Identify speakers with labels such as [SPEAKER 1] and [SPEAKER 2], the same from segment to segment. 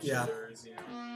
[SPEAKER 1] Yeah.
[SPEAKER 2] shooters, you know.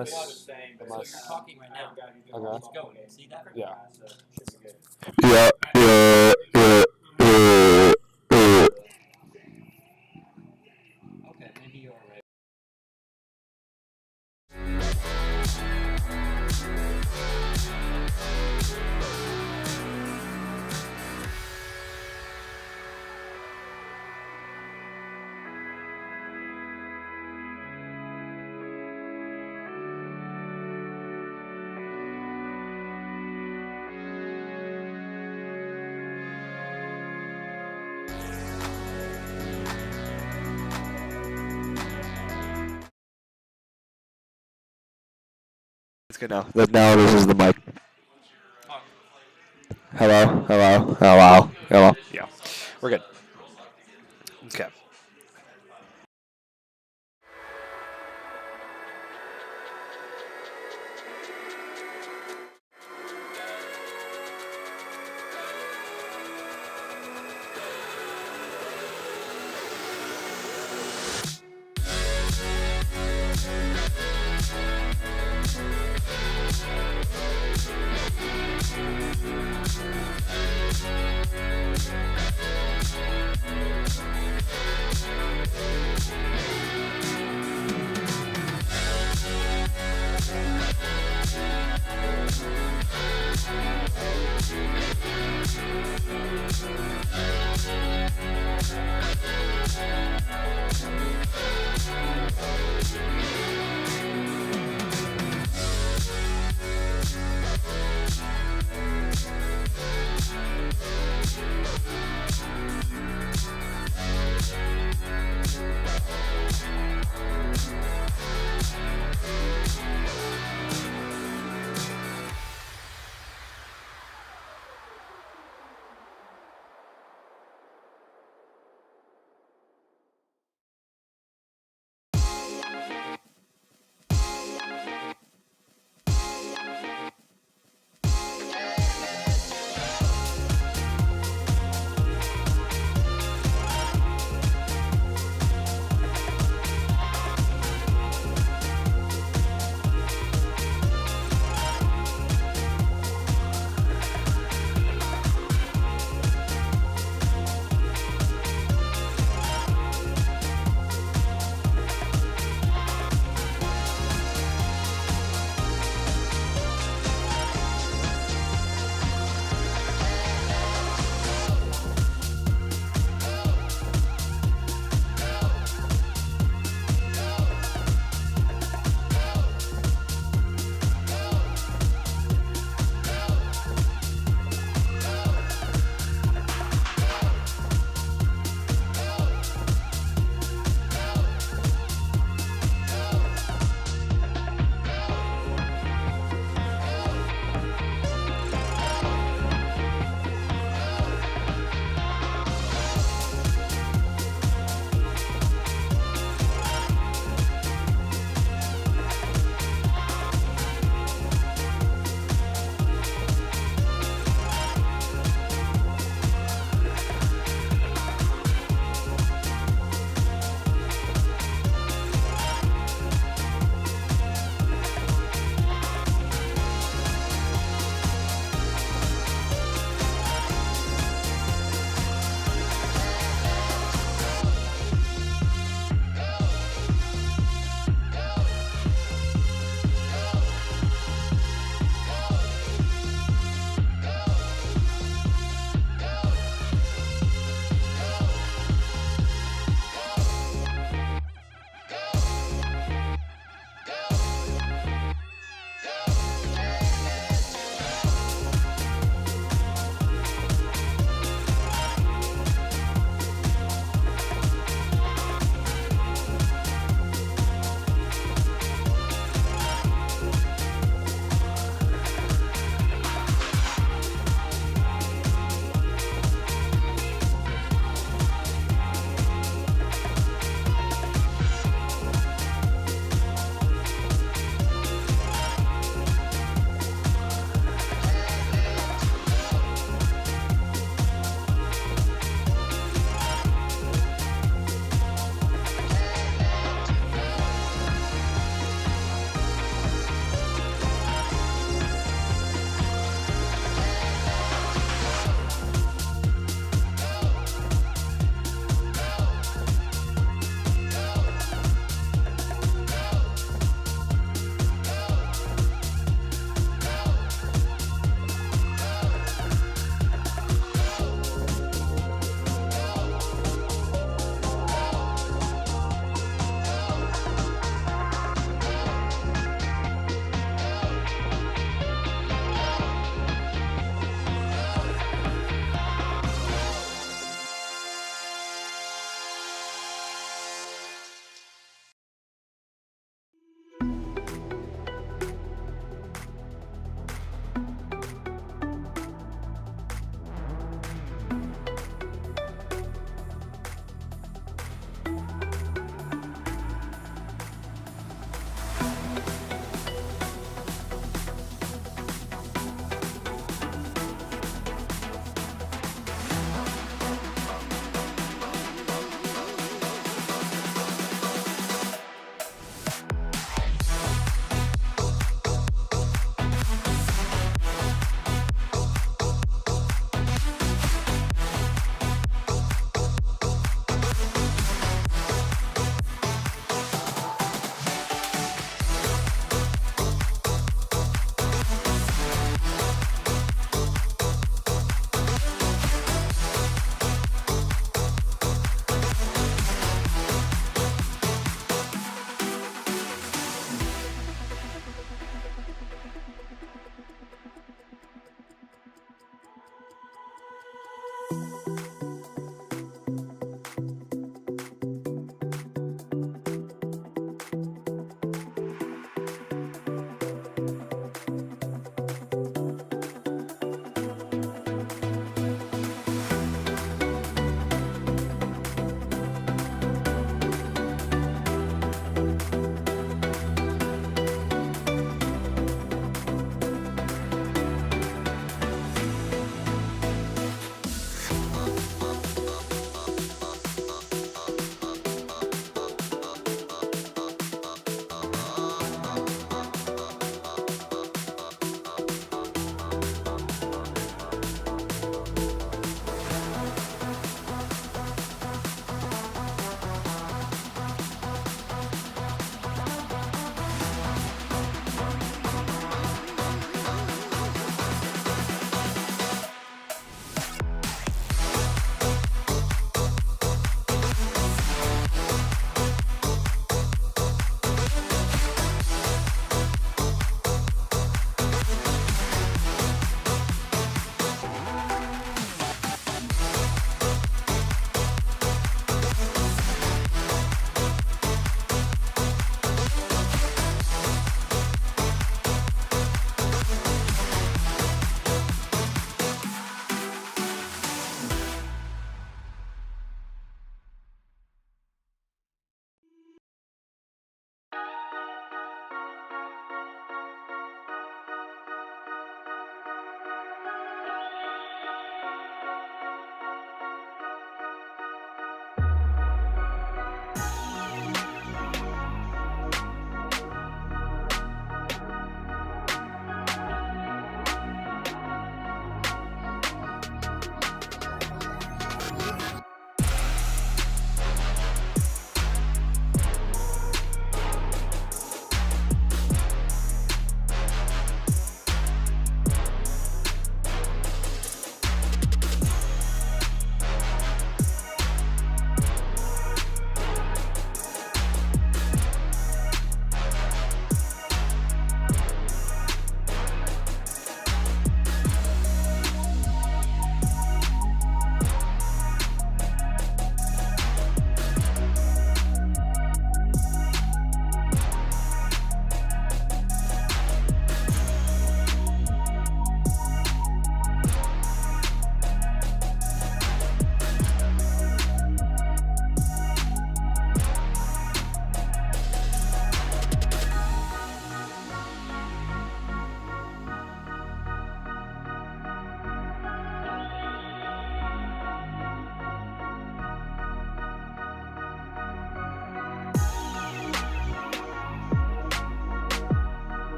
[SPEAKER 1] Unless
[SPEAKER 2] talking right now.
[SPEAKER 1] Okay.
[SPEAKER 2] It's going. See that?
[SPEAKER 1] Yeah.
[SPEAKER 3] Yeah.
[SPEAKER 2] Okay, maybe you're right.
[SPEAKER 3] It's good now. Now this is the mic. Hello. Yeah, we're good. Okay.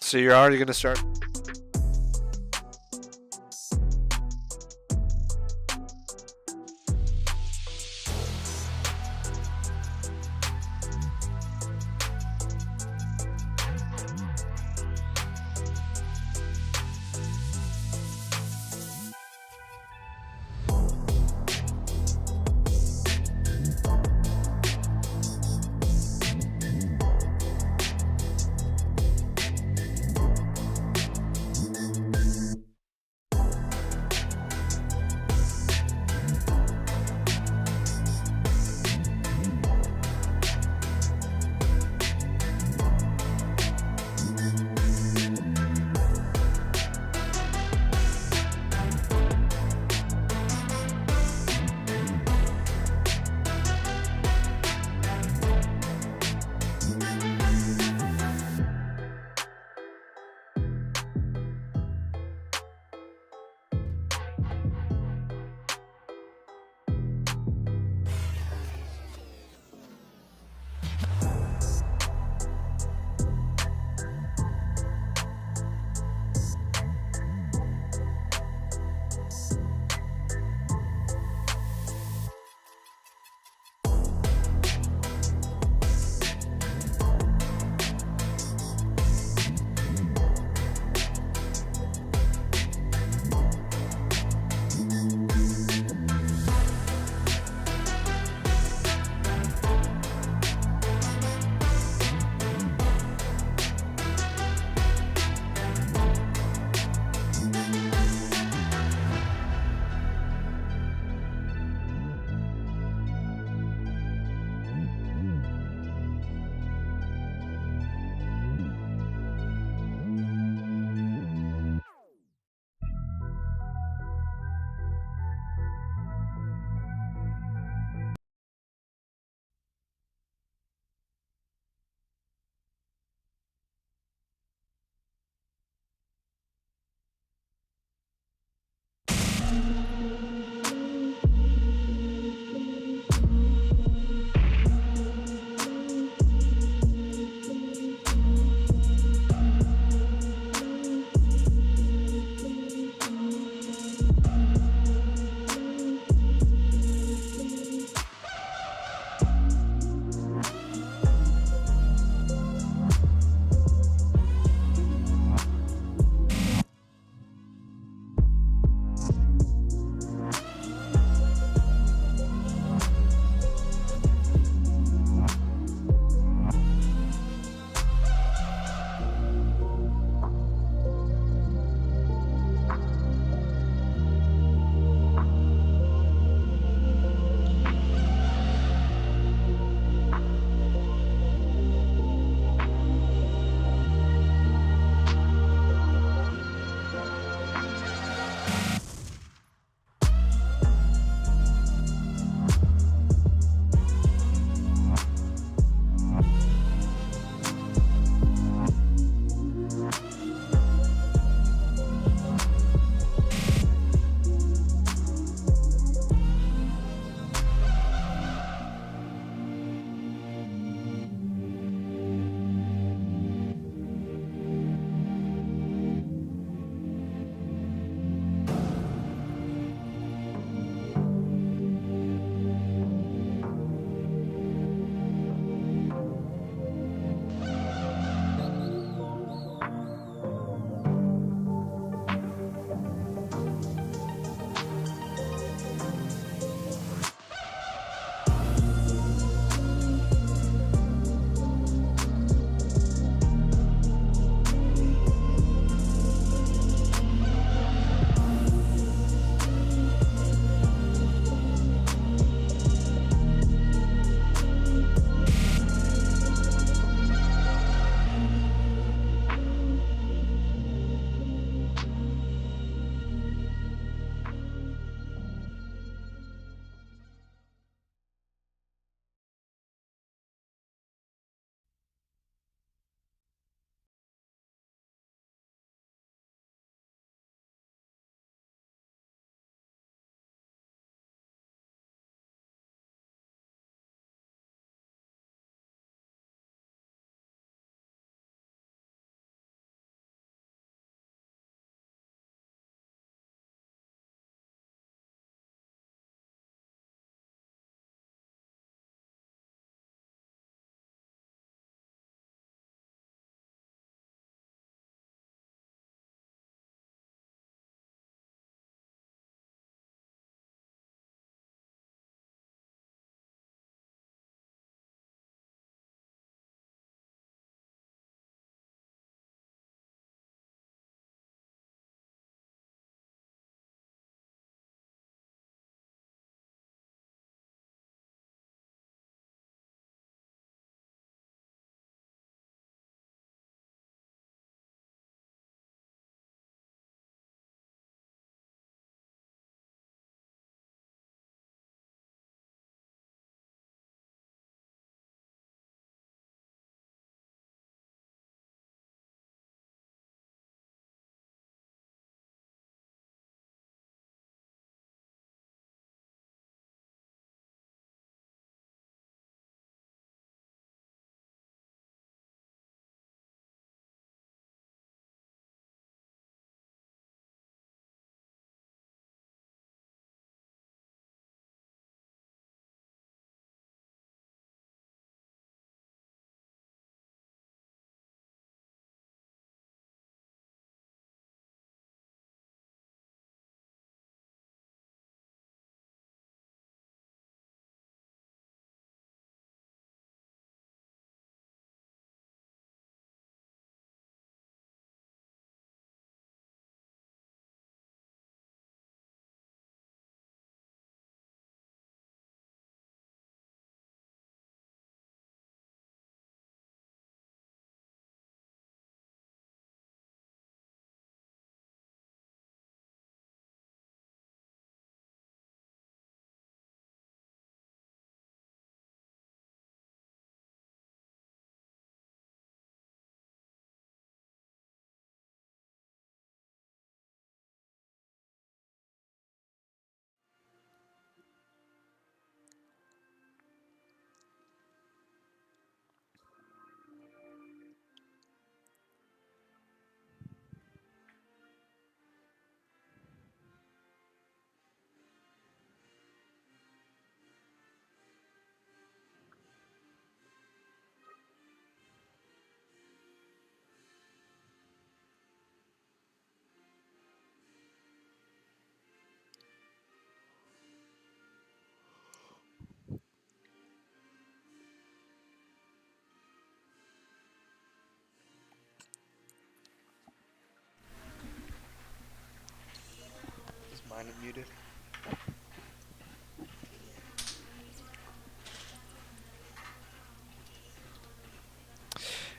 [SPEAKER 3] So you're already gonna start.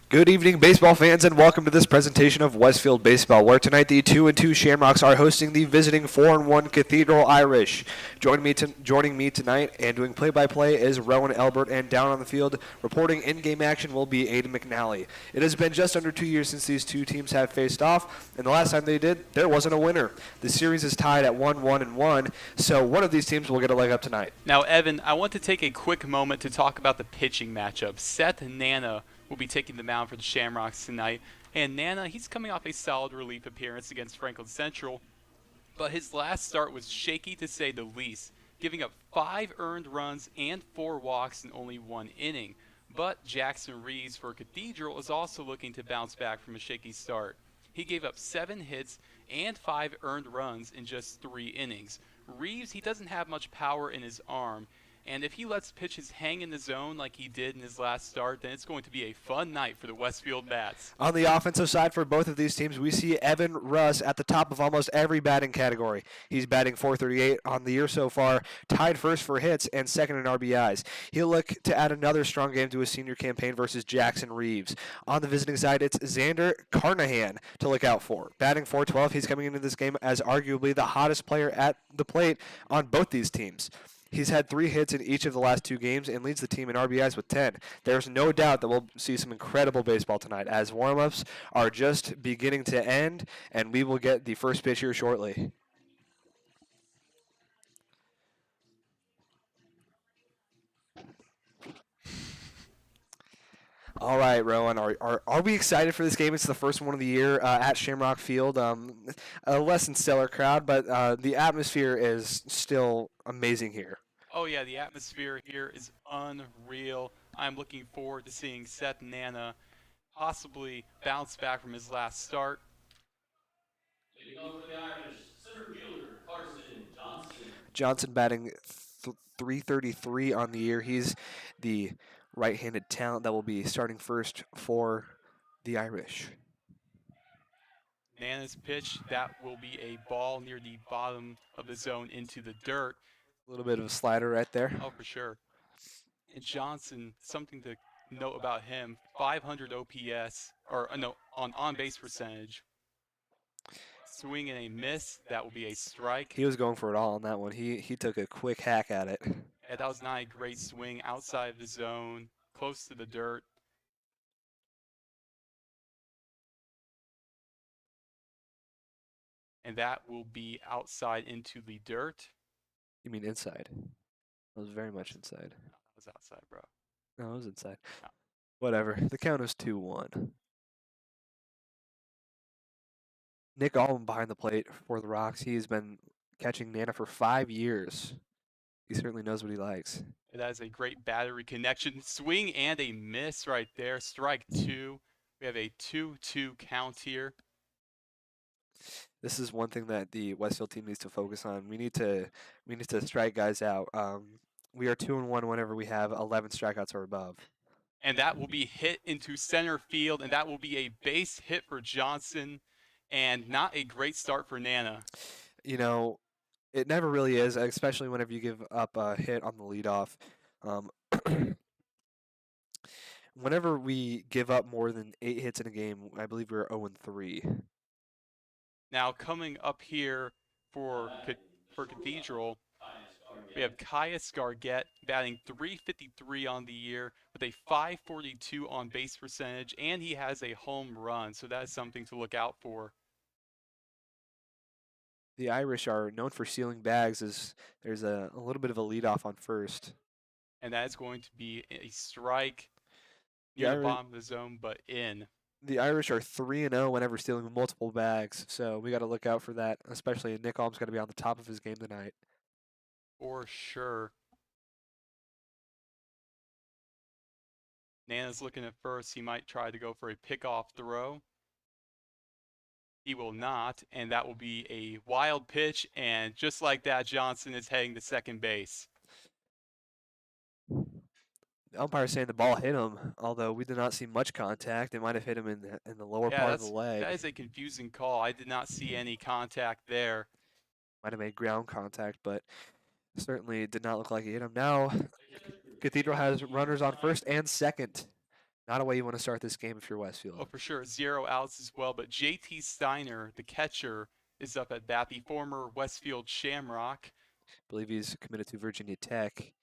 [SPEAKER 3] Good evening, baseball fans, and welcome to this presentation of Westfield Baseball, where tonight the 2-2 Shamrocks are hosting the visiting 4-1 Cathedral Irish. Joining me tonight and doing play-by-play is Rowan Elbert, and down on the field reporting in-game action will be Aiden McNally. It has been just under 2 years since these two teams have faced off, and the last time they did, there wasn't a winner. The series is tied at 1-1-1, so one of these teams will get a leg up tonight.
[SPEAKER 1] Now, Evan, I want to take a quick moment to talk about the pitching matchup. Seth Nana will be taking the mound for the Shamrocks tonight. And Nana, he's coming off a solid relief appearance against Franklin Central, but his last start was shaky to say the least, giving up 5 earned runs and 4 walks in only 1 inning. But Jackson Reeves for Cathedral is also looking to bounce back from a shaky start. He gave up 7 hits and 5 earned runs in just 3 innings. Reeves, he doesn't have much power in his arm, and if he lets pitches hang in the zone like he did in his last start, then it's going to be a fun night for the Westfield Bats.
[SPEAKER 3] On the offensive side for both of these teams, we see Evan Russ at the top of almost every batting category. He's batting .438 on the year so far, tied first for hits and second in RBIs. He'll look to add another strong game to his senior campaign versus Jackson Reeves. On the visiting side, it's Xander Carnahan to look out for. Batting .412, he's coming into this game as arguably the hottest player at the plate on both these teams. He's had 3 hits in each of the last 2 games and leads the team in RBIs with 10. There's no doubt that we'll see some incredible baseball tonight as warm-ups are just beginning to end, and we will get the first pitch here shortly. All right, Rowan, are we excited for this game? It's the first one of the year at Shamrock Field. A less than stellar crowd, but the atmosphere is still amazing here.
[SPEAKER 1] Oh yeah, the atmosphere here is unreal. I'm looking forward to seeing Seth Nana possibly bounce back from his last start.
[SPEAKER 3] Johnson batting .333 on the year. He's the right-handed talent that will be starting first for the Irish.
[SPEAKER 1] Nana's pitch, that will be a ball near the bottom of the zone into the dirt.
[SPEAKER 3] A little bit of a slider right there.
[SPEAKER 1] Oh, for sure. And Johnson, something to note about him, 500 OPS, or no, on base percentage. Swing and a miss, that will be a strike.
[SPEAKER 3] He was going for it all on that one. He took a quick hack at it.
[SPEAKER 1] Yeah, that was not a great swing outside the zone, close to the dirt. And that will be outside into the dirt.
[SPEAKER 3] You mean inside? It was very much inside.
[SPEAKER 1] No, that was outside, bro.
[SPEAKER 3] No, it was inside.
[SPEAKER 1] No.
[SPEAKER 3] Whatever. The count is 2-1. Nick Allman behind the plate for the Rocks. He's been catching Nana for 5 years. He certainly knows what he likes.
[SPEAKER 1] That is a great battery connection. Swing and a miss right there. Strike 2. We have a 2-2 count here.
[SPEAKER 3] This is one thing that the Westfield team needs to focus on. We need to strike guys out. We are 2-1 whenever we have 11 strikeouts or above.
[SPEAKER 1] And that will be hit into center field, and that will be a base hit for Johnson, and not a great start for Nana.
[SPEAKER 3] You know, it never really is, especially whenever you give up a hit on the leadoff. Whenever we give up more than 8 hits in a game, I believe we're 0-3.
[SPEAKER 1] Now coming up here for Cathedral, we have Caius Gargett batting .353 on the year with a .542 on base percentage, and he has a home run, so that is something to look out for.
[SPEAKER 3] The Irish are known for sealing bags as there's a little bit of a leadoff on first.
[SPEAKER 1] And that is going to be a strike near the bottom of the zone, but in.
[SPEAKER 3] The Irish are 3-0 whenever stealing multiple bags, so we got to look out for that, especially Nick Alm's got to be on the top of his game tonight.
[SPEAKER 1] For sure. Nana's looking at first. He might try to go for a pickoff throw. He will not, and that will be a wild pitch, and just like that, Johnson is heading to second base.
[SPEAKER 3] The umpire saying the ball hit him, although we did not see much contact. It might have hit him in the lower part of the leg.
[SPEAKER 1] That is a confusing call. I did not see any contact there.
[SPEAKER 3] Might have made ground contact, but certainly did not look like he hit him. Now, Cathedral has runners on first and second. Not a way you want to start this game if you're Westfield.
[SPEAKER 1] Oh, for sure. 0 outs as well. But JT Steiner, the catcher, is up at bat, the former Westfield Shamrock.
[SPEAKER 3] I believe he's committed to Virginia Tech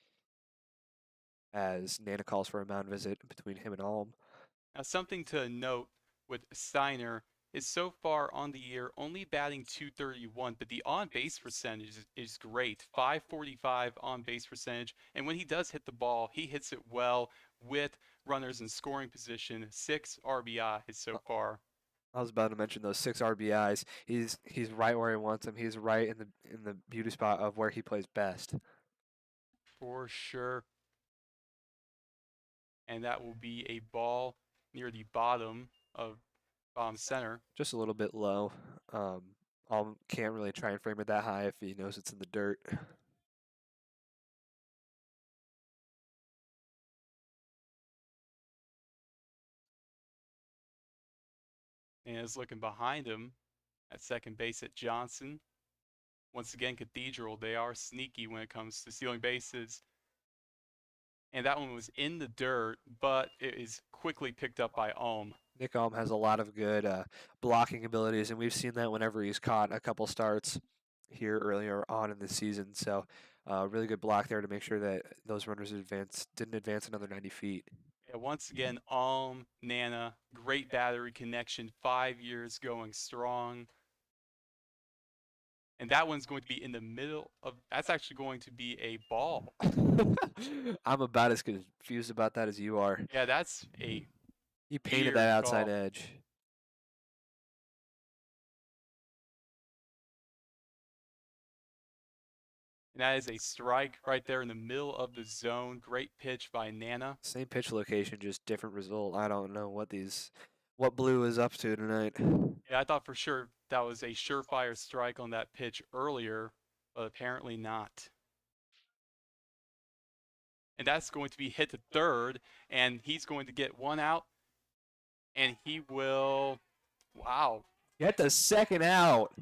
[SPEAKER 3] as Nana calls for a mound visit between him and Alm.
[SPEAKER 1] Now, something to note with Steiner is so far on the year only batting .231, but the on-base percentage is great. .545 on-base percentage, and when he does hit the ball, he hits it well with runners in scoring position. 6 RBIs so far.
[SPEAKER 3] I was about to mention those 6 RBIs. He's right where he wants him. He's right in the beauty spot of where he plays best.
[SPEAKER 1] For sure. And that will be a ball near the bottom of center.
[SPEAKER 3] Just a little bit low. Alm can't really try and frame it that high if he knows it's in the dirt.
[SPEAKER 1] And is looking behind him at second base at Johnson. Once again, Cathedral, they are sneaky when it comes to stealing bases. And that one was in the dirt, but it is quickly picked up by Alm.
[SPEAKER 3] Nick Alm has a lot of good blocking abilities, and we've seen that whenever he's caught a couple starts here earlier on in the season. So really good block there to make sure that those runners didn't advance another 90 feet.
[SPEAKER 1] Yeah, once again, Alm, Nana, great battery connection, 5 years going strong. And that one's going to be in the middle of, that's actually going to be a ball.
[SPEAKER 3] I'm about as confused about that as you are.
[SPEAKER 1] Yeah, that's a
[SPEAKER 3] He painted
[SPEAKER 1] weird
[SPEAKER 3] that outside
[SPEAKER 1] call.
[SPEAKER 3] edge.
[SPEAKER 1] And that is a strike right there in the middle of the zone. Great pitch by Nana.
[SPEAKER 3] Same pitch location, just different result. I don't know what Blue is up to tonight.
[SPEAKER 1] Yeah, I thought for sure that was a surefire strike on that pitch earlier, but apparently not. And that's going to be hit to third, and he's going to get 1 out, and he will, wow.
[SPEAKER 3] Get the second out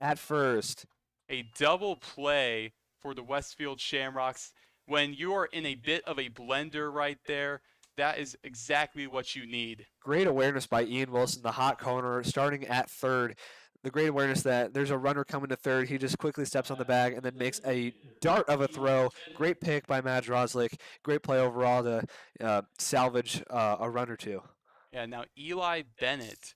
[SPEAKER 3] at first.
[SPEAKER 1] A double play for the Westfield Shamrocks. When you are in a bit of a blender right there, that is exactly what you need.
[SPEAKER 3] Great awareness by Ian Wilson, the hot corner, starting at third. The great awareness that there's a runner coming to third. He just quickly steps on the bag and then makes a dart of a throw. Great pick by Madge Roslick. Great play overall to salvage a run or two.
[SPEAKER 1] Yeah, now Eli Bennett,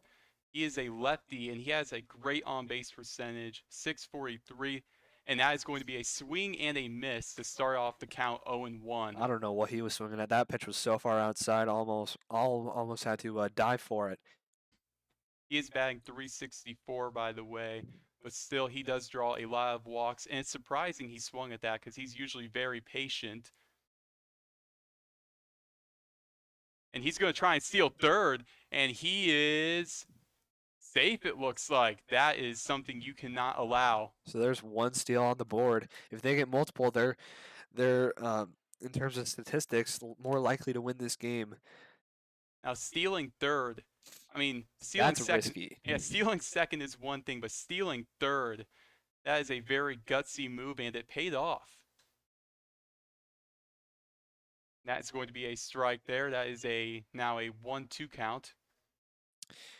[SPEAKER 1] he is a lefty, and he has a great on-base percentage, .643, and that is going to be a swing and a miss to start off the count 0-1.
[SPEAKER 3] I don't know what he was swinging at. That pitch was so far outside, almost had to dive for it.
[SPEAKER 1] He is batting .364, by the way, but still he does draw a lot of walks, and it's surprising he swung at that because he's usually very patient. And he's going to try and steal third, and he is safe, it looks like. That is something you cannot allow.
[SPEAKER 3] So there's one steal on the board. If they get multiple, they're in terms of statistics more likely to win this game.
[SPEAKER 1] Now stealing third, I mean, stealing
[SPEAKER 3] That's
[SPEAKER 1] second.
[SPEAKER 3] risky.
[SPEAKER 1] Yeah, stealing second is one thing, but stealing third, that is a very gutsy move, and it paid off. That's going to be a strike there. That is now a 1-2 count.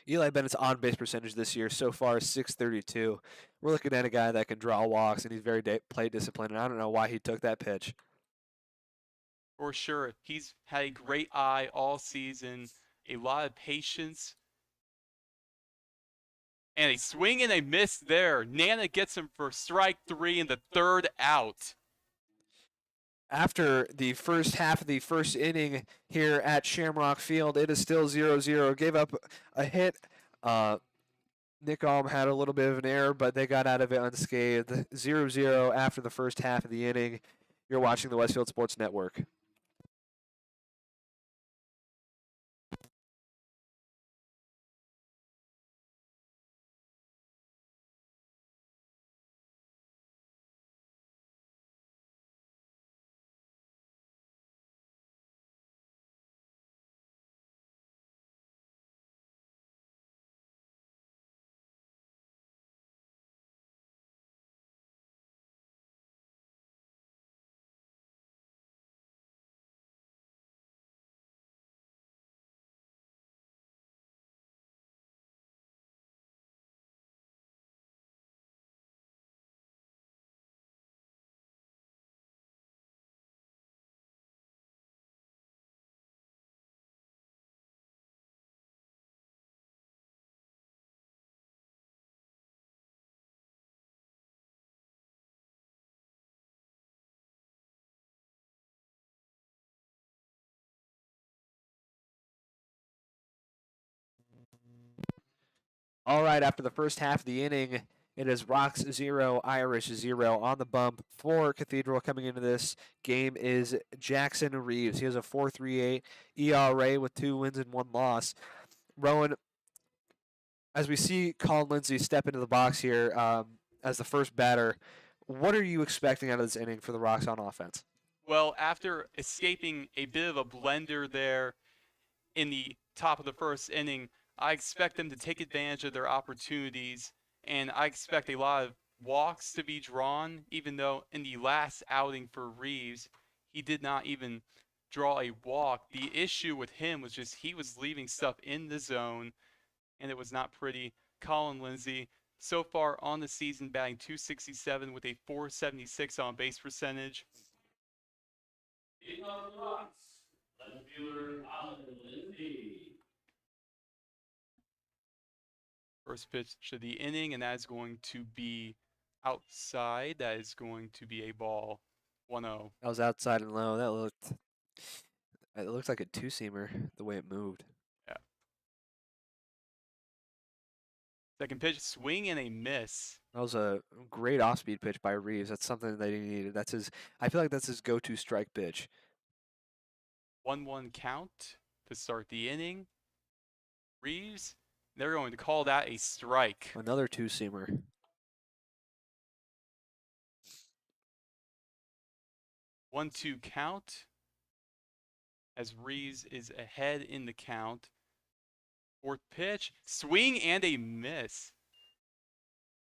[SPEAKER 3] Eli Bennett's on-base percentage this year so far is .632. We're looking at a guy that can draw walks, and he's very plate disciplined, and I don't know why he took that pitch.
[SPEAKER 1] For sure. He's had a great eye all season, a lot of patience. And a swing and a miss there. Nana gets him for strike 3 in the third out.
[SPEAKER 3] After the first half of the first inning here at Shamrock Field, it is still 0-0. Gave up a hit. Nick Alm had a little bit of an error, but they got out of it unscathed. 0-0 after the first half of the inning. You're watching the Westfield Sports Network. All right, after the first half of the inning, it is Rocks 0, Irish 0 on the bump for Cathedral. Coming into this game is Jackson Reeves. He has a 4.38 ERA with 2 wins and 1 loss. Rowan, as we see Colin Lindsay step into the box here as the first batter, what are you expecting out of this inning for the Rocks on offense?
[SPEAKER 1] Well, after escaping a bit of a blender there in the top of the first inning, I expect them to take advantage of their opportunities, and I expect a lot of walks to be drawn, even though in the last outing for Reeves, he did not even draw a walk. The issue with him was just he was leaving stuff in the zone, and it was not pretty. Colin Lindsay, so far on the season, batting .267 with a .476 on base percentage.
[SPEAKER 2] In on the rocks, left fielder Colin Lindsay.
[SPEAKER 1] First pitch to the inning, and that is going to be outside. That is going to be a ball. 1-0.
[SPEAKER 3] That was outside and low. It looked like a two-seamer the way it moved.
[SPEAKER 1] Yeah. Second pitch, swing and a miss.
[SPEAKER 3] That was a great off-speed pitch by Reeves. That's something that he needed. I feel like that's his go-to strike pitch.
[SPEAKER 1] 1-1 count to start the inning. Reeves, they're going to call that a strike.
[SPEAKER 3] Another two-seamer.
[SPEAKER 1] 1-2 count as Reeves is ahead in the count. Fourth pitch, swing and a miss.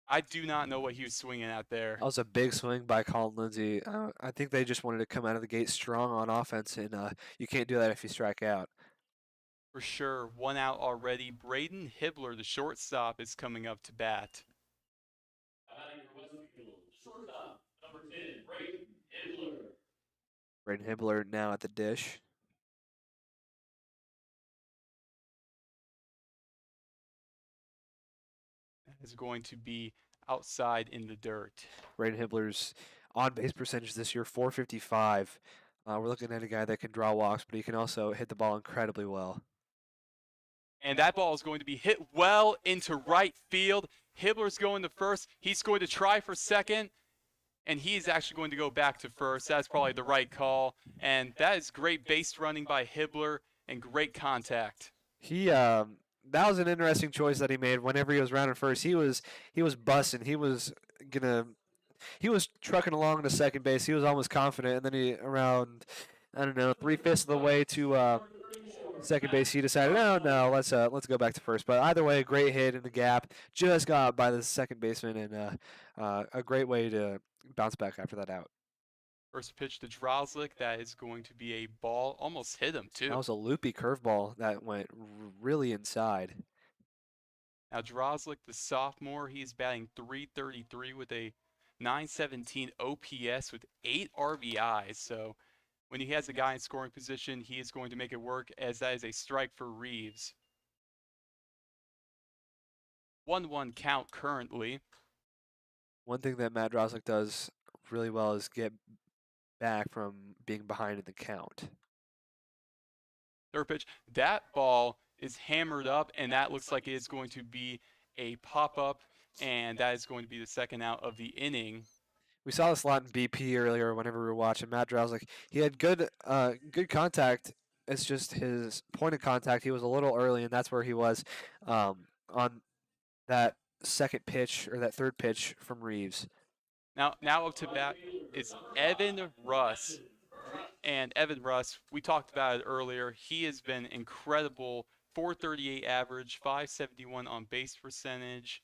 [SPEAKER 1] I do not know what he was swinging at there.
[SPEAKER 3] That was a big swing by Colin Lindsay. I think they just wanted to come out of the gate strong on offense, and you can't do that if you strike out.
[SPEAKER 1] For sure, 1 out already. Braden Hibbler, the shortstop, is coming up to bat.
[SPEAKER 2] Batting for Westfield, shortstop, number 10, Braden Hibbler.
[SPEAKER 3] Braden Hibbler now at the dish.
[SPEAKER 1] That is going to be outside in the dirt.
[SPEAKER 3] Braden Hibbler's on-base percentage this year, .455. We're looking at a guy that can draw walks, but he can also hit the ball incredibly well.
[SPEAKER 1] And that ball is going to be hit well into right field. Hibbler's going to first. He's going to try for second, and he's actually going to go back to first. That's probably the right call. And that is great base running by Hibbler and great contact.
[SPEAKER 3] That was an interesting choice that he made. Whenever he was rounding first, he was bussing. He was trucking along to second base. He was almost confident, and then around 3/5 of the way to second base, he decided, no, let's go back to first. But either way, a great hit in the gap, just got by the second baseman, and a great way to bounce back after that out.
[SPEAKER 1] First pitch to Drozlik, that is going to be a ball. Almost hit him, too.
[SPEAKER 3] That was a loopy curveball that went really inside.
[SPEAKER 1] Now, Drozlik, the sophomore, he's batting .333 with a .917 OPS with 8 RBIs. So when he has a guy in scoring position, he is going to make it work, as that is a strike for Reeves. 1-1 count currently.
[SPEAKER 3] One thing that Matt Drozlik does really well is get back from being behind in the count.
[SPEAKER 1] Third pitch, that ball is hammered up, and that looks like it is going to be a pop-up, and that is going to be the second out of the inning.
[SPEAKER 3] We saw this a lot in BP earlier whenever we were watching Matt Drozlik. He had good contact. It's just his point of contact. He was a little early, and that's where he was on that second pitch or that third pitch from Reeves.
[SPEAKER 1] Now up to bat is Evan Russ. And Evan Russ, we talked about it earlier. He has been incredible. .438 average, .571 on base percentage.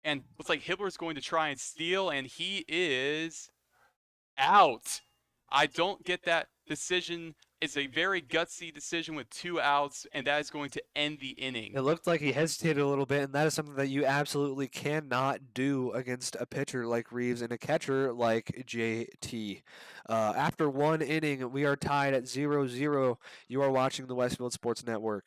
[SPEAKER 1] And looks like Hibbler's going to try and steal, and he is out. I don't get that decision. It's a very gutsy decision with 2 outs, and that is going to end the inning.
[SPEAKER 3] It looked like he hesitated a little bit, and that is something that you absolutely cannot do against a pitcher like Reeves and a catcher like JT. After 1 inning, we are tied at 0-0. You are watching the Westfield Sports Network.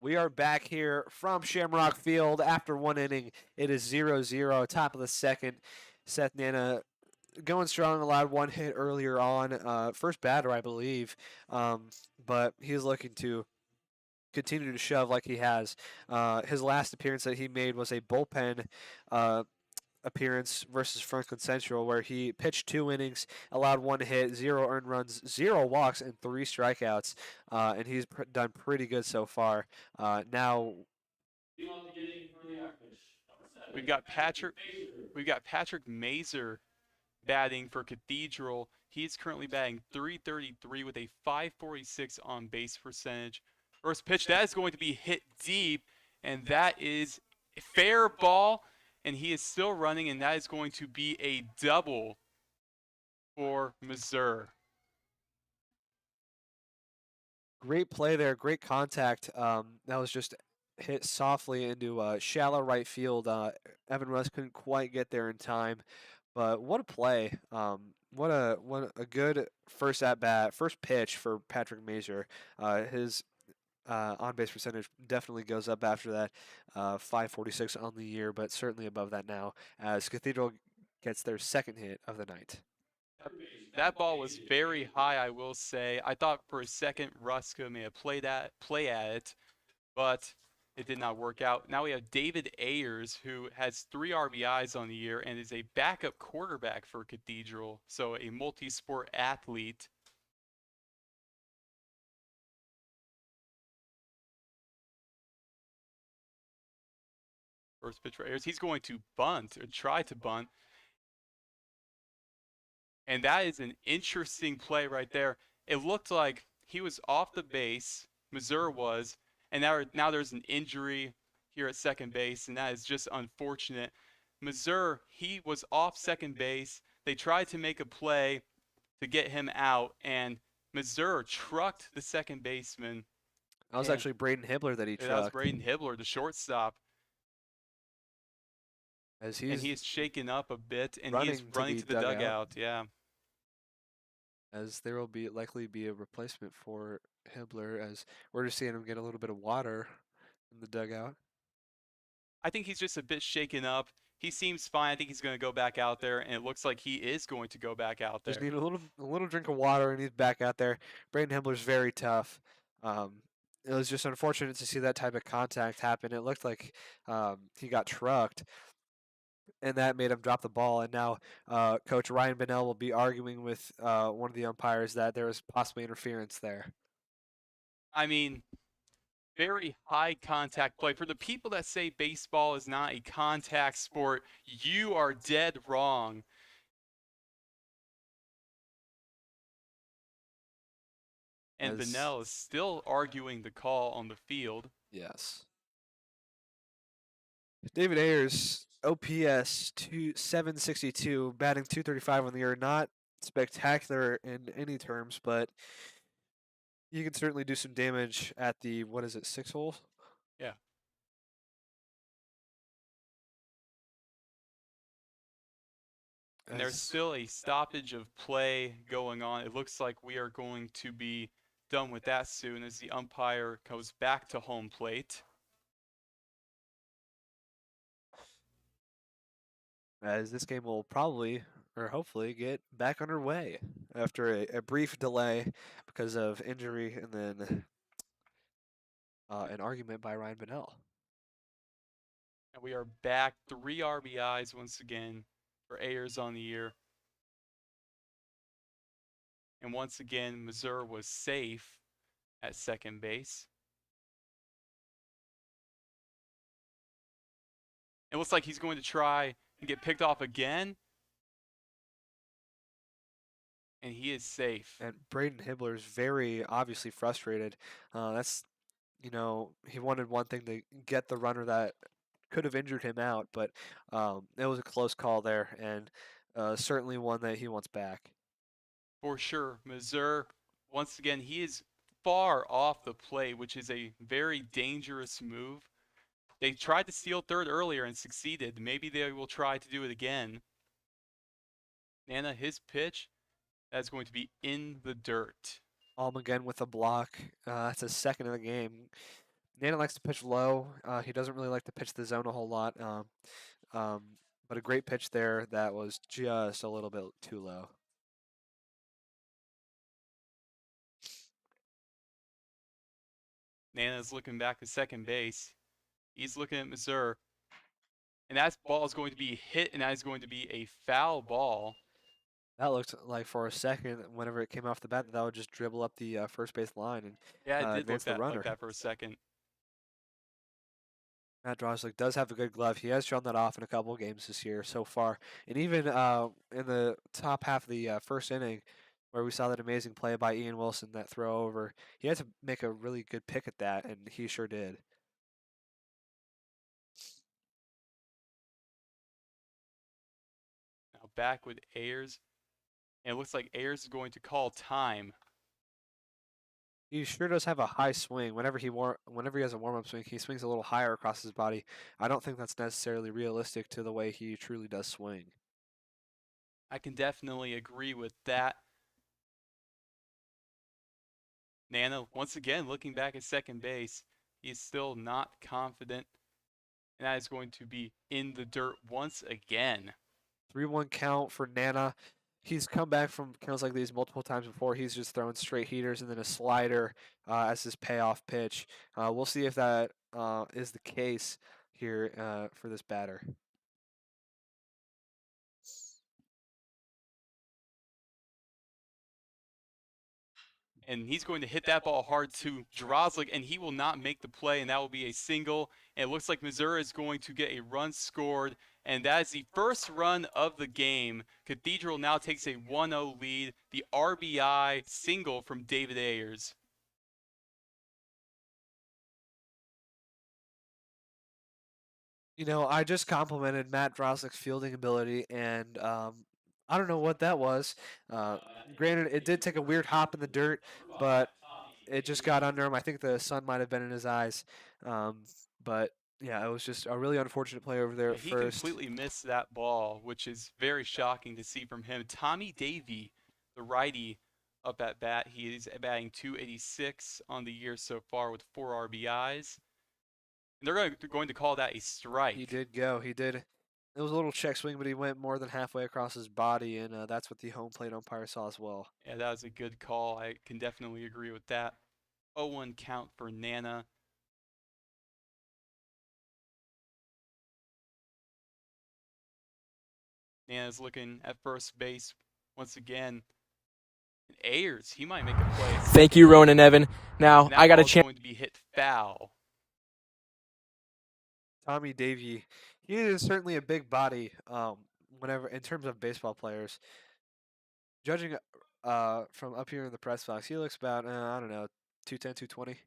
[SPEAKER 3] We are back here from Shamrock Field after one inning. It is 0-0, top of the second. Seth Nana going strong, allowed one hit earlier on, first batter, I believe, but he's looking to continue to shove like he has. His last appearance that he made was a bullpen appearance versus Franklin Central, where he pitched 2 innings, allowed 1 hit, 0 earned runs, 0 walks, and 3 strikeouts, and he's done pretty good so far. Now
[SPEAKER 1] We've got Patrick Mazer batting for Cathedral. He's currently batting .333 with a .546 on base percentage. First pitch, that is going to be hit deep, and that is fair ball, and he is still running, and that is going to be a double for Missouri.
[SPEAKER 3] great play there, great contact. That was just hit softly into shallow right field. Evan Russ couldn't quite get there in time, but what a play! What a good first at bat, first pitch for Patrick Mazer. His on base percentage definitely goes up after that. 546 on the year, but certainly above that now as Cathedral gets their second hit of the night.
[SPEAKER 1] That ball was very high, I will say. I thought for a second Ruska may have play at it, but it did not work out. Now we have David Ayers, who has 3 RBIs on the year and is a backup quarterback for Cathedral, so a multi-sport athlete. First pitch for Ayers. He's going to bunt, or try to bunt. And that is an interesting play right there. It looked like he was off the base, Missouri was, and now there's an injury here at second base, and that is just unfortunate. Missouri, he was off second base. They tried to make a play to get him out, and Missouri trucked the second baseman.
[SPEAKER 3] That was actually Braden Hibbler that he trucked.
[SPEAKER 1] That was Braden Hibbler, the shortstop. And he's shaken up a bit, and he is running to the dugout. Yeah.
[SPEAKER 3] As there will likely be a replacement for Hibbler, as we're just seeing him get a little bit of water in the dugout.
[SPEAKER 1] I think he's just a bit shaken up. He seems fine. I think he's going to go back out there, and it looks like he is going to go back out there.
[SPEAKER 3] Just need a little drink of water, and he's back out there. Braden Hibbler's very tough. It was just unfortunate to see that type of contact happen. It looked like he got trucked, and that made him drop the ball. And now Coach Ryan Bennell will be arguing with one of the umpires that there was possibly interference there.
[SPEAKER 1] I mean, very high contact play. For the people that say baseball is not a contact sport, you are dead wrong. And Bennell is still arguing the call on the field.
[SPEAKER 3] Yes. David Ayers, OPS 762, batting .235 on the year. Not spectacular in any terms, but you can certainly do some damage at the, 6 hole?
[SPEAKER 1] Yeah. And there's still a stoppage of play going on. It looks like we are going to be done with that soon as the umpire goes back to home plate.
[SPEAKER 3] As this game will probably, or hopefully, get back underway after a brief delay because of injury and then an argument by Ryan Bennell.
[SPEAKER 1] And we are back. 3 RBIs once again for Ayers on the year. And once again, Missouri was safe at second base. It looks like he's going to try and get picked off again. And he is safe.
[SPEAKER 3] And Braden Hibbler is very obviously frustrated. He wanted one thing to get the runner that could have injured him out, but it was a close call there, and certainly one that he wants back.
[SPEAKER 1] For sure. Missouri, once again, he is far off the plate, which is a very dangerous move. They tried to steal third earlier and succeeded. Maybe they will try to do it again. Nana, his pitch, that's going to be in the dirt.
[SPEAKER 3] Alm again with a block. That's his second of the game. Nana likes to pitch low. He doesn't really like to pitch the zone a whole lot. Um, but a great pitch there that was just a little bit too low.
[SPEAKER 1] Nana's looking back to second base. He's looking at Missouri. And that ball is going to be hit, and that is going to be a foul ball.
[SPEAKER 3] That looked like for a second, whenever it came off the bat, that would just dribble up the first base line and
[SPEAKER 1] Yeah, it did look
[SPEAKER 3] advance the runner.
[SPEAKER 1] like that for a second.
[SPEAKER 3] Matt Droslik does have a good glove. He has shown that off in a couple of games this year so far. And even in the top half of the first inning, where we saw that amazing play by Ian Wilson, that throw over, he had to make a really good pick at that, and he sure did.
[SPEAKER 1] Now back with Ayers. And it looks like Ayers is going to call time.
[SPEAKER 3] He sure does have a high swing. Whenever he has a warm-up swing, he swings a little higher across his body. I don't think that's necessarily realistic to the way he truly does swing.
[SPEAKER 1] I can definitely agree with that. Nana, once again, looking back at second base, he's still not confident. And that is going to be in the dirt once again.
[SPEAKER 3] 3-1 count for Nana. He's come back from counts like these multiple times before. He's just throwing straight heaters and then a slider as his payoff pitch. We'll see if that is the case here for this batter.
[SPEAKER 1] And he's going to hit that ball hard to Droslik, and he will not make the play, and that will be a single. And it looks like Missouri is going to get a run scored, and that is the first run of the game. Cathedral now takes a 1-0 lead. The RBI single from David Ayers.
[SPEAKER 3] You know, I just complimented Matt Droslik's fielding ability, and I don't know what that was. Granted, it did take a weird hop in the dirt, but it just got under him. I think the sun might have been in his eyes. But yeah, it was just a really unfortunate play over there at
[SPEAKER 1] He
[SPEAKER 3] first.
[SPEAKER 1] completely missed that ball, which is very shocking to see from him. Tommy Davey, the righty, up at bat. He is batting .286 on the year so far with 4 RBIs. And they're going to call that a strike.
[SPEAKER 3] He did go. He did. It was a little check swing, but he went more than halfway across his body, and that's what the home plate umpire saw as well.
[SPEAKER 1] Yeah, that was a good call. I can definitely agree with that. 0-1 count for Nana. Nana's looking at first base once again. And Ayers, he might make a play.
[SPEAKER 4] Thank you, Ronan Evan. Now, I got a chance.
[SPEAKER 1] Going to be hit foul.
[SPEAKER 3] Tommy Davey, he is certainly a big body. Whenever in terms of baseball players, judging from up here in the press box, he looks about I don't know, 210, 220.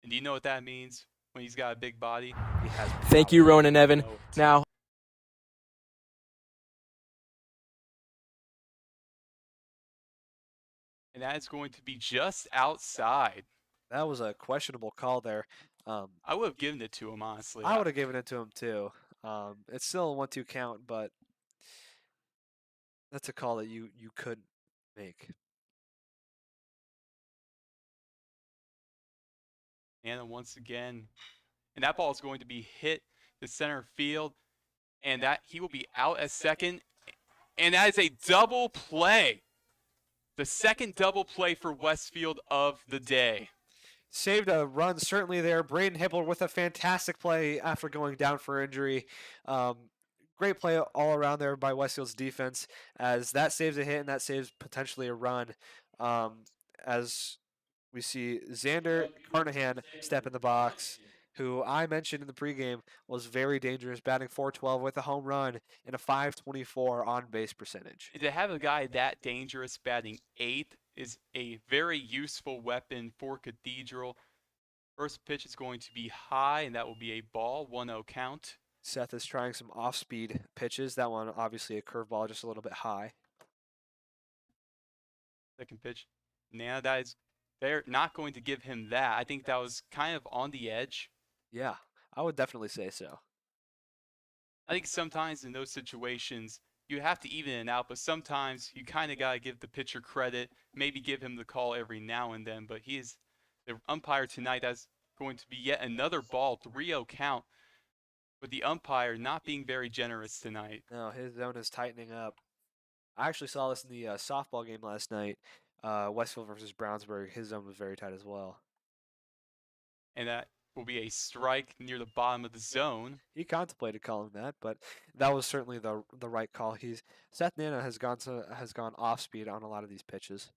[SPEAKER 1] And do you know what that means when he's got a big body?
[SPEAKER 3] He has.
[SPEAKER 4] Thank you, Ronan Evan. Now,
[SPEAKER 1] and that is going to be just outside.
[SPEAKER 3] That was a questionable call there.
[SPEAKER 1] I would have given it to him, honestly.
[SPEAKER 3] I would have given it to him too. It's still a 1-2 count, but that's a call that you could make.
[SPEAKER 1] And once again, and that ball is going to be hit to center field, and that he will be out at second, and that is a double play. The second double play for Westfield of the day.
[SPEAKER 3] Saved a run certainly there. Braden Hibbler with a fantastic play after going down for injury. Great play all around there by Westfield's defense, as that saves a hit and that saves potentially a run. As we see Xander Carnahan step in the box, who I mentioned in the pregame was very dangerous, batting .412 with a home run and a .524 on-base percentage.
[SPEAKER 1] And to have a guy that dangerous batting 8th is a very useful weapon for Cathedral. First pitch is going to be high, and that will be a ball, 1-0 count.
[SPEAKER 3] Seth is trying some off-speed pitches. That one, obviously, a curveball, just a little bit high.
[SPEAKER 1] Second pitch. Now they're not going to give him that. I think that was kind of on the edge.
[SPEAKER 3] Yeah, I would definitely say so.
[SPEAKER 1] I think sometimes in those situations, you have to even it out, but sometimes you kind of got to give the pitcher credit, maybe give him the call every now and then. But he is the umpire tonight that's going to be yet another ball, 3-0 count, with the umpire not being very generous tonight.
[SPEAKER 3] No, his zone is tightening up. I actually saw this in the softball game last night, Westfield versus Brownsburg. His zone was very tight as well.
[SPEAKER 1] And that will be a strike near the bottom of the zone.
[SPEAKER 3] He contemplated calling that, but that was certainly the right call. Seth Nana has gone off speed on a lot of these pitches.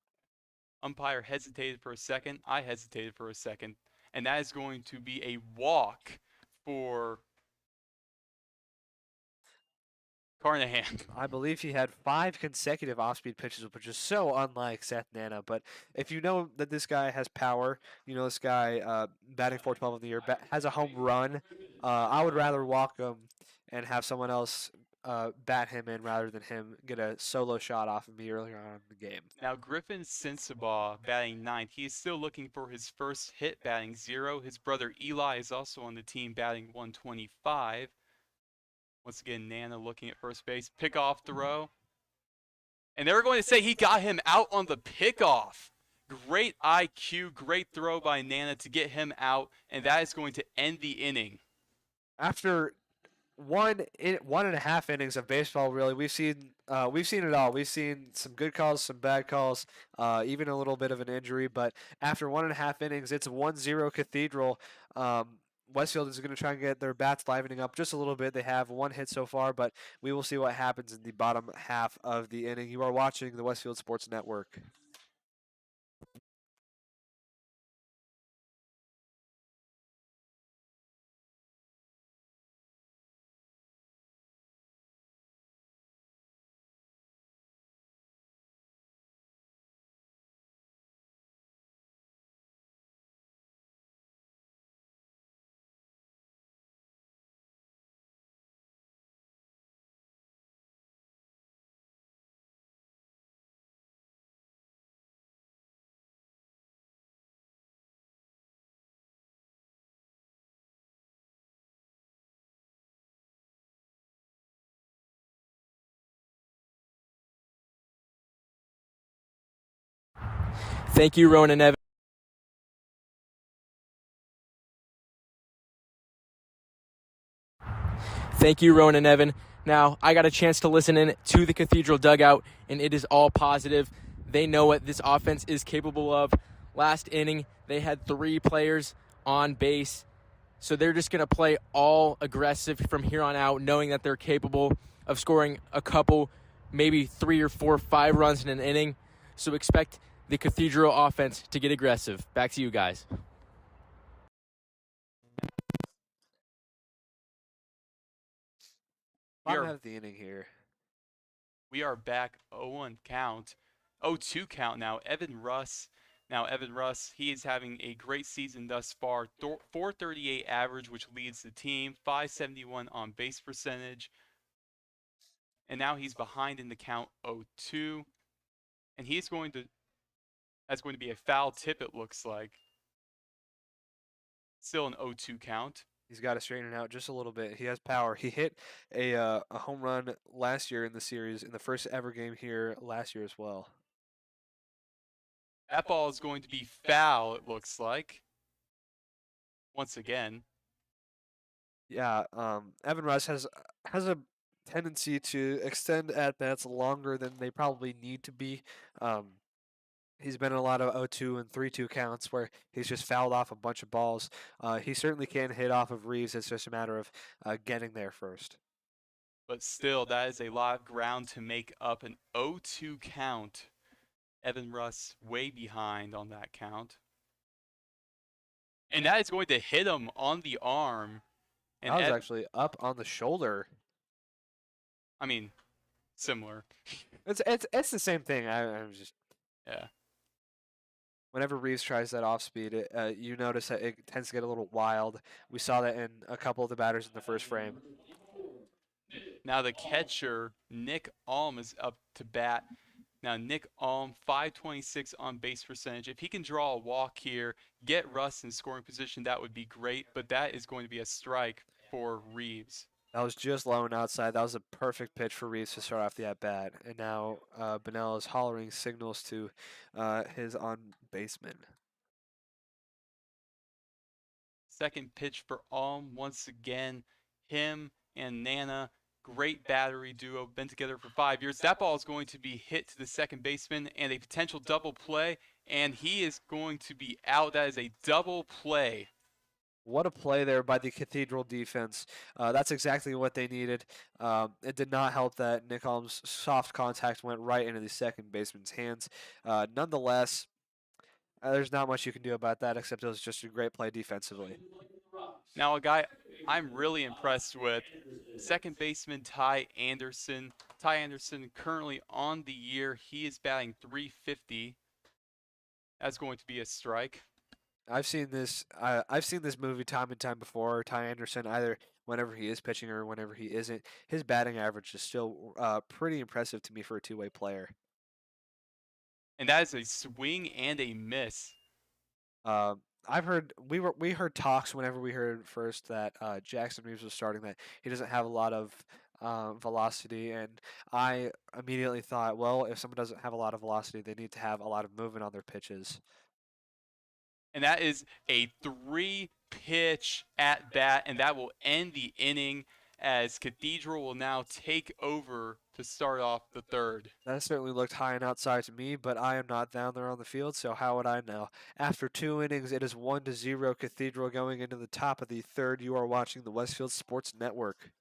[SPEAKER 1] Umpire hesitated for a second. I hesitated for a second. And that is going to be a walk for Carnahan.
[SPEAKER 3] I believe he had 5 consecutive off-speed pitches, which is so unlike Seth Nana. But if you know that this guy has power, you know this guy batting 412 of the year, has a home run, I would rather walk him and have someone else bat him in rather than him get a solo shot off of me earlier on in the game.
[SPEAKER 1] Now, Griffin Sensabaugh batting 9th. He is still looking for his first hit, batting 0. His brother Eli is also on the team, batting 125. Once again, Nana looking at first base. Pickoff throw. And they were going to say he got him out on the pickoff. Great IQ, great throw by Nana to get him out, and that is going to end the inning.
[SPEAKER 3] After 1.5 innings of baseball, really, we've seen it all. We've seen some good calls, some bad calls, even a little bit of an injury. But after 1.5 innings, it's 1-0 Cathedral. Westfield is going to try and get their bats livening up just a little bit. They have 1 hit so far, but we will see what happens in the bottom half of the inning. You are watching the Westfield Sports Network.
[SPEAKER 4] Thank you, Ronan Evans. Thank you, Ronan Evan. Now, I got a chance to listen in to the Cathedral dugout, and it is all positive. They know what this offense is capable of. Last inning, they had 3 players on base, so they're just going to play all aggressive from here on out, knowing that they're capable of scoring a couple, maybe 3 or 4, 5 runs in an inning. So expect the Cathedral offense to get aggressive. Back to you guys.
[SPEAKER 3] Bottom half of the inning here.
[SPEAKER 1] We are back 0-1 count. 0-2 count now. Evan Russ. Now, Evan Russ, he is having a great season thus far. 438 average, which leads the team. 571 on base percentage. And now he's behind in the count 0-2. And he's going to, that's going to be a foul tip, it looks like. Still an 0-2 count.
[SPEAKER 3] He's got to straighten it out just a little bit. He has power. He hit a home run last year in the series, in the first ever game here last year as well.
[SPEAKER 1] That ball is going to be foul, it looks like. Once again.
[SPEAKER 3] Yeah, Evan Russ has a tendency to extend at-bats longer than they probably need to be. He's been in a lot of 0-2 and 3-2 counts where he's just fouled off a bunch of balls. He certainly can hit off of Reeves. It's just a matter of getting there first.
[SPEAKER 1] But still, that is a lot of ground to make up. An 0-2 count. Evan Russ way behind on that count. And that is going to hit him on the arm. And
[SPEAKER 3] that was actually up on the shoulder.
[SPEAKER 1] I mean, similar.
[SPEAKER 3] It's the same thing. I'm just...
[SPEAKER 1] Yeah.
[SPEAKER 3] Whenever Reeves tries that off speed, you notice that it tends to get a little wild. We saw that in a couple of the batters in the first frame.
[SPEAKER 1] Now the catcher, Nick Alm, is up to bat. Now Nick Alm, 526 on base percentage. If he can draw a walk here, get Russ in scoring position, that would be great. But that is going to be a strike for Reeves.
[SPEAKER 3] That was just low and outside. That was a perfect pitch for Reeves to start off the at-bat. And now Bonnell is hollering signals to his on-baseman.
[SPEAKER 1] second pitch for once again. Him and Nana, great battery duo, been together for 5 years. That ball is going to be hit to the second baseman and a potential double play, and he is going to be out. That is a double play.
[SPEAKER 3] What a play there by the Cathedral defense. That's exactly what they needed. It did not help that Nick Holmes' soft contact went right into the second baseman's hands. Nonetheless, there's not much you can do about that except it was just a great play defensively.
[SPEAKER 1] Now, a guy I'm really impressed with, second baseman Ty Anderson. Ty Anderson currently on the year. He is batting .350. That's going to be a strike.
[SPEAKER 3] I've seen this. I've seen this movie time and time before. Ty Anderson, either whenever he is pitching or whenever he isn't, his batting average is still pretty impressive to me for a two-way player.
[SPEAKER 1] And that is a swing and a miss.
[SPEAKER 3] I've heard we heard talks whenever we heard first that Jackson Reeves was starting that he doesn't have a lot of velocity, and I immediately thought, well, if someone doesn't have a lot of velocity, they need to have a lot of movement on their pitches.
[SPEAKER 1] And that is a 3-pitch at bat, and that will end the inning as Cathedral will now take over to start off the third.
[SPEAKER 3] That certainly looked high and outside to me, but I am not down there on the field, so how would I know? After 2 innings, it is 1-0 Cathedral going into the top of the third. You are watching the Westfield Sports Network.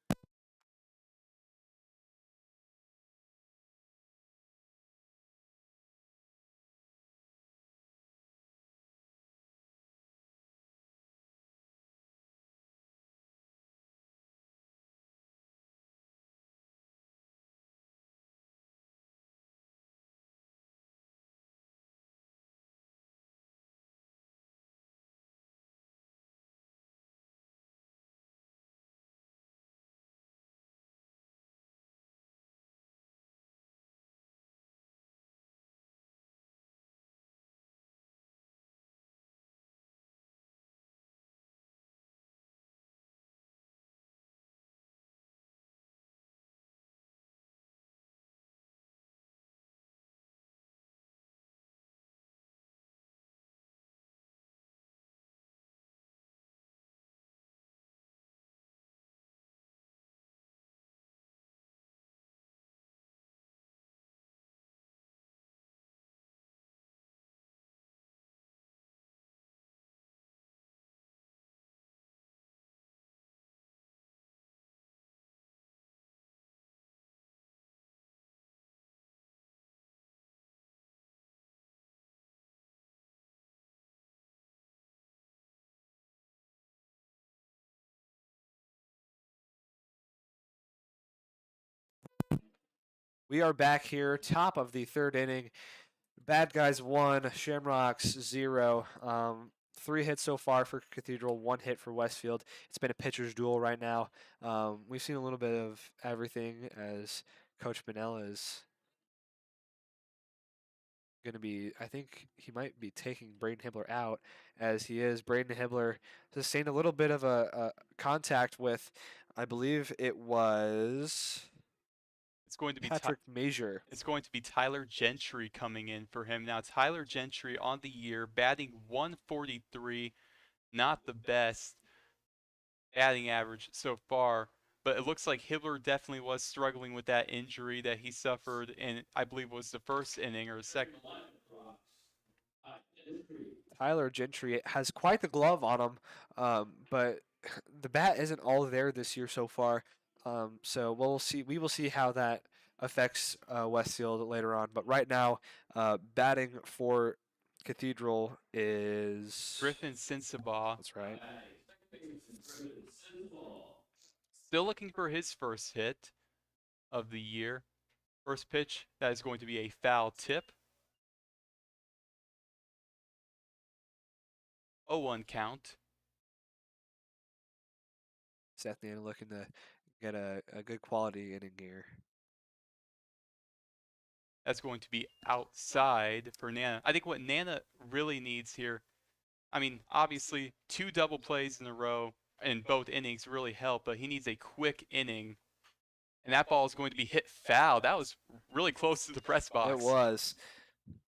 [SPEAKER 3] We are back here, top of the third inning. Bad Guys 1, Shamrocks 0. 3 hits so far for Cathedral, 1 hit for Westfield. It's been a pitcher's duel right now. We've seen a little bit of everything as Coach Manella is going to be, I think he might be taking Braden Hibbler out as he is. Braden Hibbler sustained a little bit of a contact with, I believe it was
[SPEAKER 1] It's going to be
[SPEAKER 3] Patrick Major.
[SPEAKER 1] It's going to be Tyler Gentry coming in for him. Now, Tyler Gentry on the year, batting .143, not the best batting average so far, but it looks like Hibbler definitely was struggling with that injury that he suffered in, I believe, was the first inning or the second.
[SPEAKER 3] Tyler Gentry has quite the glove on him, but the bat isn't all there this year so far. So we'll see. We will see how that affects Westfield later on. But right now, batting for Cathedral is
[SPEAKER 1] Griffin Sensabaugh.
[SPEAKER 3] That's right.
[SPEAKER 1] Still looking for his first hit of the year. First pitch, that is going to be a foul tip. 0-1 count.
[SPEAKER 3] Seth Nana looking to get a good quality inning here.
[SPEAKER 1] That's going to be outside for Nana. I think what Nana really needs here, I mean, obviously 2 double plays in a row in both innings really help, but he needs a quick inning. And that ball is going to be hit foul. That was really close to the press box.
[SPEAKER 3] It was.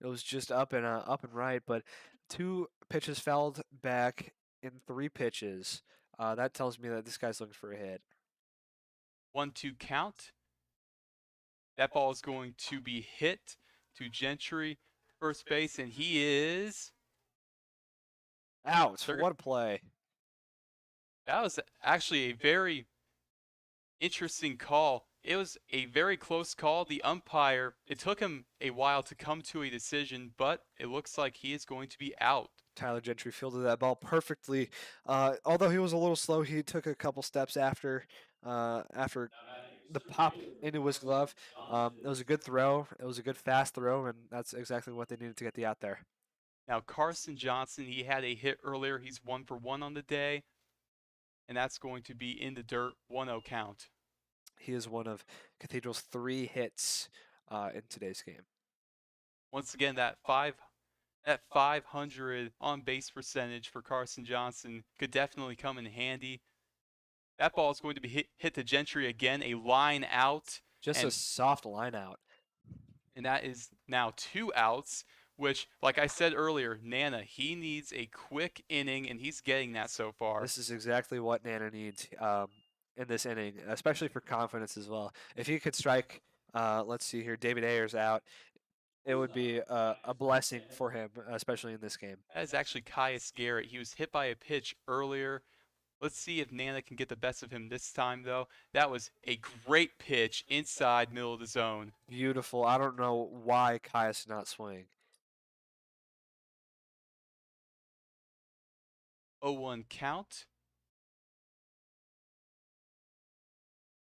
[SPEAKER 3] It was just up and right, but 2 pitches fouled back in 3 pitches. That tells me that this guy's looking for a hit.
[SPEAKER 1] 1-2 count. That ball is going to be hit to Gentry, first base, and he is
[SPEAKER 3] Out.
[SPEAKER 1] They're-
[SPEAKER 3] What a play.
[SPEAKER 1] That was actually a very interesting call. It was a very close call. The umpire, it took him a while to come to a decision, but it looks like he is going to be out.
[SPEAKER 3] Tyler Gentry fielded that ball perfectly. Although he was a little slow, he took a couple steps after the pop into his glove. It was a good throw. It was a good fast throw, and that's exactly what they needed to get the out there.
[SPEAKER 1] Now, Carson Johnson, he had a hit earlier. He's 1 for 1 on the day, and that's going to be in the dirt, 1-0 count.
[SPEAKER 3] He is one of Cathedral's 3 hits in today's game.
[SPEAKER 1] Once again, that 500 on base percentage for Carson Johnson could definitely come in handy. That ball is going to be hit to Gentry again, a line out.
[SPEAKER 3] Just a soft line out.
[SPEAKER 1] And that is now 2 outs, which, like I said earlier, Nana, he needs a quick inning, and he's getting that so far.
[SPEAKER 3] This is exactly what Nana needs in this inning, especially for confidence as well. If he could strike, let's see here, David Ayers out, it would be a blessing for him, especially in this game.
[SPEAKER 1] That is actually Caius Garrett. He was hit by a pitch earlier. Let's see if Nana can get the best of him this time, though. That was a great pitch inside middle of the zone.
[SPEAKER 3] Beautiful. I don't know why Caius did not swing.
[SPEAKER 1] 0-1 count.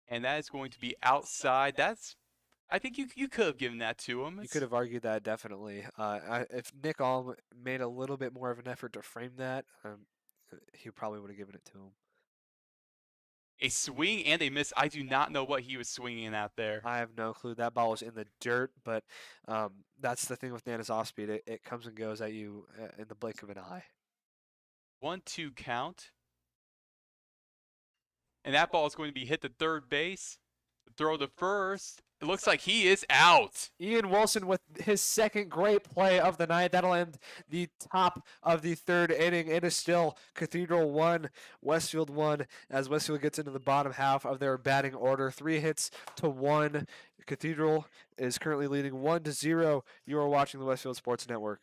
[SPEAKER 1] And that is going to be outside. I think you could have given that to him.
[SPEAKER 3] You could have argued that, definitely. If Nick Alm made a little bit more of an effort to frame that, he probably would have given it to him.
[SPEAKER 1] A swing and a miss. I do not know what he was swinging at there.
[SPEAKER 3] I have no clue. That ball was in the dirt, but that's the thing with Nana's off speed. It comes and goes at you in the blink of an eye.
[SPEAKER 1] 1-2 count. And that ball is going to be hit to third base. Throw to first. It looks like he is out.
[SPEAKER 3] Ian Wilson with his second great play of the night. That'll end the top of the 3rd inning. It is still Cathedral 1, Westfield 1, as Westfield gets into the bottom half of their batting order. 3 hits to 1. Cathedral is currently leading 1-0. You are watching the Westfield Sports Network.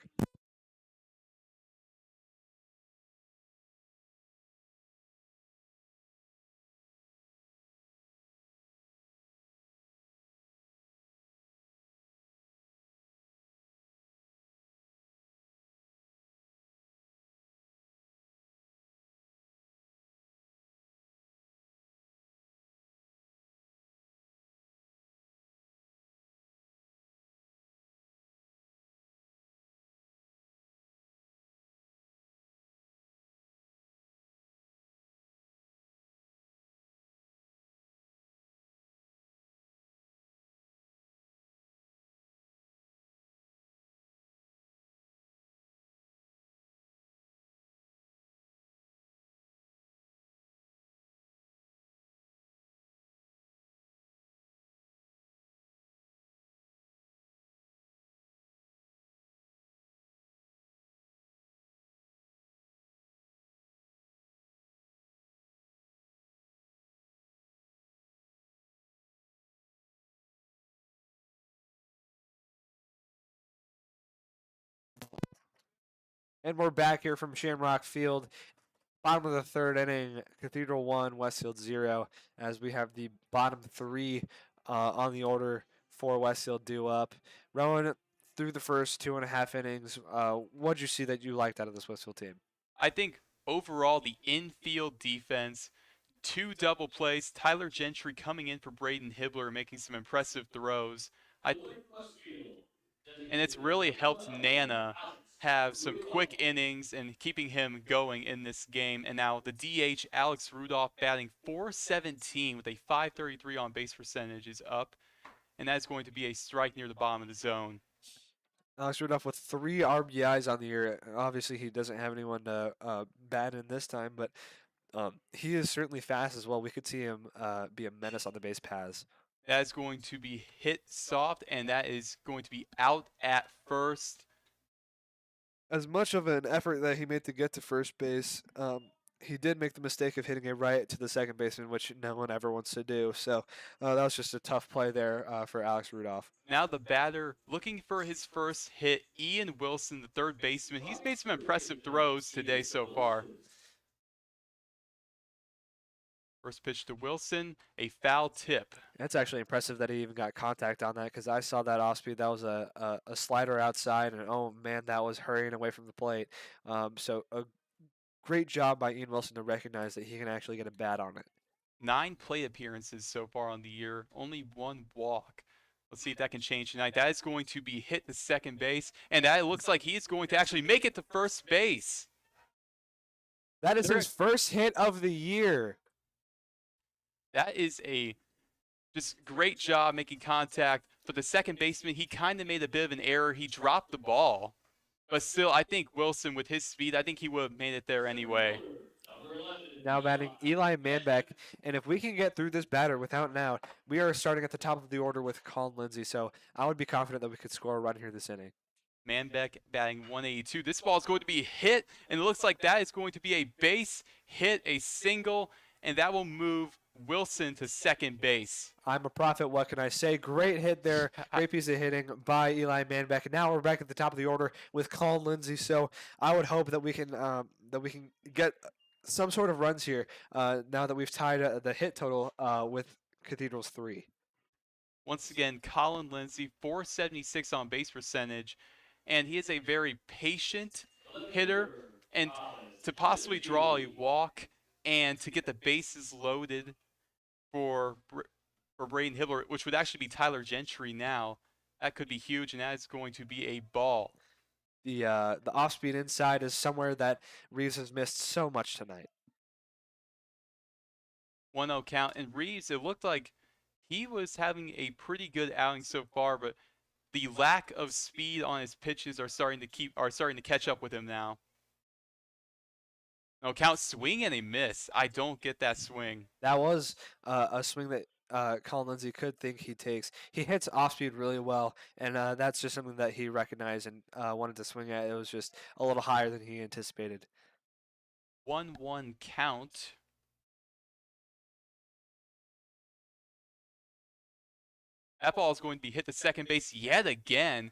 [SPEAKER 3] And we're back here from Shamrock Field. Bottom of the 3rd inning, Cathedral 1, Westfield 0, as we have the bottom 3 on the order for Westfield due up. Rowan, through the first 2.5 innings, what did you see that you liked out of this Westfield team?
[SPEAKER 1] I think overall the infield defense, 2 double plays, Tyler Gentry coming in for Braden Hibbler, making some impressive throws. And it's really helped Nana have some quick innings and keeping him going in this game. And now the DH, Alex Rudolph, batting .417 with a .533 on base percentage is up. And that's going to be a strike near the bottom of the zone.
[SPEAKER 3] Alex Rudolph with 3 RBIs on the year. Obviously, he doesn't have anyone to bat in this time, but he is certainly fast as well. We could see him be a menace on the base paths.
[SPEAKER 1] That is going to be hit soft, and that is going to be out at first.
[SPEAKER 3] As much of an effort that he made to get to first base, he did make the mistake of hitting it right to the second baseman, which no one ever wants to do. So that was just a tough play there for Alex Rudolph.
[SPEAKER 1] Now the batter looking for his first hit, Ian Wilson, the third baseman. He's made some impressive throws today so far. First pitch to Wilson, a foul tip.
[SPEAKER 3] That's actually impressive that he even got contact on that because I saw that off speed. That was a slider outside, and oh man, that was hurrying away from the plate. So a great job by Ian Wilson to recognize that he can actually get a bat on it.
[SPEAKER 1] 9 plate appearances so far on the year, only 1 walk. Let's see if that can change tonight. That is going to be hit to second base, and that looks like he is going to actually make it to first base.
[SPEAKER 3] That is his first hit of the year.
[SPEAKER 1] That is a just great job making contact. For the second baseman, he kind of made a bit of an error. He dropped the ball. But still, I think Wilson, with his speed, I think he would have made it there anyway.
[SPEAKER 3] Now batting Eli Manbeck. And if we can get through this batter without an out, we are starting at the top of the order with Colin Lindsay. So I would be confident that we could score a run here this inning.
[SPEAKER 1] Manbeck batting 182. This ball is going to be hit, and it looks like that is going to be a base hit, a single, and that will move Wilson to second base.
[SPEAKER 3] I'm a prophet. What can I say? Great hit there. Great piece of hitting by Eli Manbeck. And now we're back at the top of the order with Colin Lindsay. So I would hope that we can get some sort of runs here now that we've tied the hit total with Cathedral's 3.
[SPEAKER 1] Once again, Colin Lindsay, 476 on base percentage, and he is a very patient hitter. And to possibly draw a walk and to get the bases loaded for Braden Hibbler, which would actually be Tyler Gentry now, that could be huge, and that is going to be a ball.
[SPEAKER 3] The off-speed inside is somewhere that Reeves has missed so much tonight.
[SPEAKER 1] 1-0 count, and Reeves, it looked like he was having a pretty good outing so far, but the lack of speed on his pitches are starting to catch up with him now. No count, swing and a miss. I don't get that swing.
[SPEAKER 3] That was a swing that Colin Lindsay could think he takes. He hits off speed really well, and that's just something that he recognized and wanted to swing at. It was just a little higher than he anticipated.
[SPEAKER 1] 1-1 count. That ball is going to be hit to second base yet again.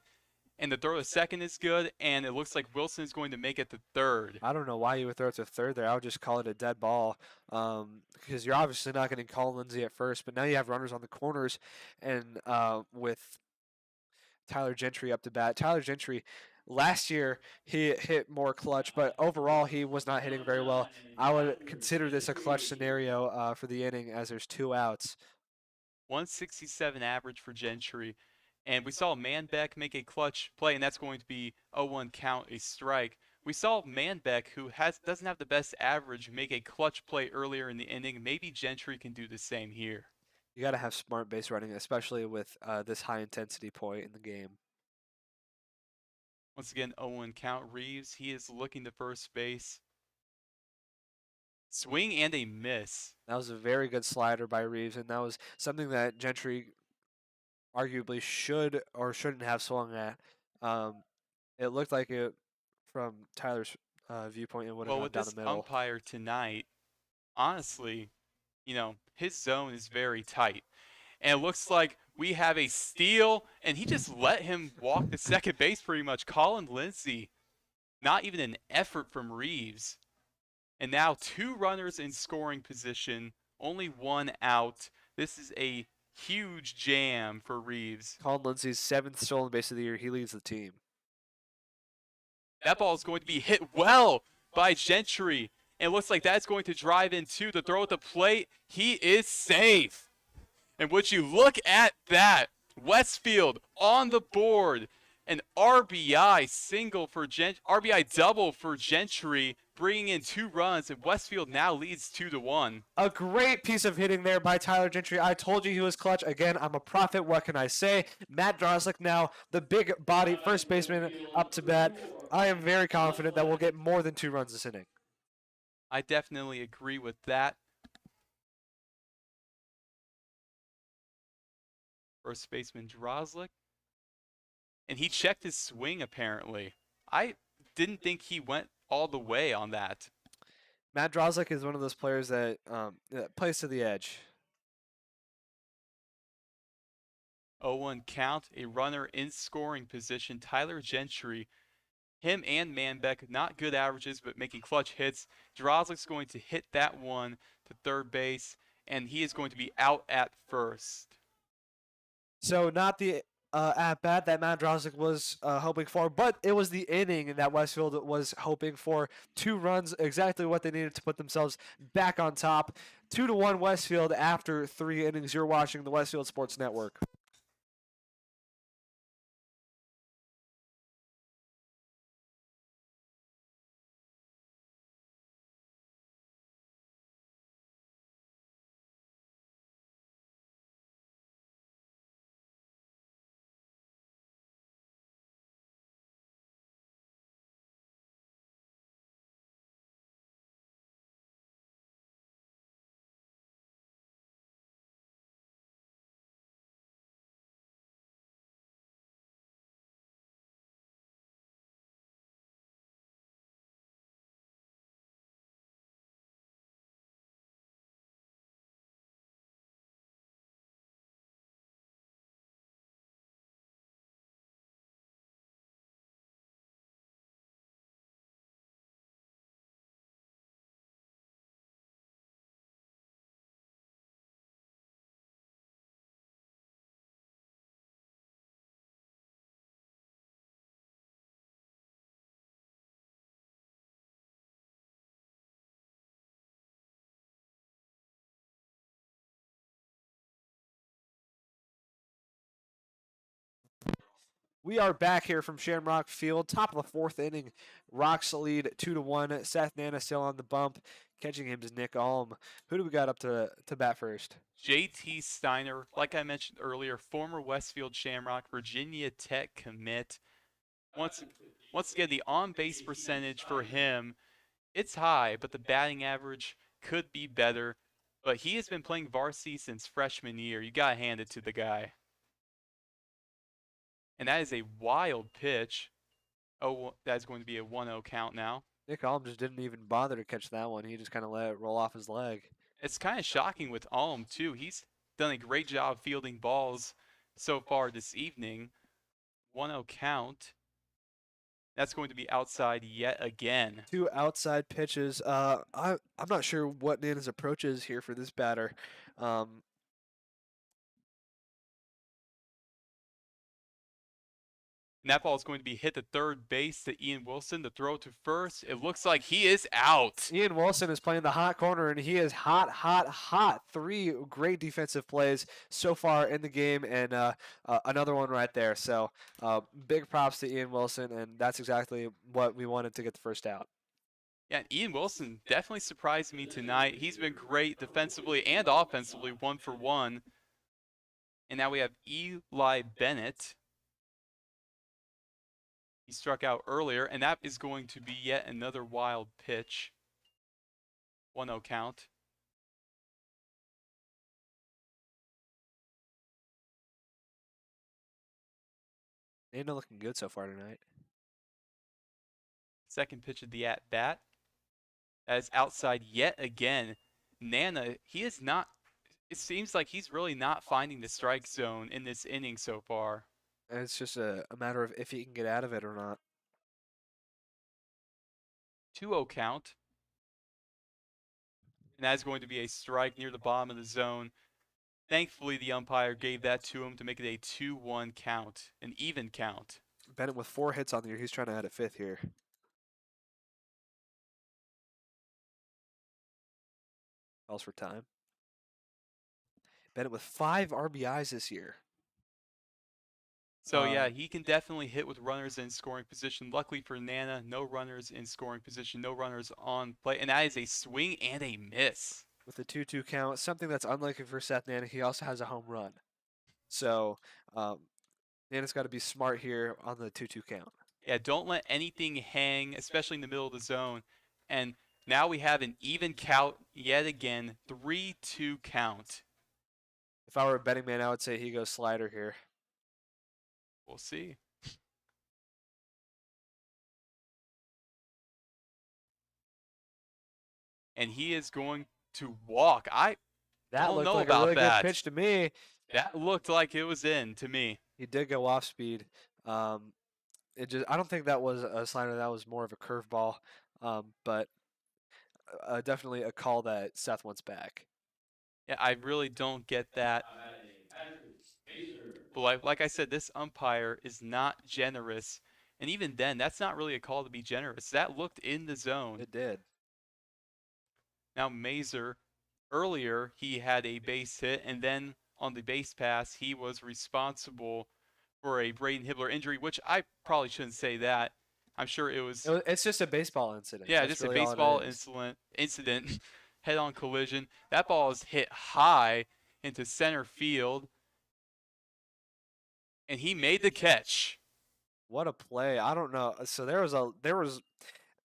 [SPEAKER 1] And the throw to second is good, and it looks like Wilson is going to make it to third.
[SPEAKER 3] I don't know why you would throw it to third there. I would just call it a dead ball because you're obviously not going to call Lindsay at first, but now you have runners on the corners, and with Tyler Gentry up to bat. Tyler Gentry, last year he hit more clutch, but overall he was not hitting very well. I would consider this a clutch scenario for the inning as there's 2 outs.
[SPEAKER 1] 167 average for Gentry. And we saw Manbeck make a clutch play, and that's going to be 0-1 count, a strike. We saw Manbeck, who doesn't have the best average, make a clutch play earlier in the inning. Maybe Gentry can do the same here.
[SPEAKER 3] You got to have smart base running, especially with this high-intensity point in the game.
[SPEAKER 1] Once again, 0-1 count. Reeves, he is looking to first base. Swing and a miss.
[SPEAKER 3] That was a very good slider by Reeves, and that was something that Gentry arguably should or shouldn't have swung at. It looked like it, from Tyler's viewpoint, it would have gone down the middle.
[SPEAKER 1] Well, with this umpire tonight, honestly, his zone is very tight. And it looks like we have a steal, and he just let him walk to second base pretty much. Colin Lindsay, not even an effort from Reeves. And now 2 runners in scoring position, only 1 out. This is a huge jam for Reeves.
[SPEAKER 3] Colin Lindsay's 7th stolen base of the year. He leads the team.
[SPEAKER 1] That ball is going to be hit well by Gentry. And it looks like that's going to drive in too. The throw at the plate, he is safe. And would you look at that? Westfield on the board. An RBI single for RBI double for Gentry, bringing in 2 runs, and Westfield now leads 2-1.
[SPEAKER 3] A great piece of hitting there by Tyler Gentry. I told you he was clutch. Again, I'm a prophet. What can I say? Matt Droslik now, the big body first baseman up to bat. I am very confident that we'll get more than 2 runs this inning.
[SPEAKER 1] I definitely agree with that. First baseman Droslik. And he checked his swing, apparently. didn't think he went all the way on that.
[SPEAKER 3] Matt Drozlik is one of those players that plays to the edge.
[SPEAKER 1] 0-1 count, a runner in scoring position. Tyler Gentry, him and Manbeck, not good averages, but making clutch hits. Drozlik's going to hit that one to third base, and he is going to be out at first.
[SPEAKER 3] So not the at bat that Matt Drozdik was hoping for, but it was the inning that Westfield was hoping for. 2 runs, exactly what they needed to put themselves back on top. 2-1 Westfield after 3 innings. You're watching the Westfield Sports Network. We are back here from Shamrock Field, top of the 4th inning. Rocks lead 2-1. Seth Nana still on the bump. Catching him is Nick Alm. Who do we got up to bat first?
[SPEAKER 1] JT Steiner, like I mentioned earlier, former Westfield Shamrock, Virginia Tech commit. Once again, the on-base percentage for him, it's high, but the batting average could be better. But he has been playing varsity since freshman year. You got to hand it to the guy. And that is a wild pitch. Oh, that's going to be a 1-0 count now.
[SPEAKER 3] Nick Alm just didn't even bother to catch that one. He just kind of let it roll off his leg.
[SPEAKER 1] It's kind of shocking with Alm, too. He's done a great job fielding balls so far this evening. 1-0 count. That's going to be outside yet again.
[SPEAKER 3] 2 outside pitches. I'm not sure what Nana's approach is here for this batter.
[SPEAKER 1] And that ball is going to be hit to third base to Ian Wilson. The throw to first. It looks like he is out.
[SPEAKER 3] Ian Wilson is playing the hot corner, and he is hot, hot, hot. 3 great defensive plays so far in the game, and another one right there. So big props to Ian Wilson, and that's exactly what we wanted to get the first out.
[SPEAKER 1] Yeah, and Ian Wilson definitely surprised me tonight. He's been great defensively and offensively, 1 for 1. And now we have Eli Bennett. He struck out earlier, and that is going to be yet another wild pitch. 1-0 count.
[SPEAKER 3] Nana looking good so far tonight.
[SPEAKER 1] Second pitch of the at-bat. That is outside yet again. Nana, he is not, it seems like he's really not finding the strike zone in this inning so far.
[SPEAKER 3] And it's just a matter of if he can get out of it or not.
[SPEAKER 1] 2-0 count. And that is going to be a strike near the bottom of the zone. Thankfully, the umpire gave that to him to make it a 2-1 count, an even count.
[SPEAKER 3] Bennett with 4 hits on the year. He's trying to add a 5th here. Calls for time. Bennett with 5 RBIs this year.
[SPEAKER 1] So, yeah, he can definitely hit with runners in scoring position. Luckily for Nana, no runners in scoring position, no runners on play. And that is a swing and a miss.
[SPEAKER 3] With a 2-2 count, something that's unlikely for Seth Nana. He also has a home run. So, Nana's got to be smart here on the 2-2 count.
[SPEAKER 1] Yeah, don't let anything hang, especially in the middle of the zone. And now we have an even count yet again, 3-2 count.
[SPEAKER 3] If I were a betting man, I would say he goes slider here.
[SPEAKER 1] We'll see. and he is going to walk. I
[SPEAKER 3] That
[SPEAKER 1] don't
[SPEAKER 3] looked
[SPEAKER 1] know
[SPEAKER 3] like a
[SPEAKER 1] about
[SPEAKER 3] really
[SPEAKER 1] that.
[SPEAKER 3] good pitch to me.
[SPEAKER 1] That looked like it was in to me.
[SPEAKER 3] He did go off speed. I don't think that was a slider. That was more of a curveball. But definitely a call that Seth wants back.
[SPEAKER 1] Yeah, I really don't get that. But like I said, this umpire is not generous. And even then, that's not really a call to be generous. That looked in the zone.
[SPEAKER 3] It did.
[SPEAKER 1] Now, Mazer, earlier, he had a base hit, and then on the base pass, he was responsible for a Braden Hibbler injury, which I probably shouldn't say that. I'm sure it was.
[SPEAKER 3] It's just a baseball incident.
[SPEAKER 1] Yeah,
[SPEAKER 3] That's
[SPEAKER 1] just
[SPEAKER 3] really
[SPEAKER 1] a
[SPEAKER 3] all it
[SPEAKER 1] baseball
[SPEAKER 3] is.
[SPEAKER 1] incident, head-on collision. That ball is hit high into center field, and he made the catch.
[SPEAKER 3] What a play! I don't know. So there was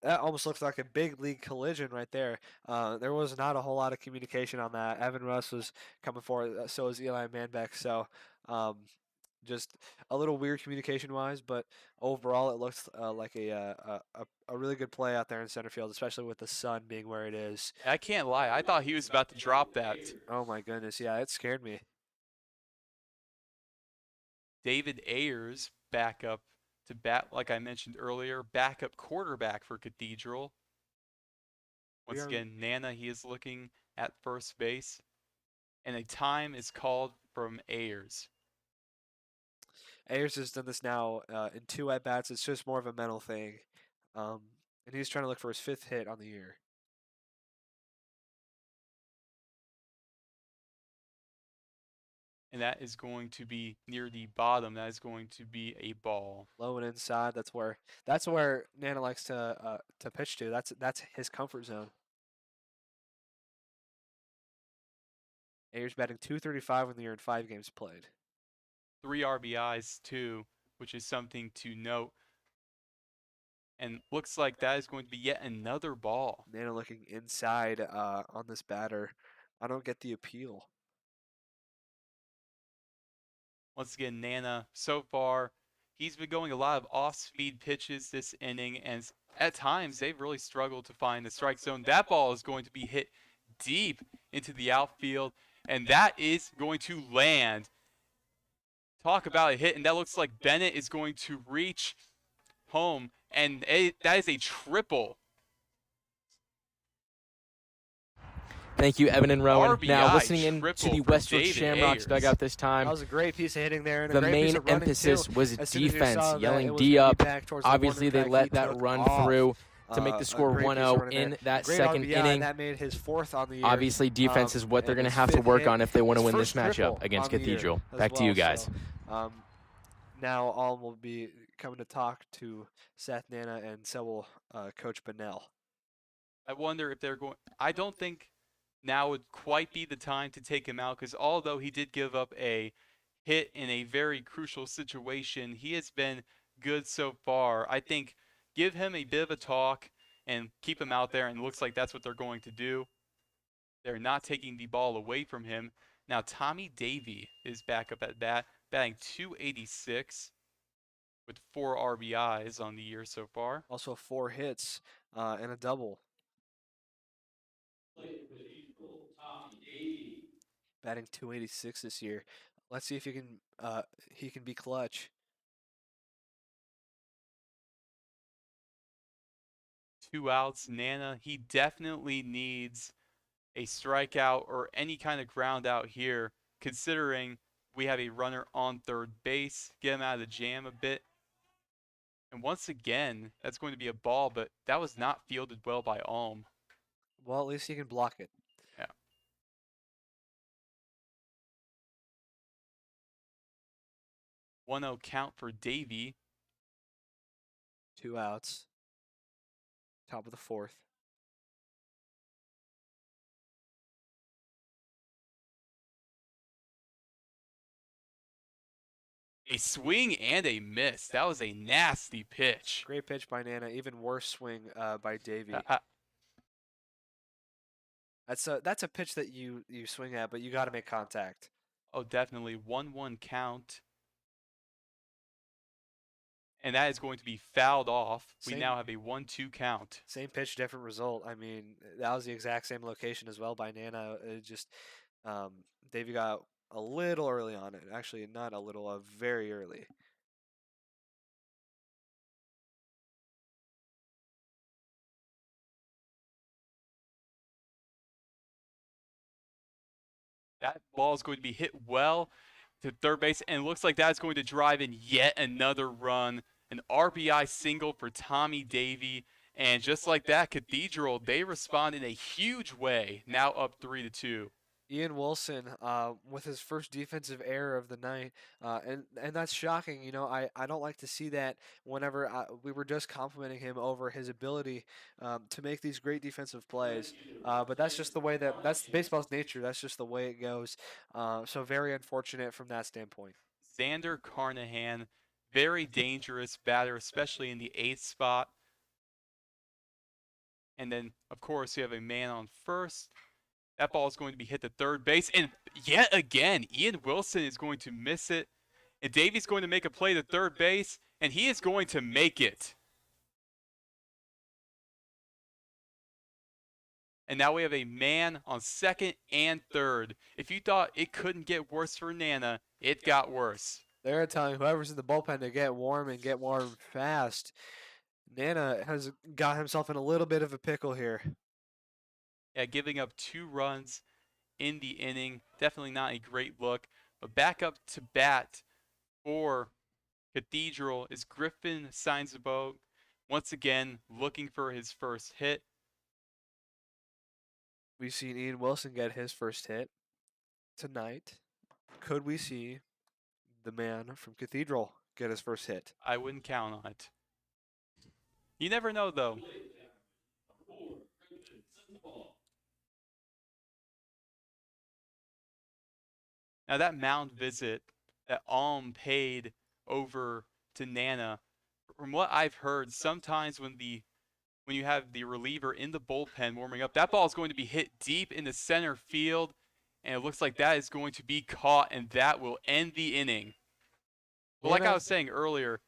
[SPEAKER 3] that almost looks like a big league collision right there. There was not a whole lot of communication on that. Evan Russ was coming forward, so was Eli Manbeck. So just a little weird communication wise, but overall it looks like a really good play out there in center field, especially with the sun being where it is.
[SPEAKER 1] I can't lie. I thought he was about to drop that.
[SPEAKER 3] Oh my goodness, yeah, it scared me.
[SPEAKER 1] David Ayers back up to bat, like I mentioned earlier, backup quarterback for Cathedral. Once again, Nana, he is looking at first base, and a time is called from Ayers.
[SPEAKER 3] Ayers has done this now in 2 at bats. It's just more of a mental thing, and he's trying to look for his 5th hit on the year.
[SPEAKER 1] And that is going to be near the bottom. That is going to be a ball.
[SPEAKER 3] Low and inside. That's where Nana likes to pitch to. That's his comfort zone. Ayers batting .235 in the year in 5 games played.
[SPEAKER 1] 3 RBIs too, which is something to note. And looks like that is going to be yet another ball.
[SPEAKER 3] Nana looking inside on this batter. I don't get the appeal.
[SPEAKER 1] Once again, Nana, so far, he's been going a lot of off-speed pitches this inning, and at times they've really struggled to find the strike zone. That ball is going to be hit deep into the outfield, and that is going to land. Talk about a hit, and that looks like Bennett is going to reach home, and that is a triple.
[SPEAKER 4] Thank you, Evan and Rowan.
[SPEAKER 1] RBI
[SPEAKER 4] Now listening in
[SPEAKER 1] triple
[SPEAKER 4] to the
[SPEAKER 1] for
[SPEAKER 4] Westfield
[SPEAKER 1] David
[SPEAKER 4] Shamrocks
[SPEAKER 1] Ayers.
[SPEAKER 4] dugout this time.
[SPEAKER 3] That was a great piece of hitting there. And
[SPEAKER 4] The
[SPEAKER 3] a great piece
[SPEAKER 4] main
[SPEAKER 3] of running,
[SPEAKER 4] emphasis
[SPEAKER 3] too.
[SPEAKER 4] was
[SPEAKER 3] As soon as you
[SPEAKER 4] defense,
[SPEAKER 3] saw that,
[SPEAKER 4] yelling
[SPEAKER 3] it was
[SPEAKER 4] D
[SPEAKER 3] gonna be
[SPEAKER 4] up.
[SPEAKER 3] back towards the
[SPEAKER 4] Obviously, they
[SPEAKER 3] corner.
[SPEAKER 4] let
[SPEAKER 3] He
[SPEAKER 4] that
[SPEAKER 3] took
[SPEAKER 4] run
[SPEAKER 3] off.
[SPEAKER 4] through to make
[SPEAKER 3] A
[SPEAKER 4] the score
[SPEAKER 3] great piece of
[SPEAKER 4] 1-0
[SPEAKER 3] running
[SPEAKER 4] in
[SPEAKER 3] there.
[SPEAKER 4] that
[SPEAKER 3] Great
[SPEAKER 4] second
[SPEAKER 3] RBI,
[SPEAKER 4] inning.
[SPEAKER 3] That made his 4th on the year.
[SPEAKER 4] Obviously, defense is what they're
[SPEAKER 3] and
[SPEAKER 4] going to
[SPEAKER 3] his
[SPEAKER 4] have to
[SPEAKER 3] 5th
[SPEAKER 4] work
[SPEAKER 3] hit,
[SPEAKER 4] on if they want to
[SPEAKER 3] his
[SPEAKER 4] win this
[SPEAKER 3] first triple
[SPEAKER 4] matchup against
[SPEAKER 3] on the year
[SPEAKER 4] Cathedral.
[SPEAKER 3] as
[SPEAKER 4] Back to you
[SPEAKER 3] well.
[SPEAKER 4] guys.
[SPEAKER 3] So, now Alm will be coming to talk to Seth Nana, and so will Coach Bennell.
[SPEAKER 1] I wonder if they're going. I don't think now would quite be the time to take him out, because although he did give up a hit in a very crucial situation, he has been good so far. I think give him a bit of a talk and keep him out there, and it looks like that's what they're going to do. They're not taking the ball away from him. Now Tommy Davey is back up at bat, batting .286 with 4 RBIs on the year so far.
[SPEAKER 3] Also 4 hits and a double. Batting .286 this year. Let's see if he can be clutch.
[SPEAKER 1] 2 outs. Nana, he definitely needs a strikeout or any kind of ground out here, considering we have a runner on third base. Get him out of the jam a bit. And once again, that's going to be a ball, but that was not fielded well by Alm.
[SPEAKER 3] Well, at least he can block it.
[SPEAKER 1] Yeah. 1-0 count for Davey.
[SPEAKER 3] 2 outs. Top of the 4th.
[SPEAKER 1] A swing and a miss. That was a nasty pitch.
[SPEAKER 3] Great pitch by Nana. Even worse swing by Davey. That's a pitch that you swing at, but you got to make contact.
[SPEAKER 1] Oh, definitely. 1-1 count. and that is going to be fouled off. We
[SPEAKER 3] Same-
[SPEAKER 1] now have a 1-2 count.
[SPEAKER 3] Same pitch, different result. I mean, that was the exact same location as well by Nana. It just Davey got a little early on it. Actually, not a little, very early.
[SPEAKER 1] That ball is going to be hit well to third base, and it looks like that's going to drive in yet another run. An RBI single for Tommy Davey. And just like that, Cathedral, they respond in a huge way, now up 3-2.
[SPEAKER 3] Ian Wilson with his first defensive error of the night, and that's shocking. You know, I don't like to see that whenever we were just complimenting him over his ability to make these great defensive plays. But that's just the way that's baseball's nature. That's just the way it goes. So very unfortunate from that standpoint.
[SPEAKER 1] Xander Carnahan, very dangerous batter, especially in the 8th spot. And then, of course, you have a man on first. That ball is going to be hit to third base. And yet again, Ian Wilson is going to miss it. And Davey's going to make a play to third base, and he is going to make it. And now we have a man on second and third. If you thought it couldn't get worse for Nana, it got worse.
[SPEAKER 3] They're telling whoever's in the bullpen to get warm and get warm fast. Nana has got himself in a little bit of a pickle here.
[SPEAKER 1] Yeah, giving up 2 runs in the inning. Definitely not a great look. But back up to bat for Cathedral is Griffin Sainsbo. Once again, looking for his first hit.
[SPEAKER 3] We've seen Ian Wilson get his first hit tonight. Could we see the man from Cathedral get his first hit?
[SPEAKER 1] I wouldn't count on it. You never know, though. Now that mound visit that Alm paid over to Nana, from what I've heard, sometimes when you have the reliever in the bullpen warming up, that ball is going to be hit deep into center field, and it looks like that is going to be caught, and that will end the inning. But like I was saying earlier,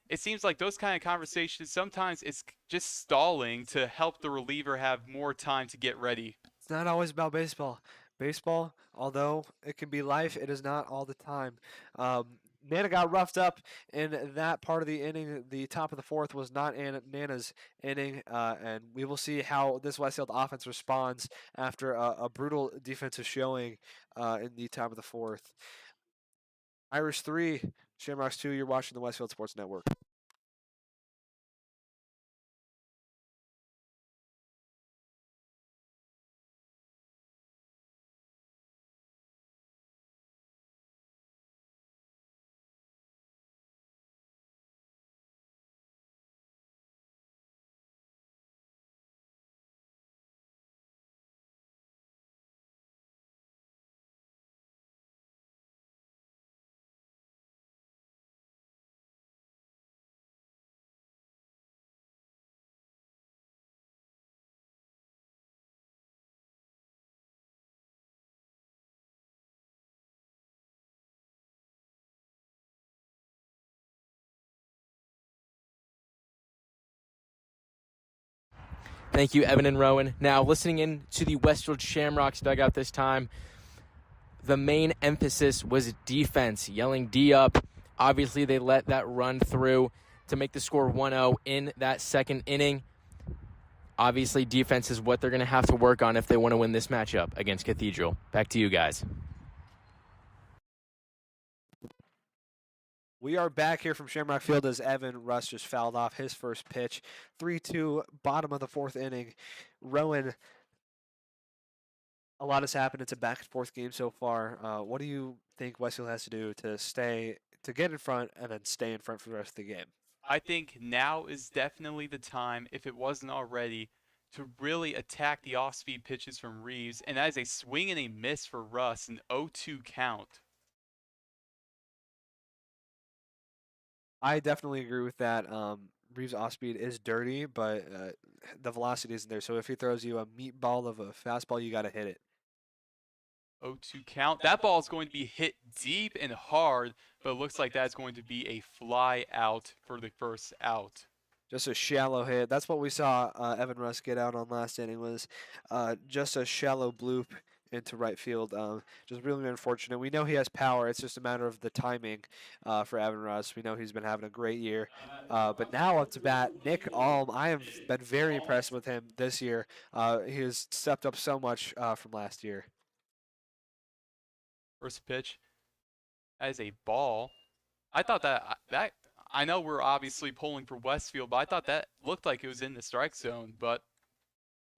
[SPEAKER 1] it seems like those kind of conversations, sometimes it's just stalling to help the reliever have more time to get ready.
[SPEAKER 3] It's not always about baseball. Baseball, although it can be life, it is not all the time. Nana got roughed up in that part of the inning. The top of the fourth was not Nana's inning, and we will see how this Westfield offense responds after a brutal defensive showing in the top of the fourth. Irish 3, Shamrocks 2, you're watching the Westfield Sports Network.
[SPEAKER 4] Thank you, Evan and Rowan. Now, listening in to the Westfield Shamrocks dugout this time, the main emphasis was defense, yelling D up. Obviously, they let that run through to make the score 1-0 in that second inning. Obviously, defense is what they're going to have to work on if they want to win this matchup against Cathedral. Back to you guys.
[SPEAKER 3] We are back here from Shamrock Field as Evan Russ just fouled off his first pitch. 3-2, bottom of the fourth inning. Rowan, a lot has happened. It's a back and forth game so far. What do you think Westfield has to do to get in front and then stay in front for the rest of the game?
[SPEAKER 1] I think now is definitely the time, if it wasn't already, to really attack the off-speed pitches from Reeves, and that is a swing and a miss for Russ, an 0-2 count.
[SPEAKER 3] I definitely agree with that. Reeves' off speed is dirty, but the velocity isn't there. So if he throws you a meatball of a fastball, you got to hit it.
[SPEAKER 1] 0-2 count. That ball is going to be hit deep and hard, but it looks like that's going to be a fly out for the first out.
[SPEAKER 3] Just a shallow hit. That's what we saw Evan Russ get out on last inning was just a shallow bloop into right field. Just really unfortunate. We know he has power. It's just a matter of the timing for Evan Russ. We know he's been having a great year. But now up to bat, Nick Alm. I have been very impressed with him this year. He has stepped up so much from last year.
[SPEAKER 1] First pitch. That is a ball. I thought that I know we're obviously pulling for Westfield, but I thought that looked like it was in the strike zone. But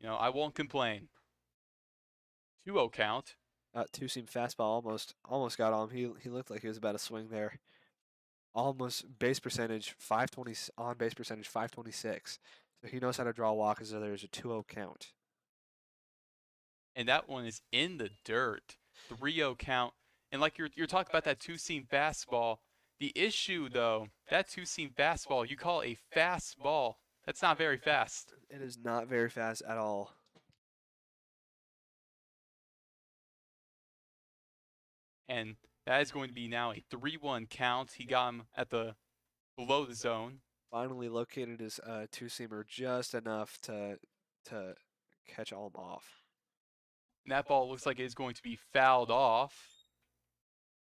[SPEAKER 1] I won't complain. 2-0 count.
[SPEAKER 3] Two-seam fastball almost got on him. He looked like he was about to swing there. Almost base percentage 520 on base percentage 526. So he knows how to draw a walk as though there's a 2-0 count.
[SPEAKER 1] And that one is in the dirt. 3-0 count. And like you're talking about that two-seam fastball. The issue though, that two-seam fastball, you call it a fastball. That's not very fast.
[SPEAKER 3] It is not very fast at all.
[SPEAKER 1] And that is going to be now a 3-1 count. He got him at below the zone.
[SPEAKER 3] Finally located his two-seamer just enough to catch Alm off.
[SPEAKER 1] And that ball looks like it is going to be fouled off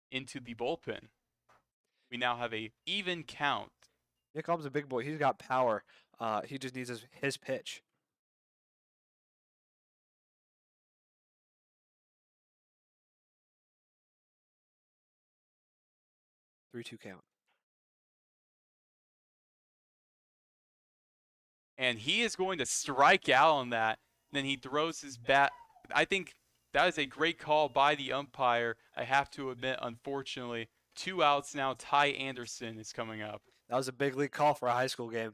[SPEAKER 1] into the bullpen. We now have a even count.
[SPEAKER 3] Nick Alm's a big boy. He's got power. He just needs his pitch. 3-2 count.
[SPEAKER 1] And he is going to strike out on that. Then he throws his bat. I think that is a great call by the umpire. I have to admit, unfortunately, 2 outs now. Ty Anderson is coming up.
[SPEAKER 3] That was a big league call for a high school game.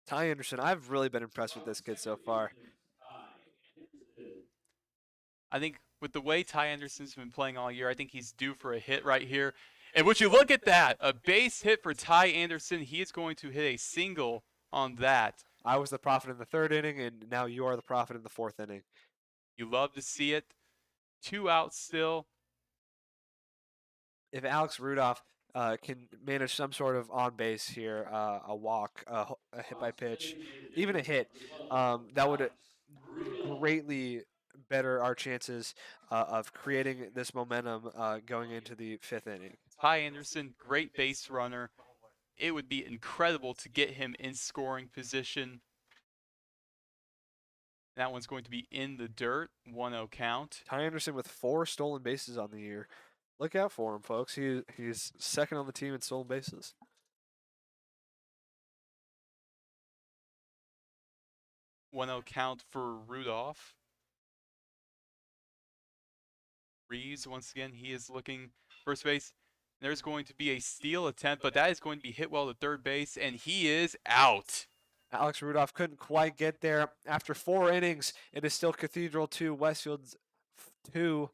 [SPEAKER 3] Ty Anderson, I've really been impressed with this kid so far.
[SPEAKER 1] I think with the way Ty Anderson's been playing all year, I think he's due for a hit right here. And would you look at that? A base hit for Ty Anderson. He is going to hit a single on that.
[SPEAKER 3] I was the prophet in the 3rd inning, and now you are the prophet in the 4th inning.
[SPEAKER 1] You love to see it. 2 outs still.
[SPEAKER 3] If Alex Rudolph can manage some sort of on base here, a walk, a hit by pitch, even a hit, that would greatly better our chances of creating this momentum going into the 5th inning.
[SPEAKER 1] Ty Anderson, great base runner. It would be incredible to get him in scoring position. That one's going to be in the dirt. 1-0 count.
[SPEAKER 3] Ty Anderson with 4 stolen bases on the year. Look out for him, folks. He's second on the team in stolen bases.
[SPEAKER 1] One-zero count for Rudolph. Reeves, once again, he is looking first base. There's going to be a steal attempt, but that is going to be hit well to third base, and he is out.
[SPEAKER 3] Alex Rudolph couldn't quite get there. After 4 innings, it is still Cathedral 2, Westfield 2.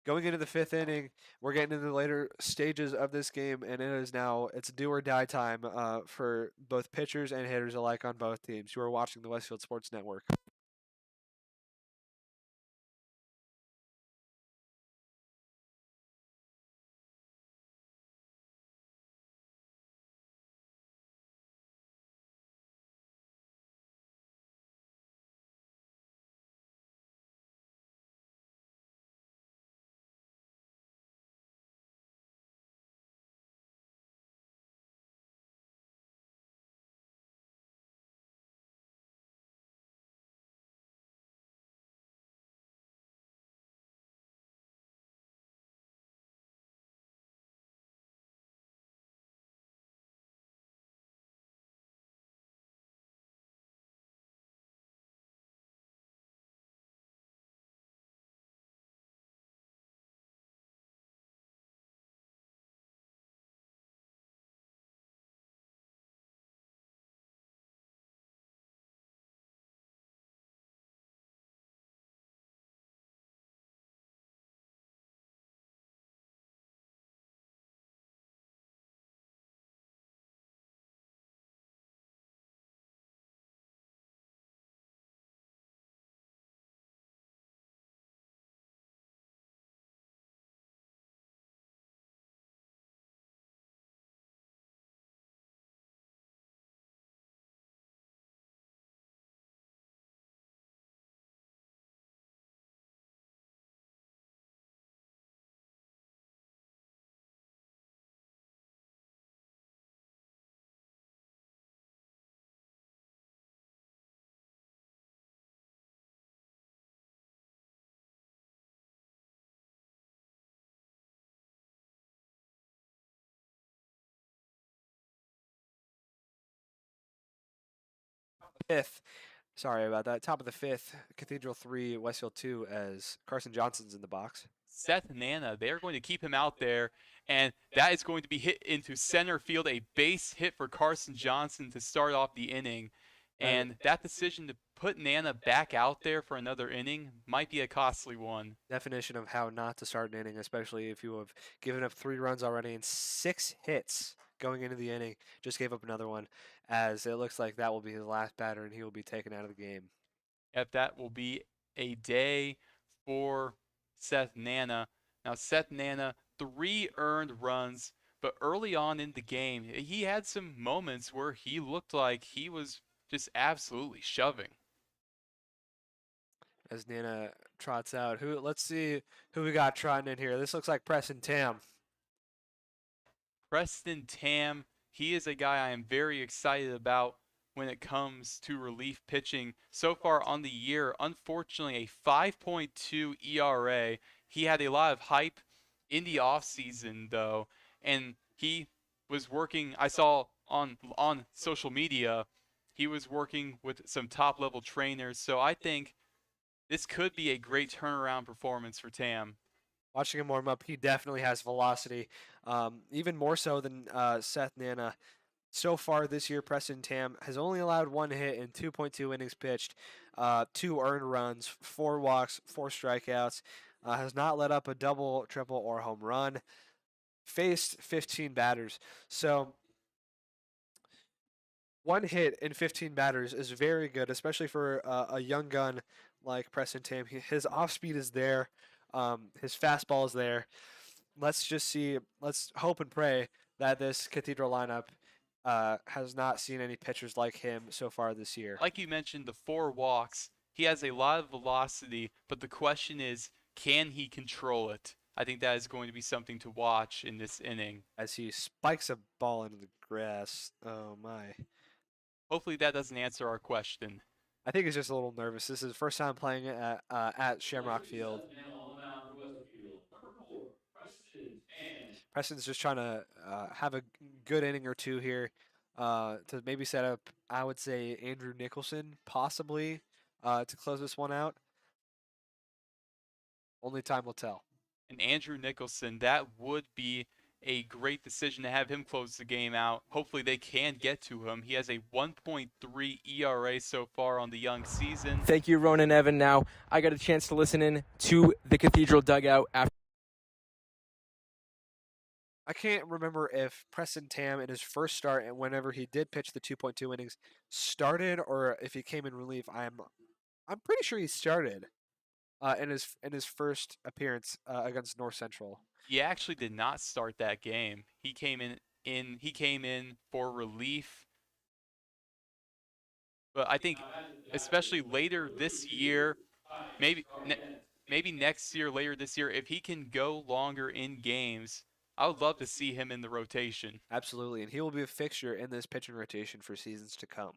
[SPEAKER 3] Going into the 5th inning, we're getting into the later stages of this game, and it's do or die time for both pitchers and hitters alike on both teams. You are watching the Westfield Sports Network. fifth. Sorry about that. Top of the fifth. Cathedral 3, Westfield 2 as Carson Johnson's in the box.
[SPEAKER 1] Seth Nana, they're going to keep him out there, and that is going to be hit into center field, a base hit for Carson Johnson to start off the inning. And that decision to put Nana back out there for another inning might be a costly one.
[SPEAKER 3] Definition of how not to start an inning, especially if you have given up 3 runs already and 6 hits going into the inning. Just gave up another one, as it looks like that will be his last batter and he will be taken out of the game.
[SPEAKER 1] If that will be a day for Seth Nana. Now, Seth Nana, 3 earned runs, but early on in the game, he had some moments where he looked like he was just absolutely shoving.
[SPEAKER 3] As Nana trots out, let's see who we got trotting in here. This looks like Preston Tam.
[SPEAKER 1] Preston Tam, he is a guy I am very excited about when it comes to relief pitching. So far on the year, unfortunately, a 5.2 ERA. He had a lot of hype in the offseason, though, and he was working, I saw on social media, he was working with some top-level trainers, so I think this could be a great turnaround performance for Tam.
[SPEAKER 3] Watching him warm up, he definitely has velocity, even more so than Seth Nana. So far this year, Preston Tam has only allowed 1 hit in 2.2 innings pitched, 2 earned runs, 4 walks, 4 strikeouts, has not let up a double, triple, or home run, faced 15 batters. So 1 hit in 15 batters is very good, especially for a young gun like Preston Tam. His off speed is there. His fastball is there. Let's hope and pray that this Cathedral lineup has not seen any pitchers like him so far this year.
[SPEAKER 1] Like you mentioned, the 4 walks, he has a lot of velocity, but the question is, can he control it? I think that is going to be something to watch in this inning.
[SPEAKER 3] As he spikes a ball into the grass. Oh, my.
[SPEAKER 1] Hopefully that doesn't answer our question.
[SPEAKER 3] I think he's just a little nervous. This is his first time playing at Shamrock Field. Preston's just trying to have a good inning or two here to maybe set up, I would say, Andrew Nicholson, possibly, to close this one out. Only time will tell.
[SPEAKER 1] And Andrew Nicholson, that would be a great decision to have him close the game out. Hopefully they can get to him. He has a 1.3 ERA so far on the young season.
[SPEAKER 4] Thank you, Ronan Evan. Now, I got a chance to listen in to the Cathedral dugout after.
[SPEAKER 3] I can't remember if Preston Tam in his first start and whenever he did pitch the 2.2 innings started or if he came in relief. I'm pretty sure he started in his first appearance against North Central.
[SPEAKER 1] He actually did not start that game. He came in for relief. But I think especially later this year, maybe next year, later this year, if he can go longer in games, I would love to see him in the rotation.
[SPEAKER 3] Absolutely, and he will be a fixture in this pitching rotation for seasons to come.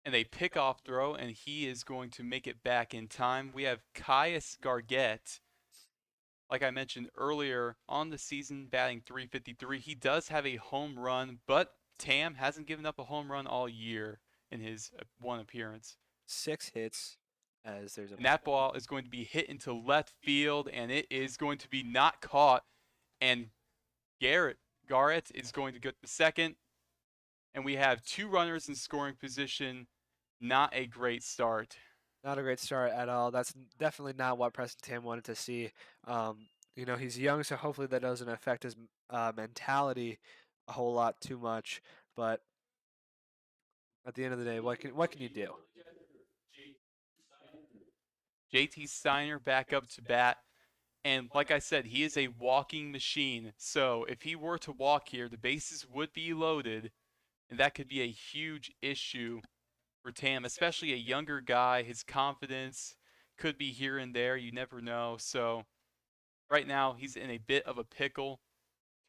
[SPEAKER 1] And a pickoff throw, and he is going to make it back in time. We have Caius Gargett, like I mentioned earlier, on the season batting .353. He does have a home run, but Tam hasn't given up a home run all year in his 1 appearance.
[SPEAKER 3] 6 hits, as there's a.
[SPEAKER 1] And that ball is going to be hit into left field, and it is going to be not caught. And Garrett is going to get the second. And we have 2 runners in scoring position. Not a great start.
[SPEAKER 3] Not a great start at all. That's definitely not what Preston Tam wanted to see. He's young, so hopefully that doesn't affect his mentality a whole lot too much. But at the end of the day, what can you do?
[SPEAKER 1] JT Steiner back up to bat. And like I said, he is a walking machine. So if he were to walk here, the bases would be loaded. And that could be a huge issue for Tam, especially a younger guy. His confidence could be here and there. You never know. So right now, he's in a bit of a pickle.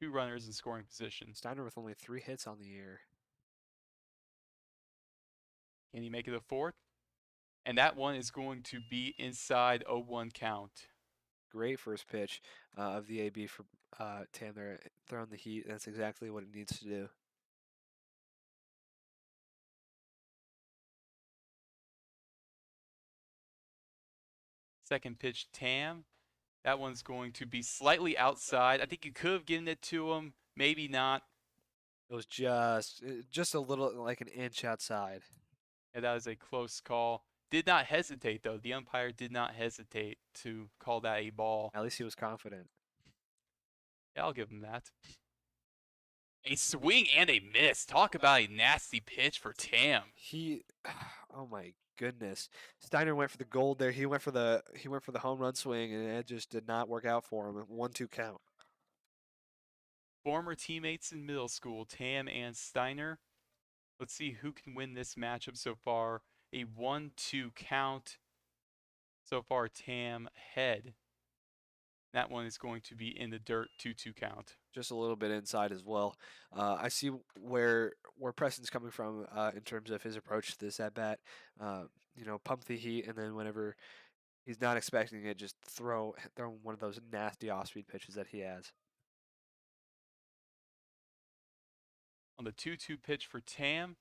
[SPEAKER 1] 2 runners in scoring position.
[SPEAKER 3] Steiner with only 3 hits on the year.
[SPEAKER 1] Can he make it a 4th? And that one is going to be inside 0-1 count.
[SPEAKER 3] Great first pitch of the AB for Tam there throwing the heat. That's exactly what it needs to do.
[SPEAKER 1] Second pitch, Tam. That one's going to be slightly outside. I think you could have given it to him, maybe not.
[SPEAKER 3] It was just a little, like an inch outside.
[SPEAKER 1] Yeah, that was a close call. Did not hesitate, though. The umpire did not hesitate to call that a ball.
[SPEAKER 3] At least he was confident.
[SPEAKER 1] Yeah, I'll give him that. A swing and a miss. Talk about a nasty pitch for Tam.
[SPEAKER 3] Oh my goodness. Steiner went for the gold there. He went for the home run swing, and it just did not work out for him. 1-2 count.
[SPEAKER 1] Former teammates in middle school, Tam and Steiner. Let's see who can win this matchup so far. A 1-2 count. So far, Tam ahead. That one is going to be in the dirt, 2-2 count.
[SPEAKER 3] Just a little bit inside as well. I see where Preston's coming from in terms of his approach to this at bat. Pump the heat, and then whenever he's not expecting it, just throw one of those nasty off-speed pitches that he has.
[SPEAKER 1] On the 2-2 pitch for Tam,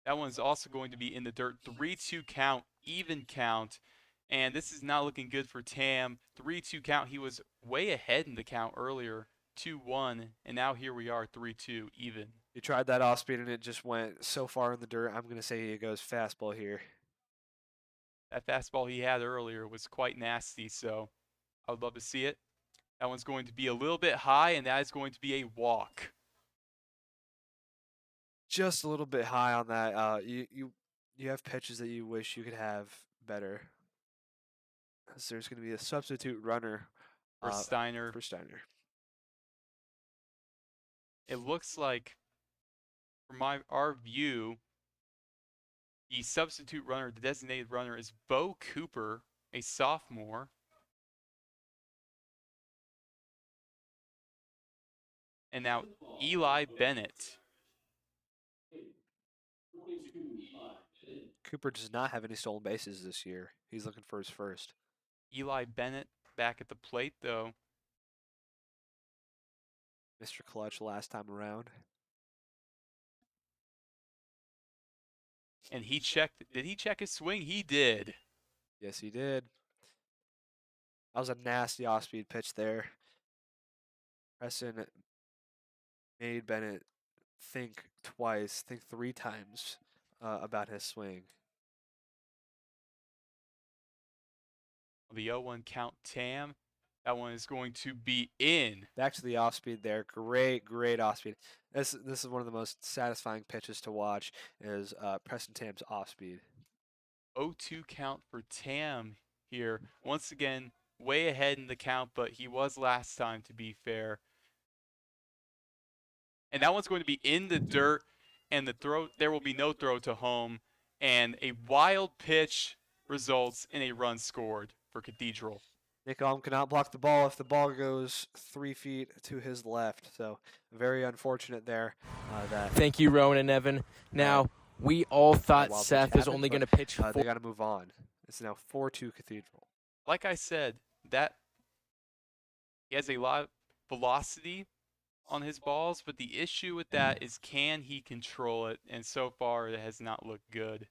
[SPEAKER 1] that one's also going to be in the dirt, 3-2 count, even count. And this is not looking good for Tam. 3-2 count. He was way ahead in the count earlier, 2-1, and now here we are, 3-2, even.
[SPEAKER 3] He tried that off speed and it just went so far in the dirt. I'm going to say it goes fastball here.
[SPEAKER 1] That fastball he had earlier was quite nasty, so I would love to see it. That one's going to be a little bit high, and that is going to be a walk.
[SPEAKER 3] Just a little bit high on that. You have pitches that you wish you could have better. So there's going to be a substitute runner
[SPEAKER 1] For Steiner. It looks like, from our view, the substitute runner, the designated runner, is Bo Cooper, a sophomore. And now Eli Bennett.
[SPEAKER 3] Cooper does not have any stolen bases this year. He's looking for his first.
[SPEAKER 1] Eli Bennett back at the plate, though.
[SPEAKER 3] Mr. Clutch last time around.
[SPEAKER 1] And did he check his swing? He did.
[SPEAKER 3] Yes, he did. That was a nasty off-speed pitch there. Preston made Bennett think three times about his swing.
[SPEAKER 1] The 0-1 count, Tam. That one is going to be in.
[SPEAKER 3] Back to the off-speed there. Great off-speed. This is one of the most satisfying pitches to watch is Preston Tam's off-speed.
[SPEAKER 1] 0-2 count for Tam here. Once again, way ahead in the count, but he was last time, to be fair. And that one's going to be in the dirt, and there will be no throw to home. And a wild pitch results in a run scored for Cathedral.
[SPEAKER 3] Nick Alm cannot block the ball if the ball goes 3 feet to his left. So very unfortunate there.
[SPEAKER 4] Thank you, Rowan and Evan. Now, we all thought Seth was only going to pitch.
[SPEAKER 3] They got to move on. It's now 4-2 Cathedral.
[SPEAKER 1] Like I said, that he has a lot of velocity on his balls, but the issue with that is, can he control it? And so far, it has not looked good.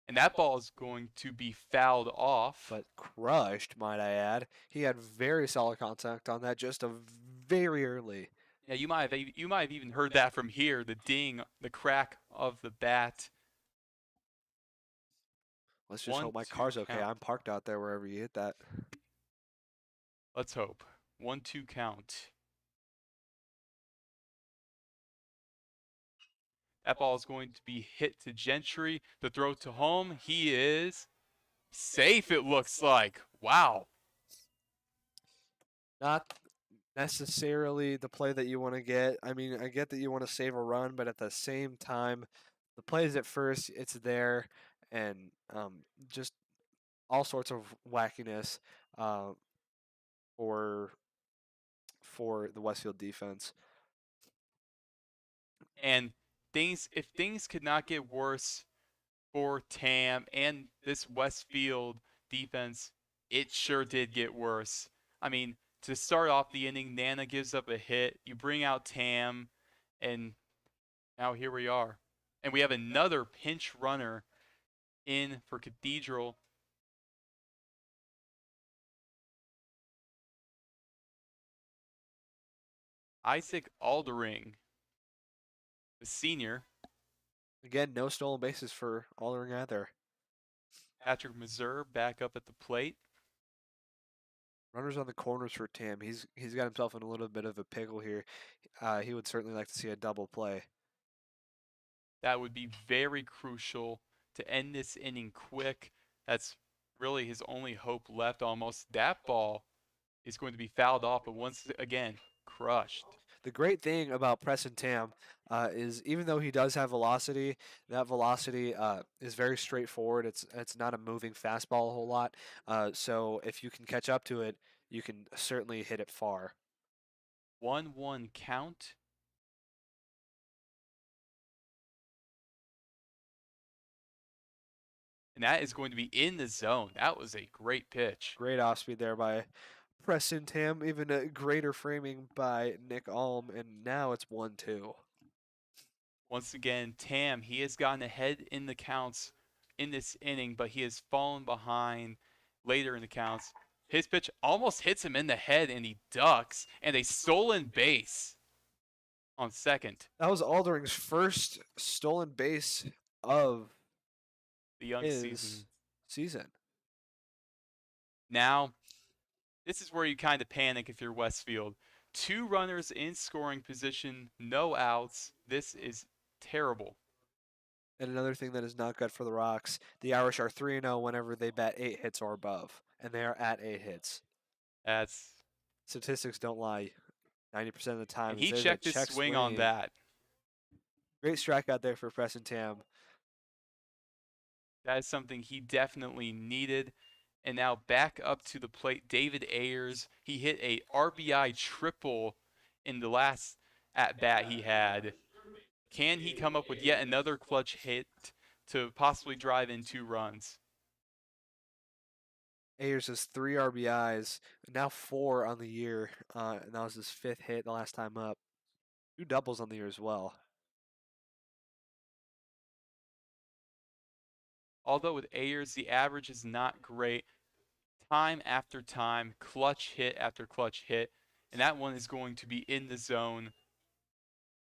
[SPEAKER 1] And that ball is going to be fouled off.
[SPEAKER 3] But crushed, might I add. He had very solid contact on that just very early.
[SPEAKER 1] Yeah, you might have even heard that from here, the ding, the crack of the bat.
[SPEAKER 3] Let's just hope my car's okay. I'm parked out there wherever you hit that.
[SPEAKER 1] Let's hope. 1-2 count. That ball is going to be hit to Gentry. The throw to home. He is safe, it looks like. Wow.
[SPEAKER 3] Not necessarily the play that you want to get. I mean, I get that you want to save a run, but at the same time, the play is at first, it's there, and just all sorts of wackiness for the Westfield defense.
[SPEAKER 1] And if things could not get worse for Tam and this Westfield defense, it sure did get worse. I mean, to start off the inning, Nana gives up a hit. You bring out Tam, and now here we are. And we have another pinch runner in for Cathedral. Isaac Aldering, the senior.
[SPEAKER 3] Again, no stolen bases for Aldering either.
[SPEAKER 1] Patrick Mazur back up at the plate.
[SPEAKER 3] Runners on the corners for Tam. He's got himself in a little bit of a pickle here. He would certainly like to see a double play.
[SPEAKER 1] That would be very crucial to end this inning quick. That's really his only hope left almost. That ball is going to be fouled off, but once again, crushed.
[SPEAKER 3] The great thing about Preston Tam is even though he does have velocity, that velocity is very straightforward. It's not a moving fastball a whole lot. So if you can catch up to it, you can certainly hit it far.
[SPEAKER 1] 1-1 count. And that is going to be in the zone. That was a great pitch.
[SPEAKER 3] Great off speed there by Preston Tam. Even a greater framing by Nick Alm, and now it's 1-2.
[SPEAKER 1] Once again, Tam, he has gotten ahead in the counts in this inning, but he has fallen behind later in the counts. His pitch almost hits him in the head, and he ducks, and a stolen base on second.
[SPEAKER 3] That was Aldering's first stolen base of
[SPEAKER 1] The young
[SPEAKER 3] his season.
[SPEAKER 1] Now, this is where you kind of panic if you're Westfield. 2 runners in scoring position, no outs. This is terrible.
[SPEAKER 3] And another thing that is not good for the Rocks, the Irish are 3-0 whenever they bat 8 hits or above, and they are at 8 hits.
[SPEAKER 1] That's
[SPEAKER 3] Statistics don't lie. 90% of the time.
[SPEAKER 1] and he
[SPEAKER 3] there's a
[SPEAKER 1] checked his swing on that.
[SPEAKER 3] Great strikeout there for Preston Tam.
[SPEAKER 1] That is something he definitely needed. And now back up to the plate, David Ayers. He hit a RBI triple in the last at-bat he had. Can he come up with yet another clutch hit to possibly drive in 2 runs?
[SPEAKER 3] Ayers has 3 RBIs, now 4 on the year, and that was his 5th hit the last time up. 2 doubles on the year as well.
[SPEAKER 1] Although with Ayers, the average is not great. Time after time, clutch hit after clutch hit, and that one is going to be in the zone.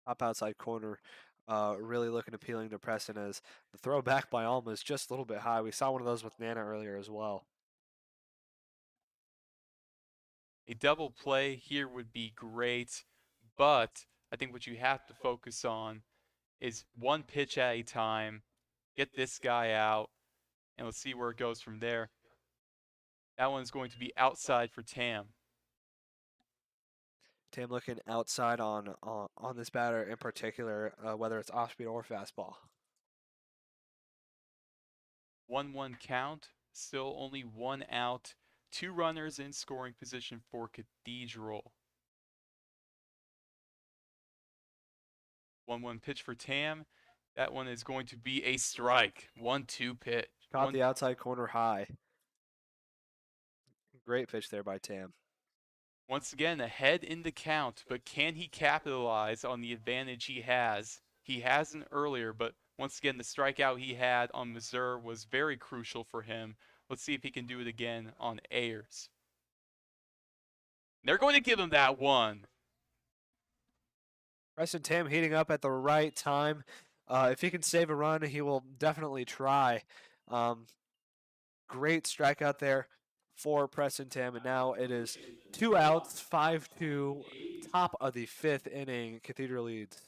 [SPEAKER 3] Top outside corner, really looking appealing to Preston as the throw back by Alma is just a little bit high. We saw one of those with Nana earlier as well.
[SPEAKER 1] A double play here would be great, but I think what you have to focus on is one pitch at a time. Get this guy out, and let's see where it goes from there. That one's going to be outside for Tam.
[SPEAKER 3] Tam looking outside on this batter in particular, whether it's off speed or fastball.
[SPEAKER 1] 1-1 count, still only 1 out. 2 runners in scoring position for Cathedral. 1-1 pitch for Tam. That one is going to be a strike. 1-2 pitch.
[SPEAKER 3] Caught the outside corner high. Great pitch there by Tam.
[SPEAKER 1] Once again, ahead in the count, but can he capitalize on the advantage he has? He hasn't earlier, but once again, the strikeout he had on Missouri was very crucial for him. Let's see if he can do it again on Ayers. They're going to give him that one.
[SPEAKER 3] Preston Tam heating up at the right time. If he can save a run, he will definitely try. Great strikeout there for Preston Tam, and now it is 2 outs, 5-2, top of the 5th inning. Cathedral leads.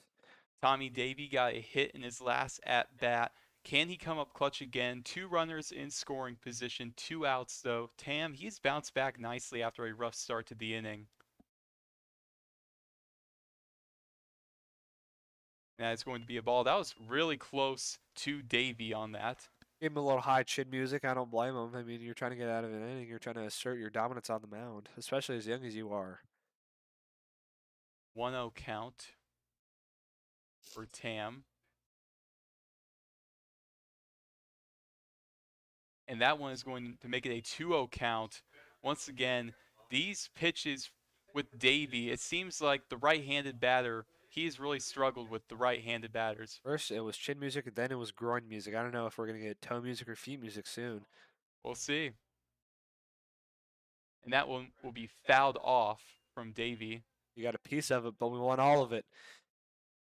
[SPEAKER 1] Tommy Davey got a hit in his last at-bat. Can he come up clutch again? 2 runners in scoring position, 2 outs though. Tam, he's bounced back nicely after a rough start to the inning. That is going to be a ball. That was really close to Davey on that.
[SPEAKER 3] Give him a little high chin music. I don't blame him. I mean, you're trying to get out of an inning. You're trying to assert your dominance on the mound, especially as young as you are.
[SPEAKER 1] 1-0 count for Tam. And that one is going to make it a 2-0 count. Once again, these pitches with Davey, it seems like the right-handed batter, he's really struggled with the right-handed batters.
[SPEAKER 3] First it was chin music, then it was groin music. I don't know if we're going to get toe music or feet music soon.
[SPEAKER 1] We'll see. And that one will be fouled off from Davey.
[SPEAKER 3] You got a piece of it, but we want all of it.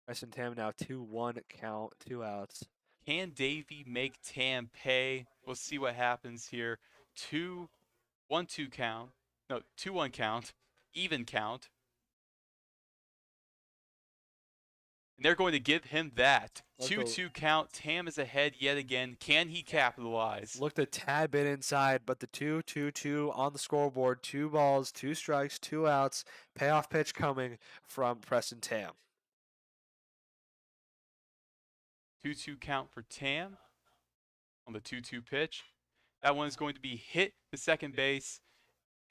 [SPEAKER 3] Preston Tam now 2-1 count, 2 outs.
[SPEAKER 1] Can Davey make Tam pay? We'll see what happens here. 2-1-2 count. No, 2-1 count. Even count. And they're going to give him that. 2-2 count. Tam is ahead yet again. Can he capitalize?
[SPEAKER 3] Looked a tad bit inside, but the 2-2-2 on the scoreboard. 2 balls, 2 strikes, 2 outs. Payoff pitch coming from Preston Tam.
[SPEAKER 1] 2-2 count for Tam on the 2-2 pitch. That one is going to be hit to second base.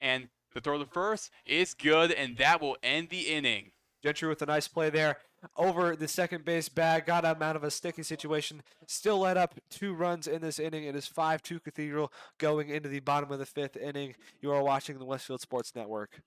[SPEAKER 1] And the throw to first is good, and that will end the inning.
[SPEAKER 3] Gentry with a nice play there over the second base bag, got him out of a sticky situation, still led up 2 runs in this inning. It is 5-2 Cathedral going into the bottom of the 5th inning. You are watching the Westfield Sports Network.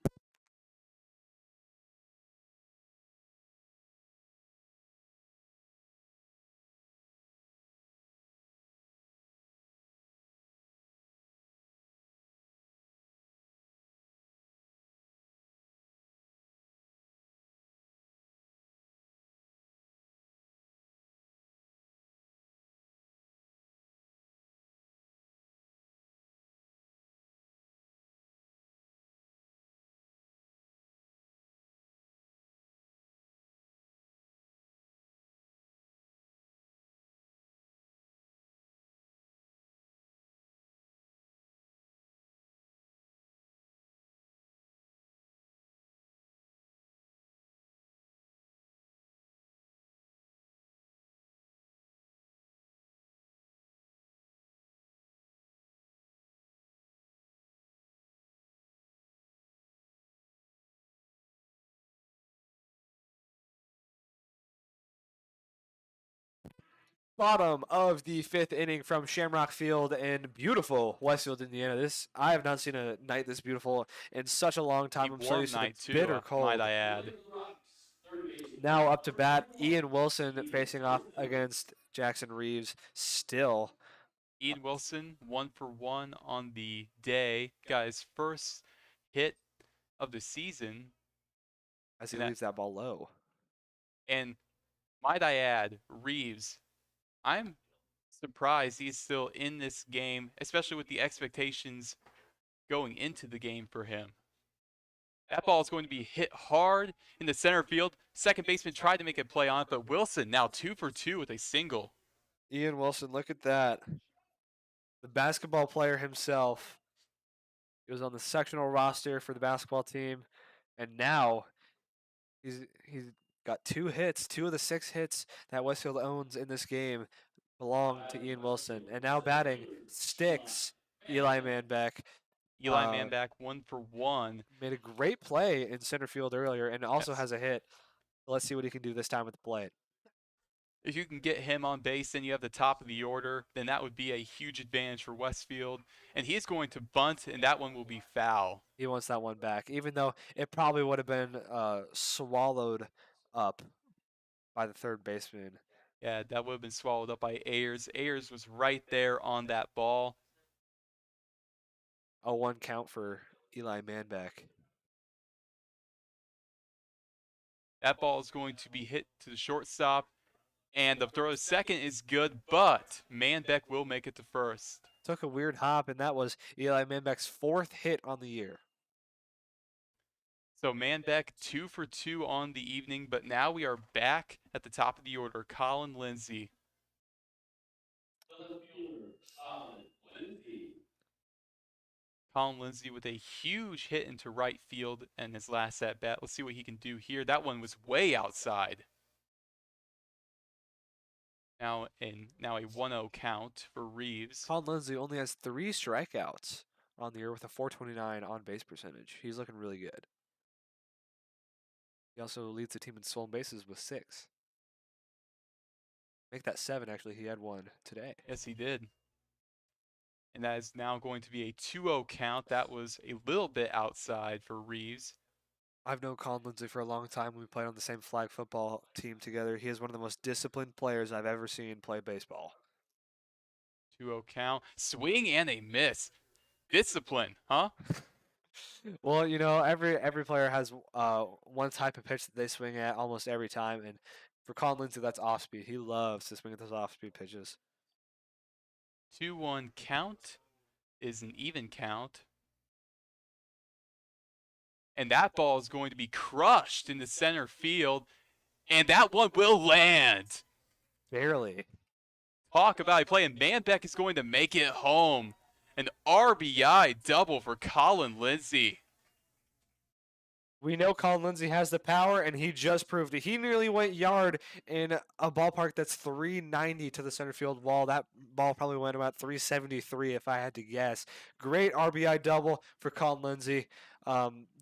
[SPEAKER 3] Bottom of the 5th inning from Shamrock Field in beautiful Westfield, Indiana. I have not seen a night this beautiful in such a long time. I'm so used to the bitter cold.
[SPEAKER 1] Might I add.
[SPEAKER 3] Now up to bat, Ian Wilson facing off against Jackson Reeves. Still,
[SPEAKER 1] Ian Wilson, 1 for 1 on the day. Got his first hit of the season.
[SPEAKER 3] as he leaves that ball low.
[SPEAKER 1] And might I add, Reeves, I'm surprised he's still in this game, especially with the expectations going into the game for him. That ball is going to be hit hard in the center field. Second baseman tried to make a play on it, but Wilson now 2 for 2 with a single.
[SPEAKER 3] Ian Wilson, look at that. The basketball player himself. He was on the sectional roster for the basketball team, and now he's got 2 hits. 2 of the 6 hits that Westfield owns in this game belong to Ian Wilson. And now batting sticks Eli Manbeck.
[SPEAKER 1] Eli Manbeck 1 for 1.
[SPEAKER 3] Made a great play in center field earlier and also has a hit. Let's see what he can do this time at the plate.
[SPEAKER 1] If you can get him on base, then you have the top of the order. Then that would be a huge advantage for Westfield. And he is going to bunt, and that one will be foul.
[SPEAKER 3] He wants that one back, even though it probably would have been swallowed up by the third baseman.
[SPEAKER 1] Yeah, that would have been swallowed up by Ayers. Ayers was right there on that ball.
[SPEAKER 3] A 1 count for Eli Manbeck.
[SPEAKER 1] That ball is going to be hit to the shortstop. And the throw to second is good, but Manbeck will make it to first.
[SPEAKER 3] Took a weird hop, and that was Eli Manbeck's 4th hit on the year.
[SPEAKER 1] So Manbeck 2 for 2 on the evening, but now we are back at the top of the order. Colin Lindsay. Colin Lindsay with a huge hit into right field in his last at bat. Let's see what he can do here. That one was way outside. Now a 1-0 count for Reeves.
[SPEAKER 3] Colin Lindsay only has 3 strikeouts on the year with a 429 on base percentage. He's looking really good. He also leads the team in stolen bases with 6. Make that 7, actually. He had 1 today.
[SPEAKER 1] Yes, he did. And that is now going to be a 2-0 count. That was a little bit outside for Reeves.
[SPEAKER 3] I've known Colin Lindsay for a long time. We played on the same flag football team together. He is one of the most disciplined players I've ever seen play baseball.
[SPEAKER 1] 2-0 count. Swing and a miss. Discipline, huh?
[SPEAKER 3] Well, every player has one type of pitch that they swing at almost every time, and for Colin Lindsay, that's off speed. He loves to swing at those off speed pitches.
[SPEAKER 1] 2-1 count is an even count. And that ball is going to be crushed into center field, and that one will land.
[SPEAKER 3] Barely.
[SPEAKER 1] Talk about it playing. Manbeck is going to make it home. An RBI double for Colin Lindsay.
[SPEAKER 3] We know Colin Lindsay has the power, and he just proved it. He nearly went yard in a ballpark that's 390 to the center field wall. That ball probably went about 373 if I had to guess. Great RBI double for Colin Lindsay.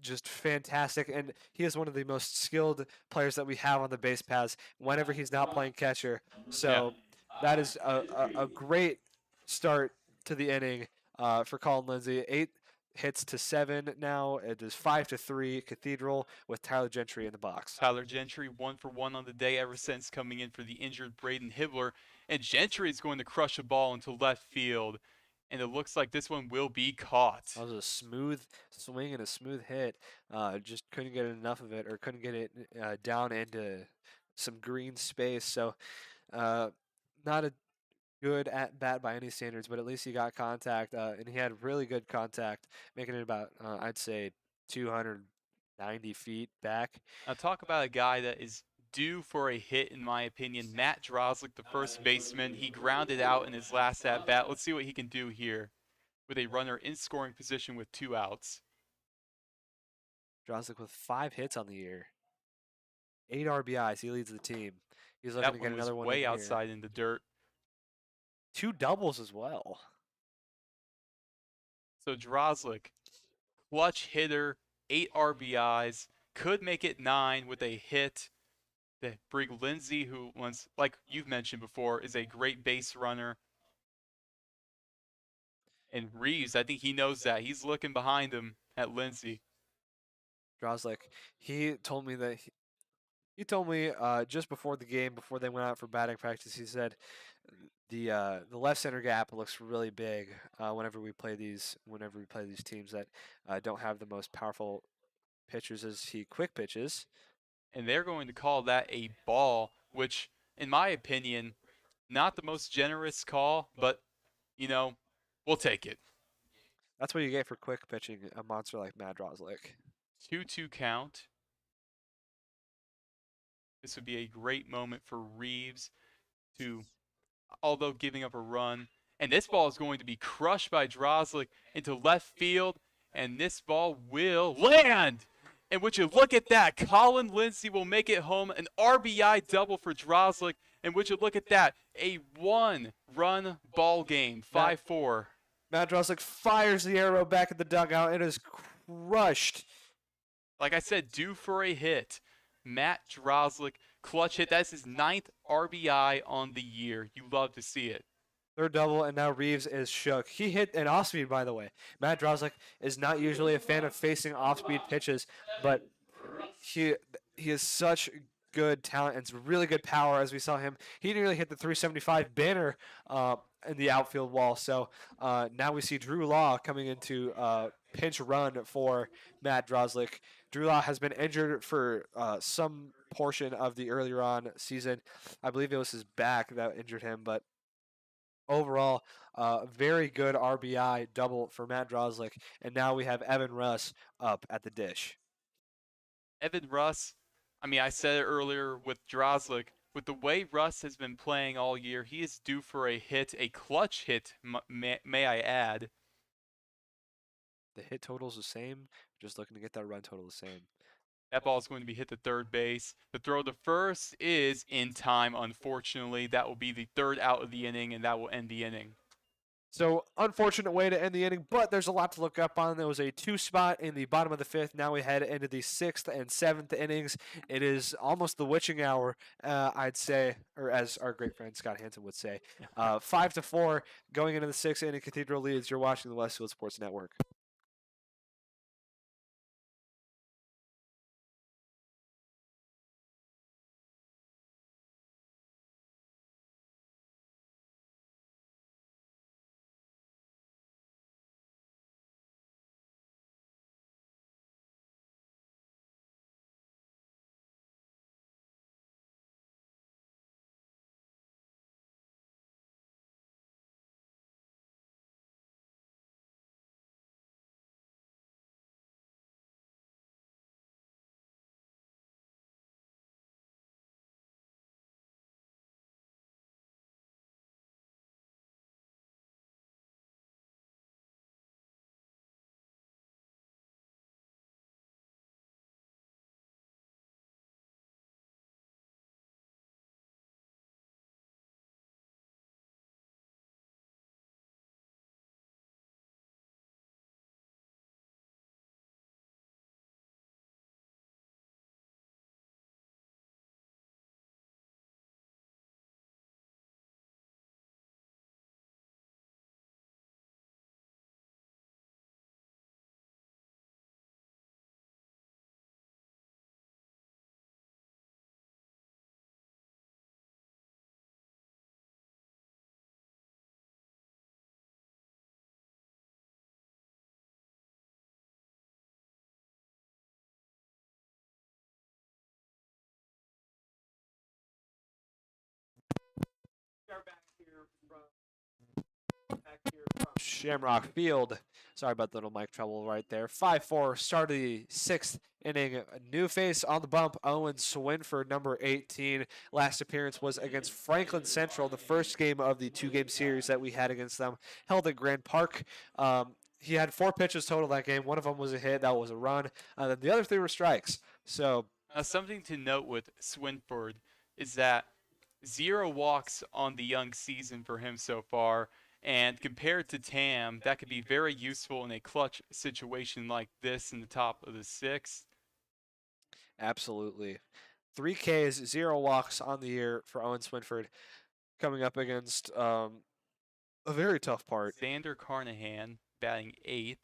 [SPEAKER 3] Just fantastic. And he is one of the most skilled players that we have on the base paths whenever he's not playing catcher. So that is a great start to the inning for Colin Lindsay. 8 hits to 7 now. It is 5-3 Cathedral with Tyler Gentry in the box.
[SPEAKER 1] Tyler Gentry 1 for 1 on the day ever since coming in for the injured Braden Hibbler. And Gentry is going to crush a ball into left field. And it looks like this one will be caught.
[SPEAKER 3] That was a smooth swing and a smooth hit. Just couldn't get enough of it, or couldn't get it down into some green space. So not a good at bat by any standards, but at least he got contact, and he had really good contact, making it about I'd say 290 feet back.
[SPEAKER 1] Now talk about a guy that is due for a hit, in my opinion. Matt Drozlik, the first baseman. He grounded out in his last at bat. Let's see what he can do here with a runner in scoring position with 2 outs.
[SPEAKER 3] Drozlik with 5 hits on the year, 8 RBIs. He leads the team. He's looking
[SPEAKER 1] That
[SPEAKER 3] to get
[SPEAKER 1] one was
[SPEAKER 3] another one
[SPEAKER 1] way
[SPEAKER 3] in
[SPEAKER 1] outside in the dirt.
[SPEAKER 3] 2 doubles as well.
[SPEAKER 1] So Drozlik, clutch hitter, 8 RBIs, could make it 9 with a hit. The bring Lindsay, who once, like you've mentioned before, is a great base runner. And Reeves, I think he knows that. He's looking behind him at Lindsay.
[SPEAKER 3] Drozlik, he told me that just before the game, before they went out for batting practice, he said the left center gap looks really big whenever we play these teams that don't have the most powerful pitchers as he quick pitches.
[SPEAKER 1] And they're going to call that a ball, which, in my opinion, not the most generous call, but, we'll take it.
[SPEAKER 3] That's what you get for quick pitching a monster like Matt Drozlik.
[SPEAKER 1] 2-2 count. This would be a great moment for Reeves to, although giving up a run. And this ball is going to be crushed by Drozlik into left field, and this ball will land. And would you look at that? Colin Lindsay will make it home. An RBI double for Drozlik. And would you look at that? A 1-run ball game, 5-4.
[SPEAKER 3] Matt Drozlik fires the arrow back at the dugout. It is crushed.
[SPEAKER 1] Like I said, due for a hit. Matt Drozlik, clutch hit. That's his 9th RBI on the year. You love to see it.
[SPEAKER 3] Third double, and now Reeves is shook. He hit an off-speed, by the way. Matt Drozlik is not usually a fan of facing off-speed pitches, but he is such good talent and really good power. As we saw him, he nearly hit the 375 banner in the outfield wall. So now we see Drew Law coming into pinch run for Matt Drozlik. Drew Law has been injured for some portion of the earlier on season. I believe it was his back that injured him, but overall, very good RBI double for Matt Drozlik. And now we have Evan Russ up at the dish.
[SPEAKER 1] Evan Russ, I said it earlier with Drozlik. With the way Russ has been playing all year, he is due for a hit, a clutch hit, may I add.
[SPEAKER 3] The hit total's the same. Just looking to get that run total the same.
[SPEAKER 1] That ball is going to be hit to third base. The throw to first is in time, unfortunately. That will be the 3rd out of the inning, and that will end the inning.
[SPEAKER 3] So unfortunate way to end the inning, but there's a lot to look up on. There was a 2 spot in the bottom of the 5th. Now we head into the 6th and 7th innings. It is almost the witching hour, I'd say, or as our great friend Scott Hansen would say. 5-4 going into the 6th inning. Cathedral leads. You're watching the Westfield Sports Network. Shamrock Field. Sorry about the little mic trouble right there. 5-4, start of the 6th inning. A new face on the bump, Owen Swinford, number 18. Last appearance was against Franklin Central, the first game of the 2-game series that we had against them, held at Grand Park. He had 4 pitches total that game. One of them was a hit. That was a run. Then the other 3 were strikes. So
[SPEAKER 1] Something to note with Swinford is that 0 walks on the young season for him so far. And compared to Tam, that could be very useful in a clutch situation like this in the top of the 6th.
[SPEAKER 3] absolutely. 3 Ks, 0 walks on the year for Owen Swinford, coming up against a very tough part.
[SPEAKER 1] Xander Carnahan batting 8th.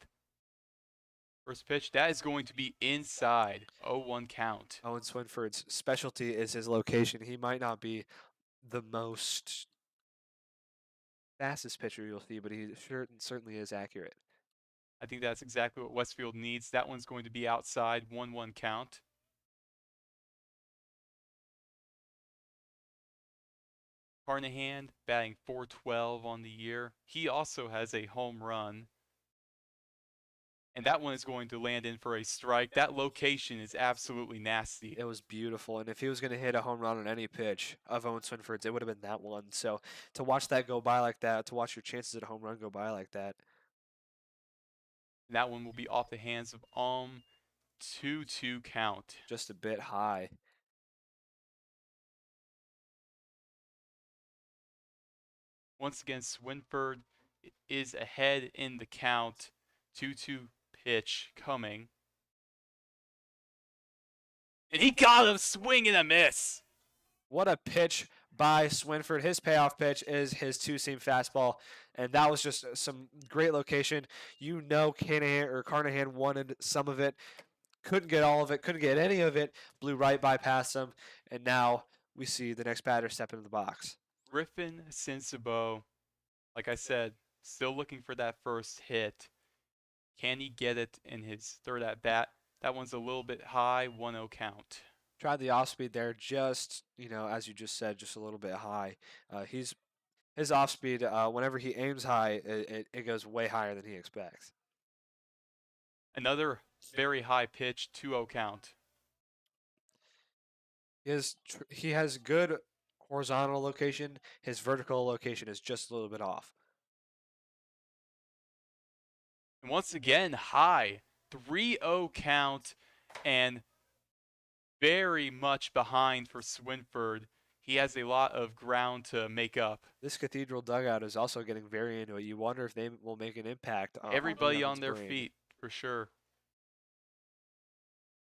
[SPEAKER 1] First pitch, that is going to be inside. 0-1 count.
[SPEAKER 3] Owen Swinford's specialty is his location. He might not be the most fastest pitcher you'll see, but he certainly is accurate.
[SPEAKER 1] I think that's exactly what Westfield needs. That one's going to be outside. 1-1 count. Carnahan batting .412 on the year. He also has a home run. And that one is going to land in for a strike. That location is absolutely nasty.
[SPEAKER 3] It was beautiful, and if he was going to hit a home run on any pitch of Owen Swinford's, it would have been that one. So to watch that go by like that, to watch your chances at a home run go by like that.
[SPEAKER 1] That one will be off the hands of 2-2 count.
[SPEAKER 3] Just a bit high.
[SPEAKER 1] Once again, Swinford is ahead in the count. 2-2 pitch coming. And he got a swing and a miss.
[SPEAKER 3] What a pitch by Swinford. His payoff pitch is his 2-seam fastball, and that was just some great location. You know Carnahan wanted some of it, couldn't get all of it, couldn't get any of it, blew right by past him, and now we see the next batter step into the box.
[SPEAKER 1] Griffin Sinsabo, like I said, still looking for that first hit. Can he get it in his third at bat? That one's a little bit high, 1-0 count.
[SPEAKER 3] Tried the off speed there, just, as you just said, just a little bit high. His off speed, whenever he aims high, it goes way higher than he expects.
[SPEAKER 1] Another very high pitch, 2-0 count.
[SPEAKER 3] He has good horizontal location. His vertical location is just a little bit off.
[SPEAKER 1] And once again, high, 3-0 count, and very much behind for Swinford. he has a lot of ground to make up.
[SPEAKER 3] This Cathedral dugout is also getting very into it. You wonder if they will make an impact on
[SPEAKER 1] Everybody
[SPEAKER 3] Evan's
[SPEAKER 1] on their
[SPEAKER 3] brain.
[SPEAKER 1] feet, for sure.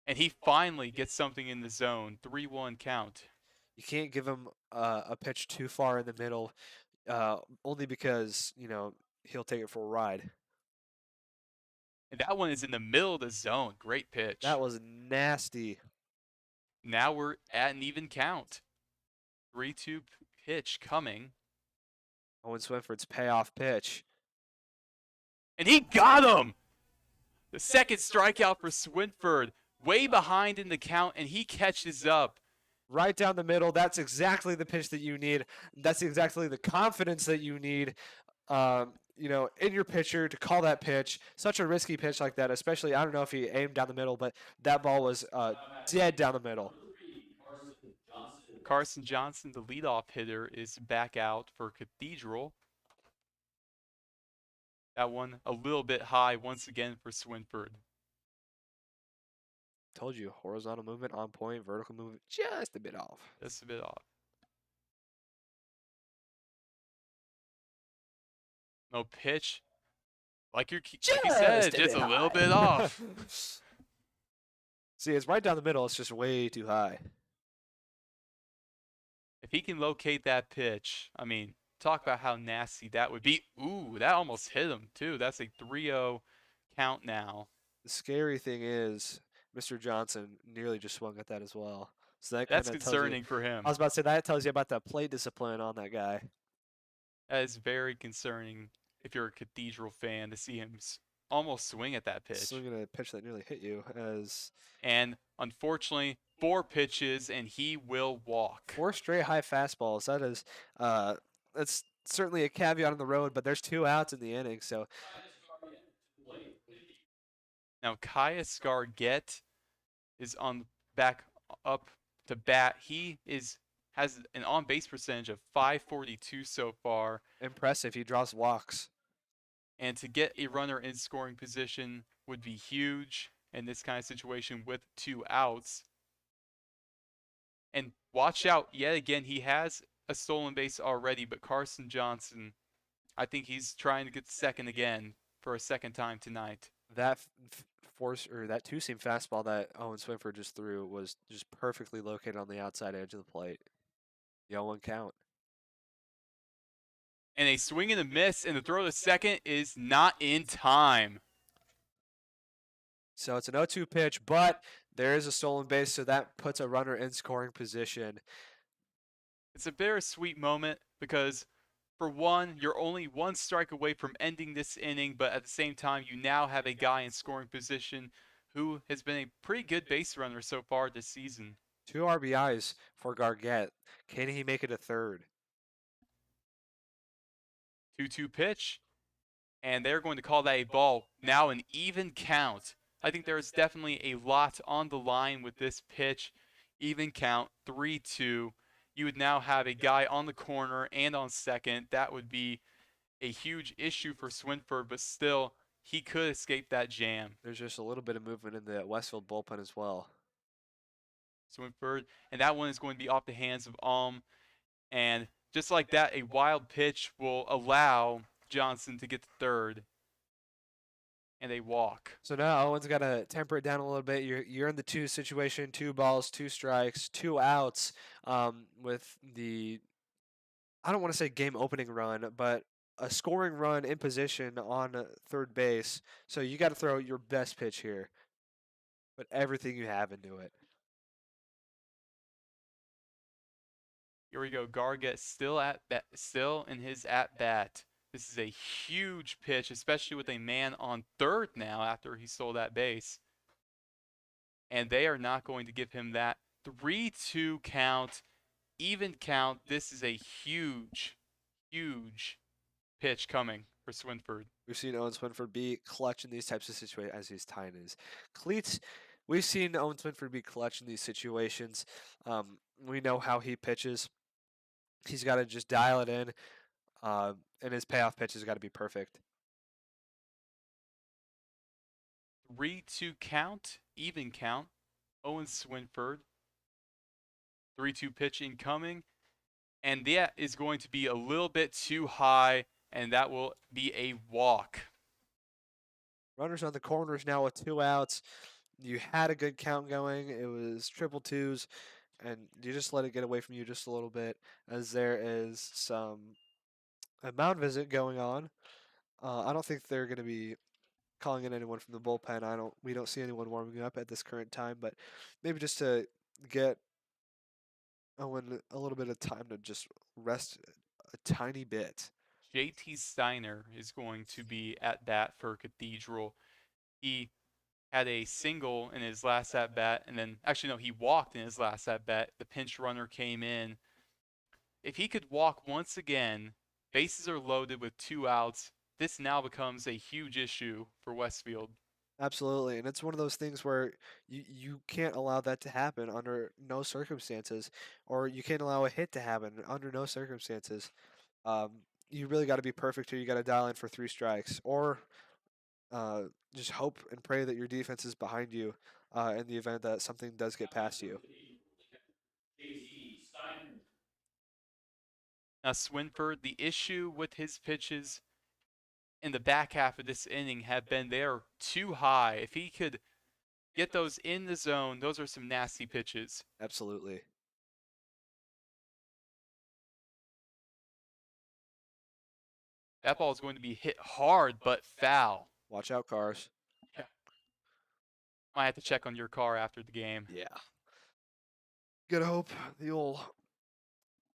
[SPEAKER 1] And he finally gets something in the zone. 3-1 count.
[SPEAKER 3] You can't give him a pitch too far in the middle, only because, he'll take it for a ride.
[SPEAKER 1] And that one is in the middle of the zone. Great pitch.
[SPEAKER 3] That was nasty.
[SPEAKER 1] Now we're at an even count. 3-2 pitch coming.
[SPEAKER 3] Owen Swinford's payoff pitch.
[SPEAKER 1] And he got him! The second strikeout for Swinford. Way behind in the count, and he catches up.
[SPEAKER 3] Right down the middle. That's exactly the pitch that you need. That's exactly the confidence that you need, in your pitcher to call that pitch. Such a risky pitch like that, especially, I don't know if he aimed down the middle, but that ball was dead down the middle.
[SPEAKER 1] Carson Johnson, the leadoff hitter, is back out for Cathedral. That one a little bit high once again for Swinford.
[SPEAKER 3] Told you, horizontal movement on point, vertical movement just a bit off.
[SPEAKER 1] Just a bit off. No pitch. Like you said, just a little bit off.
[SPEAKER 3] See, it's right down the middle. It's just way too high.
[SPEAKER 1] If he can locate that pitch, I mean, talk about how nasty that would be. Ooh, that almost hit him, too. That's a 3-0 count now.
[SPEAKER 3] The scary thing is, Mr. Johnson nearly just swung at that as well. So
[SPEAKER 1] that's concerning for him.
[SPEAKER 3] I was about to say, that tells you about the plate discipline on that guy.
[SPEAKER 1] That is very concerning if you're a Cathedral fan to see him almost swing at that pitch.
[SPEAKER 3] Swinging at a pitch that nearly hit you.
[SPEAKER 1] And unfortunately, 4 pitches, and he will walk.
[SPEAKER 3] 4 straight high fastballs. That is, that's certainly a caveat on the road, but there's 2 outs in the inning, so.
[SPEAKER 1] Now, Kaya Scargett is back up to bat. He has an on-base percentage of .542 so far.
[SPEAKER 3] Impressive. He draws walks.
[SPEAKER 1] And to get a runner in scoring position would be huge in this kind of situation with 2 outs. And watch out, yet again, he has a stolen base already, but Carson Johnson, I think he's trying to get second again for a second time tonight.
[SPEAKER 3] That that 2-seam fastball that Owen Swinford just threw was just perfectly located on the outside edge of the plate. The 0-1 count.
[SPEAKER 1] And a swing and a miss, and the throw to second is not in time.
[SPEAKER 3] So it's an 0-2 pitch, but there is a stolen base, so that puts a runner in scoring position.
[SPEAKER 1] It's a bittersweet moment because, for one, you're only 1 strike away from ending this inning, but at the same time, you now have a guy in scoring position who has been a pretty good base runner so far this season.
[SPEAKER 3] 2 RBIs for Gargett. Can he make it a third?
[SPEAKER 1] 2-2 pitch, and they're going to call that a ball. Now an even count. I think there is definitely a lot on the line with this pitch. Even count, 3-2. You would now have a guy on the corner and on second. That would be a huge issue for Swinford, but still, he could escape that jam.
[SPEAKER 3] There's just a little bit of movement in the Westfield bullpen as well.
[SPEAKER 1] Swinford, and that one is going to be off the hands of Alm. And just like that, a wild pitch will allow Johnson to get to third. And a walk.
[SPEAKER 3] So now Owen's got to temper it down a little bit. You're in the 2 situation, 2 balls, 2 strikes, 2 outs with the, I don't want to say game opening run, but a scoring run in position on third base. So you got to throw your best pitch here. Put everything you have into it.
[SPEAKER 1] Here we go. Gargett still in his at bat. This is a huge pitch, especially with a man on third now after he stole that base. And they are not going to give him that. 3-2 count, even count. This is a huge, huge pitch coming for Swinford.
[SPEAKER 3] We've seen Owen Swinford be clutch in these types of situations as he's tying his cleats. We've seen Owen Swinford be clutch in these situations. We know how he pitches. He's got to just dial it in. And his payoff pitch has got to be perfect.
[SPEAKER 1] 3-2 count, even count. Owen Swinford. 3-2 pitch incoming. and that is going to be a little bit too high, and that will be a walk.
[SPEAKER 3] Runners on the corners now with 2 outs. You had a good count going. It was triple twos, and you just let it get away from you just a little bit as there is a mound visit going on. I don't think they're going to be calling in anyone from the bullpen. We don't see anyone warming up at this current time, but maybe just to get Owen a little bit of time to just rest a tiny bit.
[SPEAKER 1] JT Steiner is going to be at bat for Cathedral. He had a single in his last at bat, and then actually no, he walked in his last at bat. The pinch runner came in. If he could walk once again, bases are loaded with 2 outs. This now becomes a huge issue for Westfield.
[SPEAKER 3] Absolutely, and it's one of those things where you can't allow that to happen under no circumstances, or you can't allow a hit to happen under no circumstances. Um, you really got to be perfect here. You got to dial in for 3 strikes, or uh, just hope and pray that your defense is behind you in the event that something does get past you.
[SPEAKER 2] JT Steiner.
[SPEAKER 1] Now, Swinford, the issue with his pitches in the back half of this inning have been they're too high. If he could get those in the zone, those are some nasty pitches.
[SPEAKER 3] Absolutely.
[SPEAKER 1] That ball is going to be hit hard but foul.
[SPEAKER 3] Watch out, cars.
[SPEAKER 1] Might have to check on your car after the game.
[SPEAKER 3] Yeah. Gotta hope the old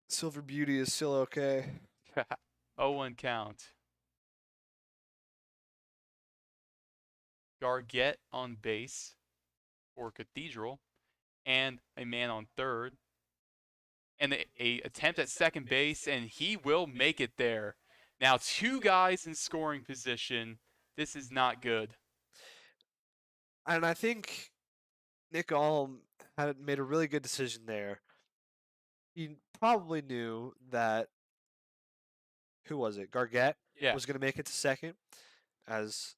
[SPEAKER 3] Silver Beauty is still okay.
[SPEAKER 1] 0-1 count. Gargett on base for Cathedral, and a man on third. And a attempt at second base, and he will make it there. Now 2 guys in scoring position. This is not good.
[SPEAKER 3] And I think Nick Alm had made a really good decision there. He probably knew that who was it? Gargett
[SPEAKER 1] Yeah.
[SPEAKER 3] was going to make it to second as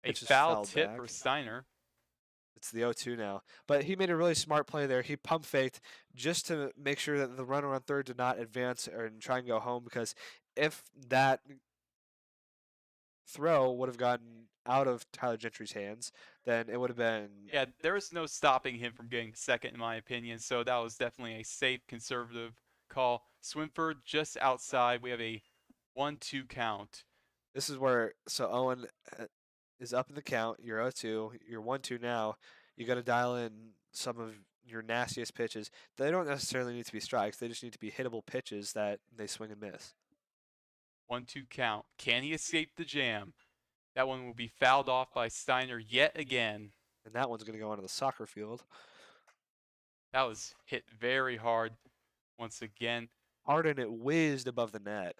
[SPEAKER 1] A
[SPEAKER 3] pitch is
[SPEAKER 1] foul
[SPEAKER 3] fouled
[SPEAKER 1] tip
[SPEAKER 3] back.
[SPEAKER 1] for Steiner.
[SPEAKER 3] It's the 0-2 now. But he made a really smart play there. He pump faked just to make sure that the runner on third did not advance and try and go home, because if that throw would have gotten out of Tyler Gentry's hands, then it would have been
[SPEAKER 1] Yeah, there was no stopping him from getting second, in my opinion. So that was definitely a safe, conservative call. Swinford just outside. We have a 1-2 count.
[SPEAKER 3] This is where Owen is up in the count. You're 0-2. You're 1-2 now. You got to dial in some of your nastiest pitches. They don't necessarily need to be strikes. They just need to be hittable pitches that they swing and miss.
[SPEAKER 1] 1-2 count. Can he escape the jam? That one will be fouled off by Steiner yet again.
[SPEAKER 3] And that one's going to go onto the soccer field.
[SPEAKER 1] That was hit very hard once again.
[SPEAKER 3] Hard, and it whizzed above the net.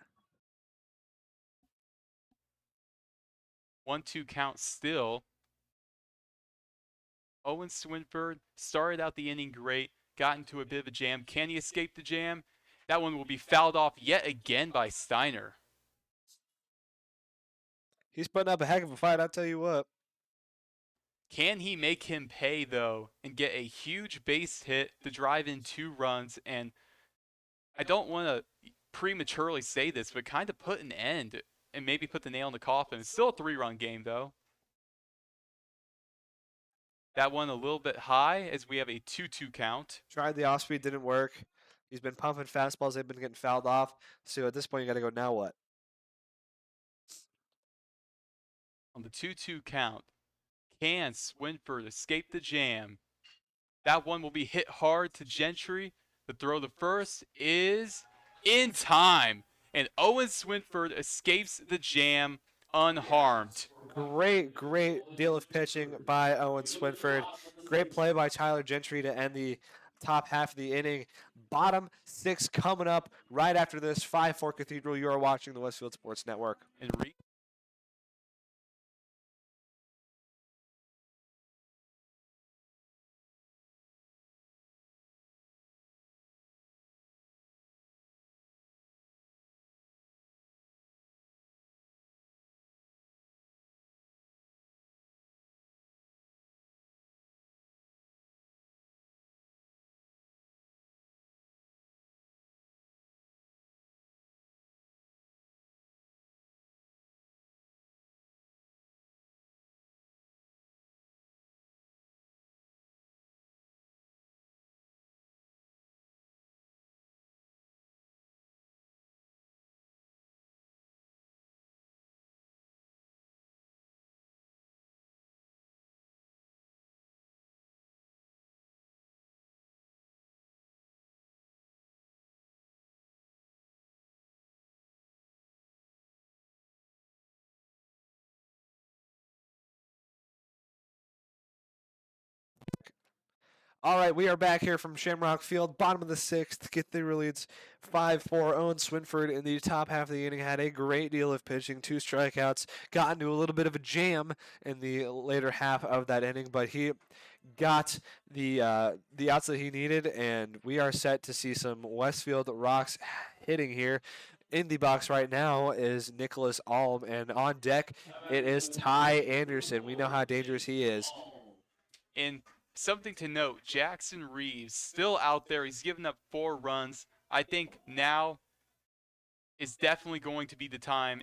[SPEAKER 1] 1-2 count still. Owen Swinford started out the inning great, got into a bit of a jam. Can he escape the jam? That one will be fouled off yet again by Steiner.
[SPEAKER 3] He's putting up a heck of a fight, I'll tell you what.
[SPEAKER 1] Can he make him pay, though, and get a huge base hit to drive in 2 runs? And I don't want to prematurely say this, but kind of put an end and maybe put the nail in the coffin. It's still a 3-run game, though. That one a little bit high as we have a 2-2 count.
[SPEAKER 3] Tried the off speed, didn't work. He's been pumping fastballs. They've been getting fouled off. So at this point, you got to go, now what?
[SPEAKER 1] On the 2-2 count, can Swinford escape the jam? That one will be hit hard to Gentry. The throw to first is in time. And Owen Swinford escapes the jam unharmed.
[SPEAKER 3] Great deal of pitching by Owen Swinford. Great play by Tyler Gentry to end the top half of the inning. Bottom 6 coming up right after this. 5-4 Cathedral. You are watching the Westfield Sports Network.
[SPEAKER 1] And
[SPEAKER 3] All right, we are back here from Shamrock Field, bottom of the sixth. Cathedral leads 5-4. Owen Swinford in the top half of the inning had a great deal of pitching, 2 strikeouts, got into a little bit of a jam in the later half of that inning, but he got the outs that he needed, and we are set to see some Westfield Rocks hitting here. In the box right now is Nicholas Alm, and on deck it is Ty Anderson. We know how dangerous he is.
[SPEAKER 1] And something to note, Jackson Reeves still out there. He's given up 4 runs. I think now is definitely going to be the time,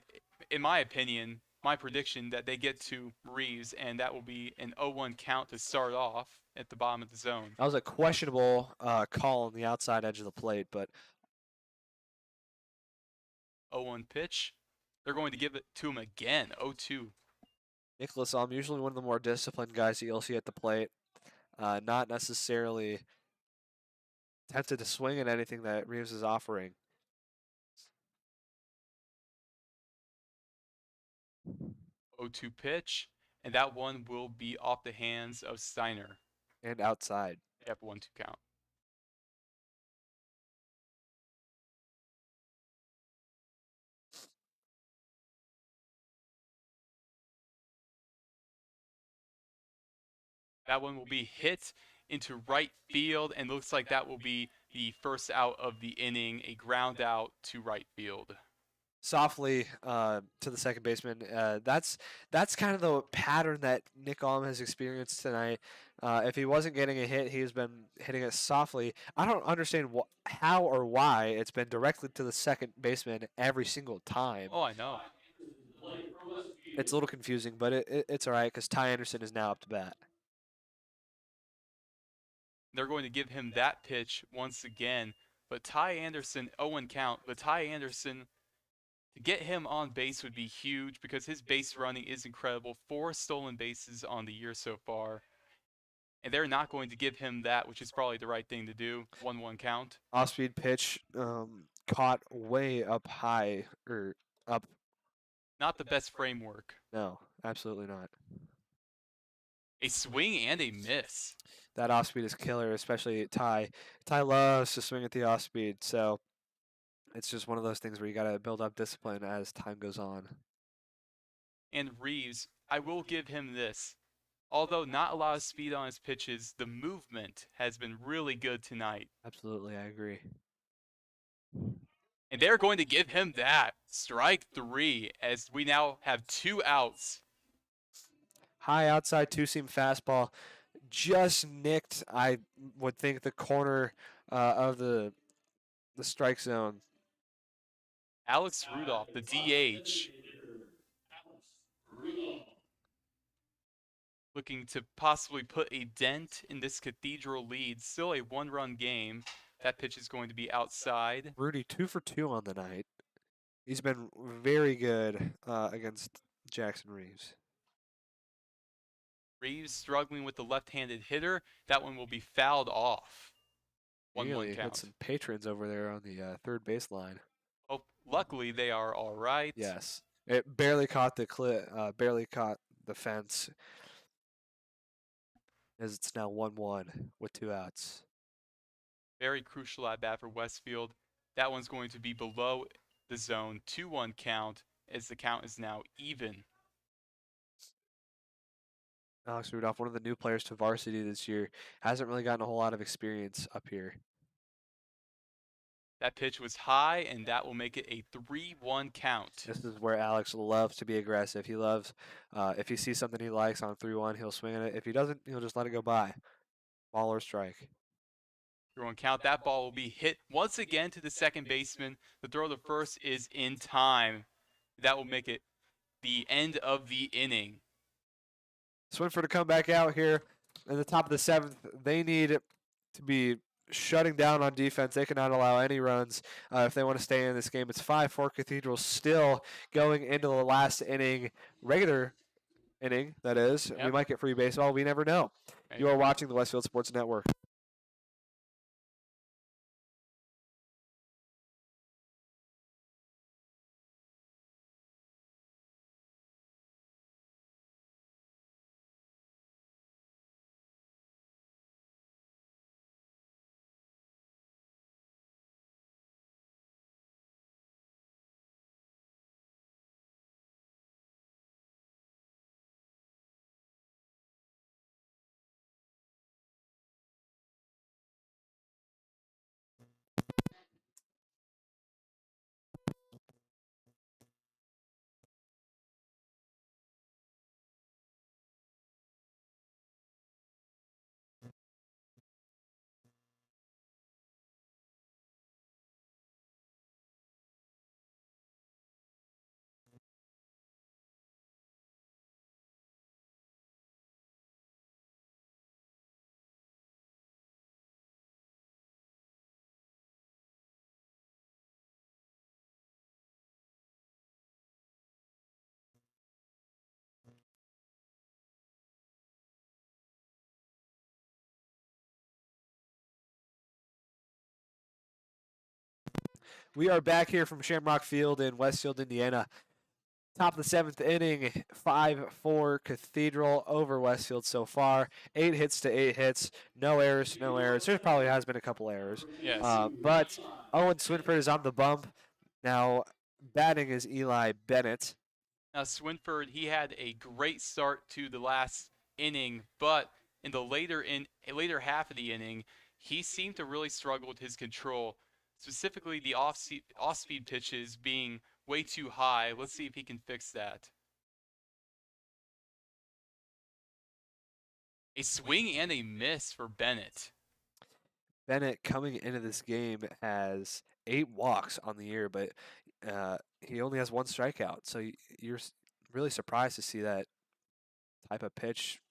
[SPEAKER 1] in my opinion, my prediction, that they get to Reeves, and that will be an 0-1 count to start off at the bottom of the zone.
[SPEAKER 3] That was a questionable call on the outside edge of the plate, but
[SPEAKER 1] 0-1 pitch. They're going to give it to him again, 0-2.
[SPEAKER 3] Nicholas Alm, usually one of the more disciplined guys that you'll see at the plate, not necessarily tempted to swing at anything that Reeves is offering.
[SPEAKER 1] O2 pitch, and that one will be off the hands of Steiner.
[SPEAKER 3] And outside.
[SPEAKER 1] Yep, 1-2 count. That one will be hit into right field, and looks like that will be the first out of the inning, a ground out to right field.
[SPEAKER 3] Softly to the second baseman. That's kind of the pattern that Nick Alm has experienced tonight. If he wasn't getting a hit, he's been hitting it softly. I don't understand how or why it's been directly to the second baseman every single time.
[SPEAKER 1] Oh, I know.
[SPEAKER 3] It's a little confusing, but it's all right because Ty Anderson is now up to bat.
[SPEAKER 1] They're going to give him that pitch once again, but Ty Anderson, 0-1 count, but Ty Anderson, to get him on base would be huge because his base running is incredible. 4 stolen bases on the year so far. And they're not going to give him that, which is probably the right thing to do. 1-1 count.
[SPEAKER 3] Off-speed pitch caught way up high, or up.
[SPEAKER 1] Not the best framework.
[SPEAKER 3] No, absolutely not.
[SPEAKER 1] A swing and a miss.
[SPEAKER 3] That off-speed is killer, especially Ty. Ty loves to swing at the off-speed, so it's just one of those things where you got to build up discipline as time goes on.
[SPEAKER 1] And Reeves, I will give him this. Although not a lot of speed on his pitches, the movement has been really good tonight.
[SPEAKER 3] Absolutely, I agree.
[SPEAKER 1] And they're going to give him that. Strike 3, as we now have 2 outs.
[SPEAKER 3] High outside two-seam fastball. Just nicked, I would think, the corner of the strike zone.
[SPEAKER 1] Alex Rudolph, the DH, looking to possibly put a dent in this Cathedral lead. Still a 1-run game. That pitch is going to be outside.
[SPEAKER 3] Rudy 2 for 2 on the night. He's been very good against Jackson Reeves.
[SPEAKER 1] Reeves struggling with the left-handed hitter. That one will be fouled off. 1-1
[SPEAKER 3] Really
[SPEAKER 1] count.
[SPEAKER 3] hit some patrons over there on the third baseline.
[SPEAKER 1] Oh, luckily they are all right.
[SPEAKER 3] Yes, it barely caught the barely caught the fence. As it's now 1-1 with 2 outs.
[SPEAKER 1] Very crucial at bat for Westfield. That one's going to be below the zone. 2-1 count, as the count is now even.
[SPEAKER 3] Alex Rudolph, one of the new players to varsity this year, hasn't really gotten a whole lot of experience up here.
[SPEAKER 1] That pitch was high, and that will make it a 3-1 count.
[SPEAKER 3] This is where Alex loves to be aggressive. He loves, if he sees something he likes on 3-1, he'll swing at it. If he doesn't, he'll just let it go by. Ball or strike.
[SPEAKER 1] 3-1 count. That ball will be hit once again to the second baseman. The throw to first is in time. That will make it the end of the inning.
[SPEAKER 3] Swinford to come back out here in the top of the 7th. They need to be shutting down on defense. They cannot allow any runs if they want to stay in this game. It's 5-4 Cathedral still going into the last inning, regular inning, that is.
[SPEAKER 1] Yep.
[SPEAKER 3] We might get free baseball. We never know. You are watching the Westfield Sports Network. We are back here from Shamrock Field in Westfield, Indiana. Top of the 7th inning, 5-4 Cathedral over Westfield so far. 8 hits to 8 hits. No errors, no errors. There probably has been a couple errors.
[SPEAKER 1] Yes.
[SPEAKER 3] But Owen Swinford is on the bump. Now, batting is Eli Bennett.
[SPEAKER 1] Now, Swinford, he had a great start to the last inning, but in the later half of the inning, he seemed to really struggle with his control, specifically the off-speed pitches being way too high. Let's see if he can fix that. A swing and a miss for Bennett.
[SPEAKER 3] Bennett coming into this game has 8 walks on the year, but he only has 1 strikeout. So you're really surprised to see that type of pitch.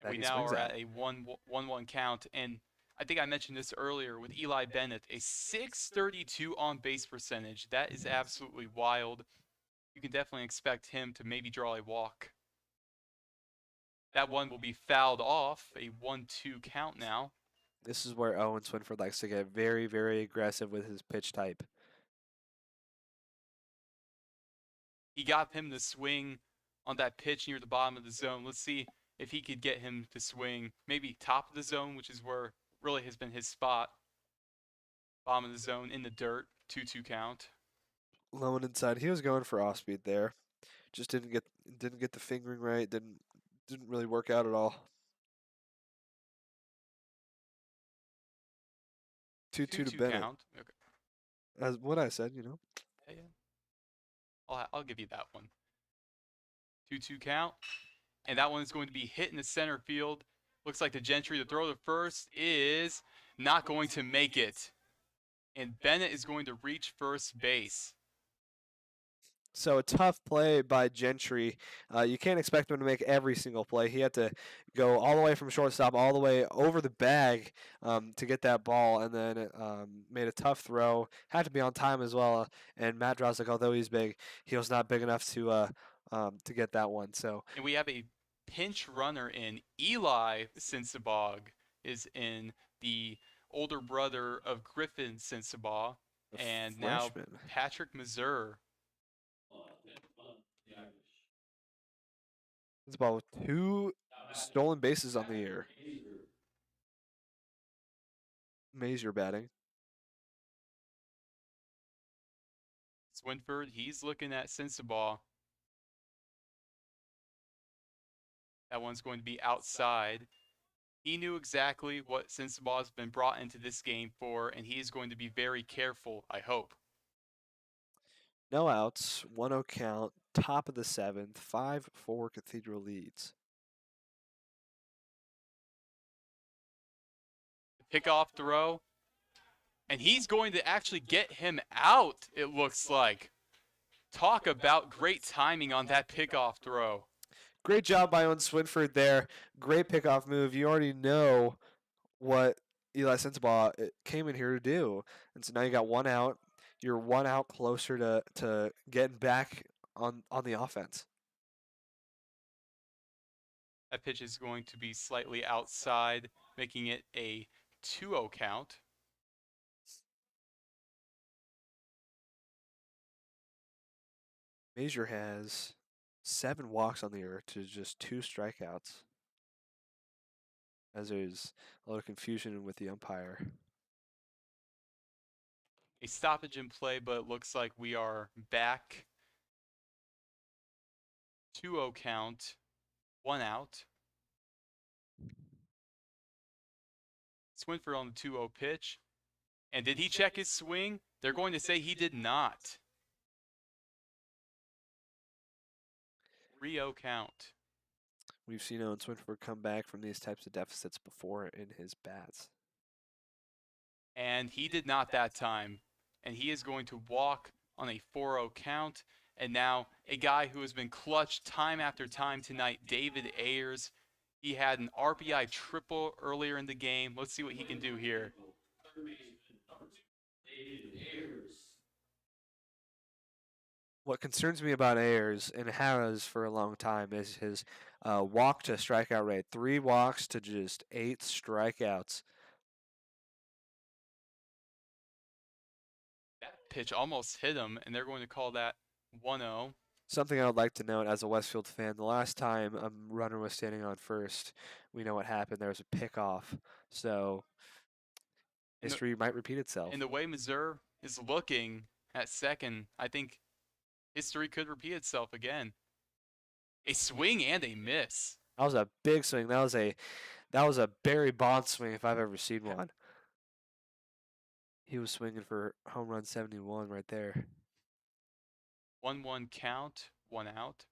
[SPEAKER 3] That
[SPEAKER 1] We
[SPEAKER 3] he
[SPEAKER 1] now
[SPEAKER 3] swings
[SPEAKER 1] are
[SPEAKER 3] at.
[SPEAKER 1] at a 1-1 count, and I think I mentioned this earlier with Eli Bennett, a 632 on base percentage. That is absolutely wild. You can definitely expect him to maybe draw a walk. That one will be fouled off, a 1-2 count now.
[SPEAKER 3] This is where Owen Swinford likes to get very, very aggressive with his pitch type.
[SPEAKER 1] He got him to swing on that pitch near the bottom of the zone. Let's see if he could get him to swing maybe top of the zone, which is where really has been his spot. Bottom of the zone in the dirt, 2-2 count.
[SPEAKER 3] Low and inside. He was going for off speed there. Just didn't get the fingering right. Didn't really work out at all. 2-2 to
[SPEAKER 1] 2-2
[SPEAKER 3] Bennett.
[SPEAKER 1] count. Okay.
[SPEAKER 3] As what I said,
[SPEAKER 1] Yeah. I'll give you that one. 2-2 count. And that one is going to be hit in the center field. Looks like the Gentry to throw to first is not going to make it. And Bennett is going to reach first base.
[SPEAKER 3] So a tough play by Gentry. You can't expect him to make every single play. He had to go all the way from shortstop, all the way over the bag to get that ball, and then made a tough throw. Had to be on time as well. And Matt Droslik, although he's big, he was not big enough to get that one. So
[SPEAKER 1] And we have a pinch runner in. Eli Sensabaugh is in, the older brother of Griffin Sensabaugh.
[SPEAKER 3] a
[SPEAKER 1] And now
[SPEAKER 3] freshman.
[SPEAKER 1] Patrick Mazur.
[SPEAKER 3] It's about 2 stolen bases on the year. Mazier batting.
[SPEAKER 1] Swinford, he's looking at Sensabaugh. That one's going to be outside. He knew exactly what Sensabaugh has been brought into this game for, and he is going to be very careful, I hope.
[SPEAKER 3] No outs, 1-0 count, top of the 7th, 5-4 Cathedral leads.
[SPEAKER 1] Pickoff throw. And he's going to actually get him out, it looks like. Talk about great timing on that pickoff throw.
[SPEAKER 3] Great job by Owen Swinford there. Great pickoff move. You already know what Eli Sensabaugh came in here to do. And so now you got 1 out. You're 1 out closer to getting back on the offense.
[SPEAKER 1] That pitch is going to be slightly outside, making it a 2-0 count.
[SPEAKER 3] Mazier has 7 walks on the year to just 2 strikeouts. As there's a lot of confusion with the umpire.
[SPEAKER 1] A stoppage in play, but it looks like we are back. 2-0 count, 1 out. Swinford on the 2-0 pitch. And did he check his swing? They're going to say he did not. 3-0 count.
[SPEAKER 3] We've seen Owen Swinford come back from these types of deficits before in his bats.
[SPEAKER 1] And he did not that time. And he is going to walk on a 4-0 count. And now a guy who has been clutch time after time tonight, David Ayers. He had an RBI triple earlier in the game. Let's see what he can do here.
[SPEAKER 3] What concerns me about Ayers, and has for a long time, is his walk to strikeout rate. 3 walks to just 8 strikeouts.
[SPEAKER 1] That pitch almost hit him, and they're going to call that 1-0.
[SPEAKER 3] Something I would like to note as a Westfield fan, the last time a runner was standing on first, we know what happened. There was a pickoff. So
[SPEAKER 1] And the-
[SPEAKER 3] history might repeat itself.
[SPEAKER 1] And the way Missouri is looking at second, I think history could repeat itself again. A swing and a miss.
[SPEAKER 3] That was a big swing. That was a Barry Bonds swing if I've ever seen one. He was swinging for home run 71 right there.
[SPEAKER 1] 1-1 count, 1 out.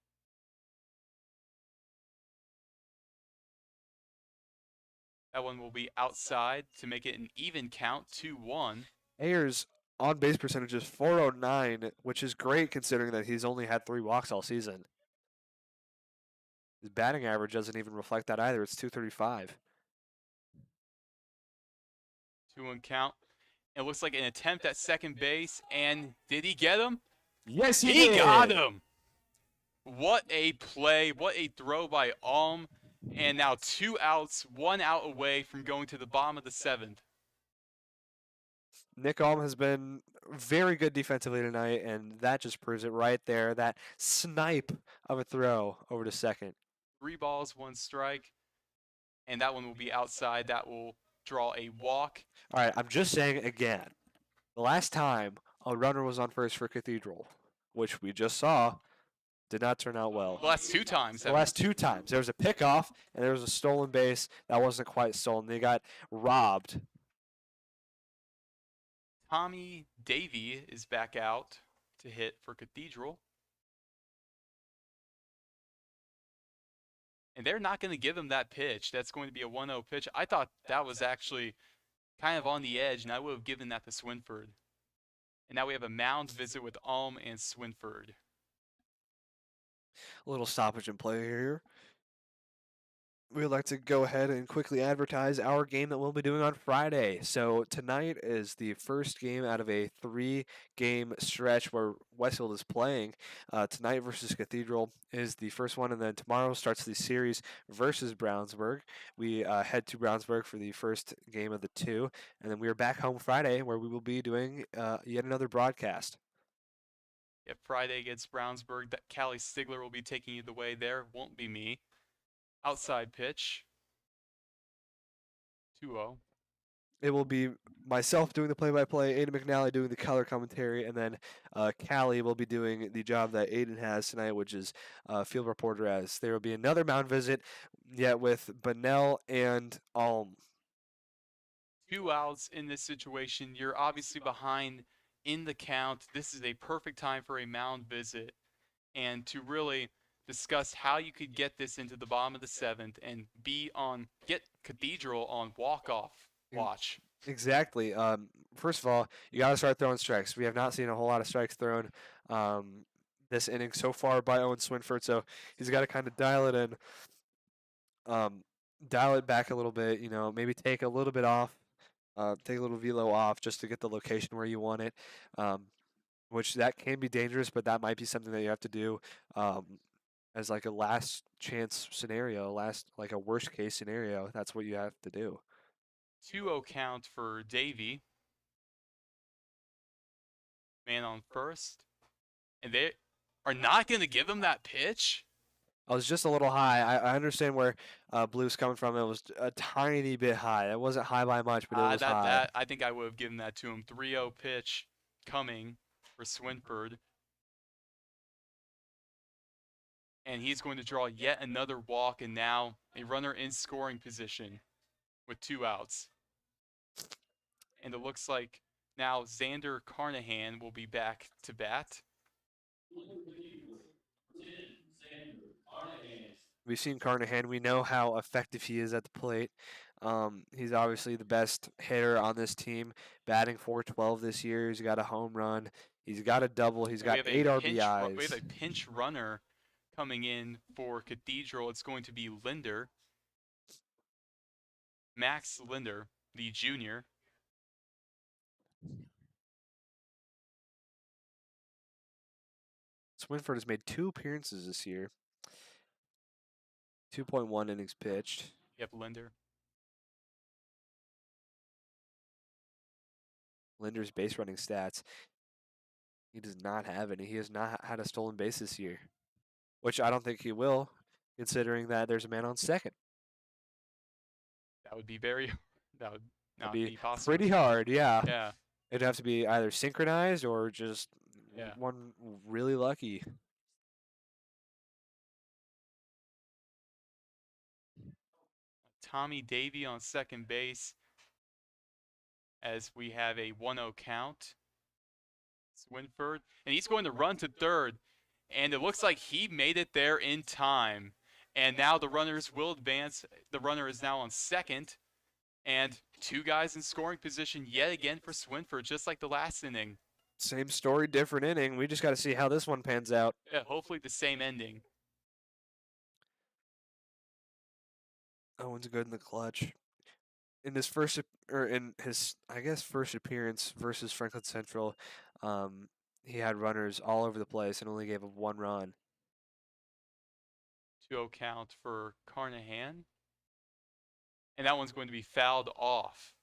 [SPEAKER 1] That one will be outside to make it an even count, 2-1.
[SPEAKER 3] Ayers' on base percentage is 409, which is great considering that he's only had 3 walks all season. His batting average doesn't even reflect that either. It's 235.
[SPEAKER 1] 2-1 count. It looks like an attempt at second base, and did he get him?
[SPEAKER 3] Yes,
[SPEAKER 1] He got him! What a play, what a throw by Alm, and now 2 outs, 1 out away from going to the bottom of the 7th.
[SPEAKER 3] Nick Alm has been very good defensively tonight, and that just proves it right there. That snipe of a throw over to second.
[SPEAKER 1] 3 balls, 1 strike, and that one will be outside. That will draw a walk.
[SPEAKER 3] All right, I'm just saying again. The last time a runner was on first for Cathedral, which we just saw, did not turn out well.
[SPEAKER 1] The last 2 times.
[SPEAKER 3] The last 2 times. There was a pickoff, and there was a stolen base that wasn't quite stolen. They got robbed.
[SPEAKER 1] Tommy Davey is back out to hit for Cathedral. And they're not going to give him that pitch. That's going to be a 1-0 pitch. I thought that was actually kind of on the edge, and I would have given that to Swinford. And now we have a mound visit with Alm and Swinford.
[SPEAKER 3] A little stoppage in play here. We'd like to go ahead and quickly advertise our game that we'll be doing on Friday. So tonight is the first game out of a 3-game stretch where Westfield is playing. Tonight versus Cathedral is the first one, and then tomorrow starts the series versus Brownsburg. We head to Brownsburg for the first game of the 2, and then we are back home Friday where we will be doing yet another broadcast.
[SPEAKER 1] Yeah, Friday against Brownsburg. That Callie Stigler will be taking you the way there. Won't be me. Outside pitch. 2-0.
[SPEAKER 3] It will be myself doing the play-by-play, Aiden McNally doing the color commentary, and then Callie will be doing the job that Aiden has tonight, which is field reporter. As there will be another mound visit, yet with Bunnell and Alm.
[SPEAKER 1] 2 outs in this situation. You're obviously behind in the count. This is a perfect time for a mound visit and to really discuss how you could get this into the bottom of the 7th and get Cathedral on walk-off watch.
[SPEAKER 3] Exactly. First of all, you got to start throwing strikes. We have not seen a whole lot of strikes thrown this inning so far by Owen Swinford, so he's got to kind of dial it in, dial it back a little bit, maybe take a little bit off, take a little velo off just to get the location where you want it, which that can be dangerous, but that might be something that you have to do as like a last chance scenario, like a worst case scenario. That's what you have to do.
[SPEAKER 1] 2-0 count for Davey. Man on first. And they are not going to give him that pitch?
[SPEAKER 3] I was just a little high. I understand where Blue's coming from. It was a tiny bit high. It wasn't high by much, but it was high.
[SPEAKER 1] I think I would have given that to him. 3-0 pitch coming for Swinford. And he's going to draw yet another walk, and now a runner in scoring position with 2 outs. And it looks like now Xander Carnahan will be back to bat.
[SPEAKER 3] We've seen Carnahan. We know how effective he is at the plate. He's obviously the best hitter on this team, batting .412 this year. He's got a home run. He's got a double. He's got 8 RBIs.
[SPEAKER 1] We have a pinch runner coming in for Cathedral. It's going to be Linder. Max Linder, the junior.
[SPEAKER 3] Swinford has made 2 appearances this year. 2.1 innings pitched.
[SPEAKER 1] Yep, Linder.
[SPEAKER 3] Linder's base running stats. He does not have any. He has not had a stolen base this year, which I don't think he will, considering that there's a man on second.
[SPEAKER 1] That would be very. That would
[SPEAKER 3] That'd
[SPEAKER 1] not
[SPEAKER 3] be
[SPEAKER 1] be possible.
[SPEAKER 3] pretty hard, yeah.
[SPEAKER 1] Yeah.
[SPEAKER 3] It'd have to be either synchronized or just
[SPEAKER 1] Yeah.
[SPEAKER 3] one really lucky.
[SPEAKER 1] Tommy Davy on second base as we have a 1-0 count. Swinford, and he's going to run to third, and it looks like he made it there in time. And now the runners will advance. The runner is now on second, and two guys in scoring position yet again for Swinford, just like the last inning.
[SPEAKER 3] Same story, different inning. We just got to see how this one pans out.
[SPEAKER 1] Yeah, hopefully the same ending.
[SPEAKER 3] Owen's good in the clutch. In his first, or in his, I guess, first appearance versus Franklin Central, he had runners all over the place and only gave up one run.
[SPEAKER 1] 2-0 count for Carnahan. And that one's going to be fouled off.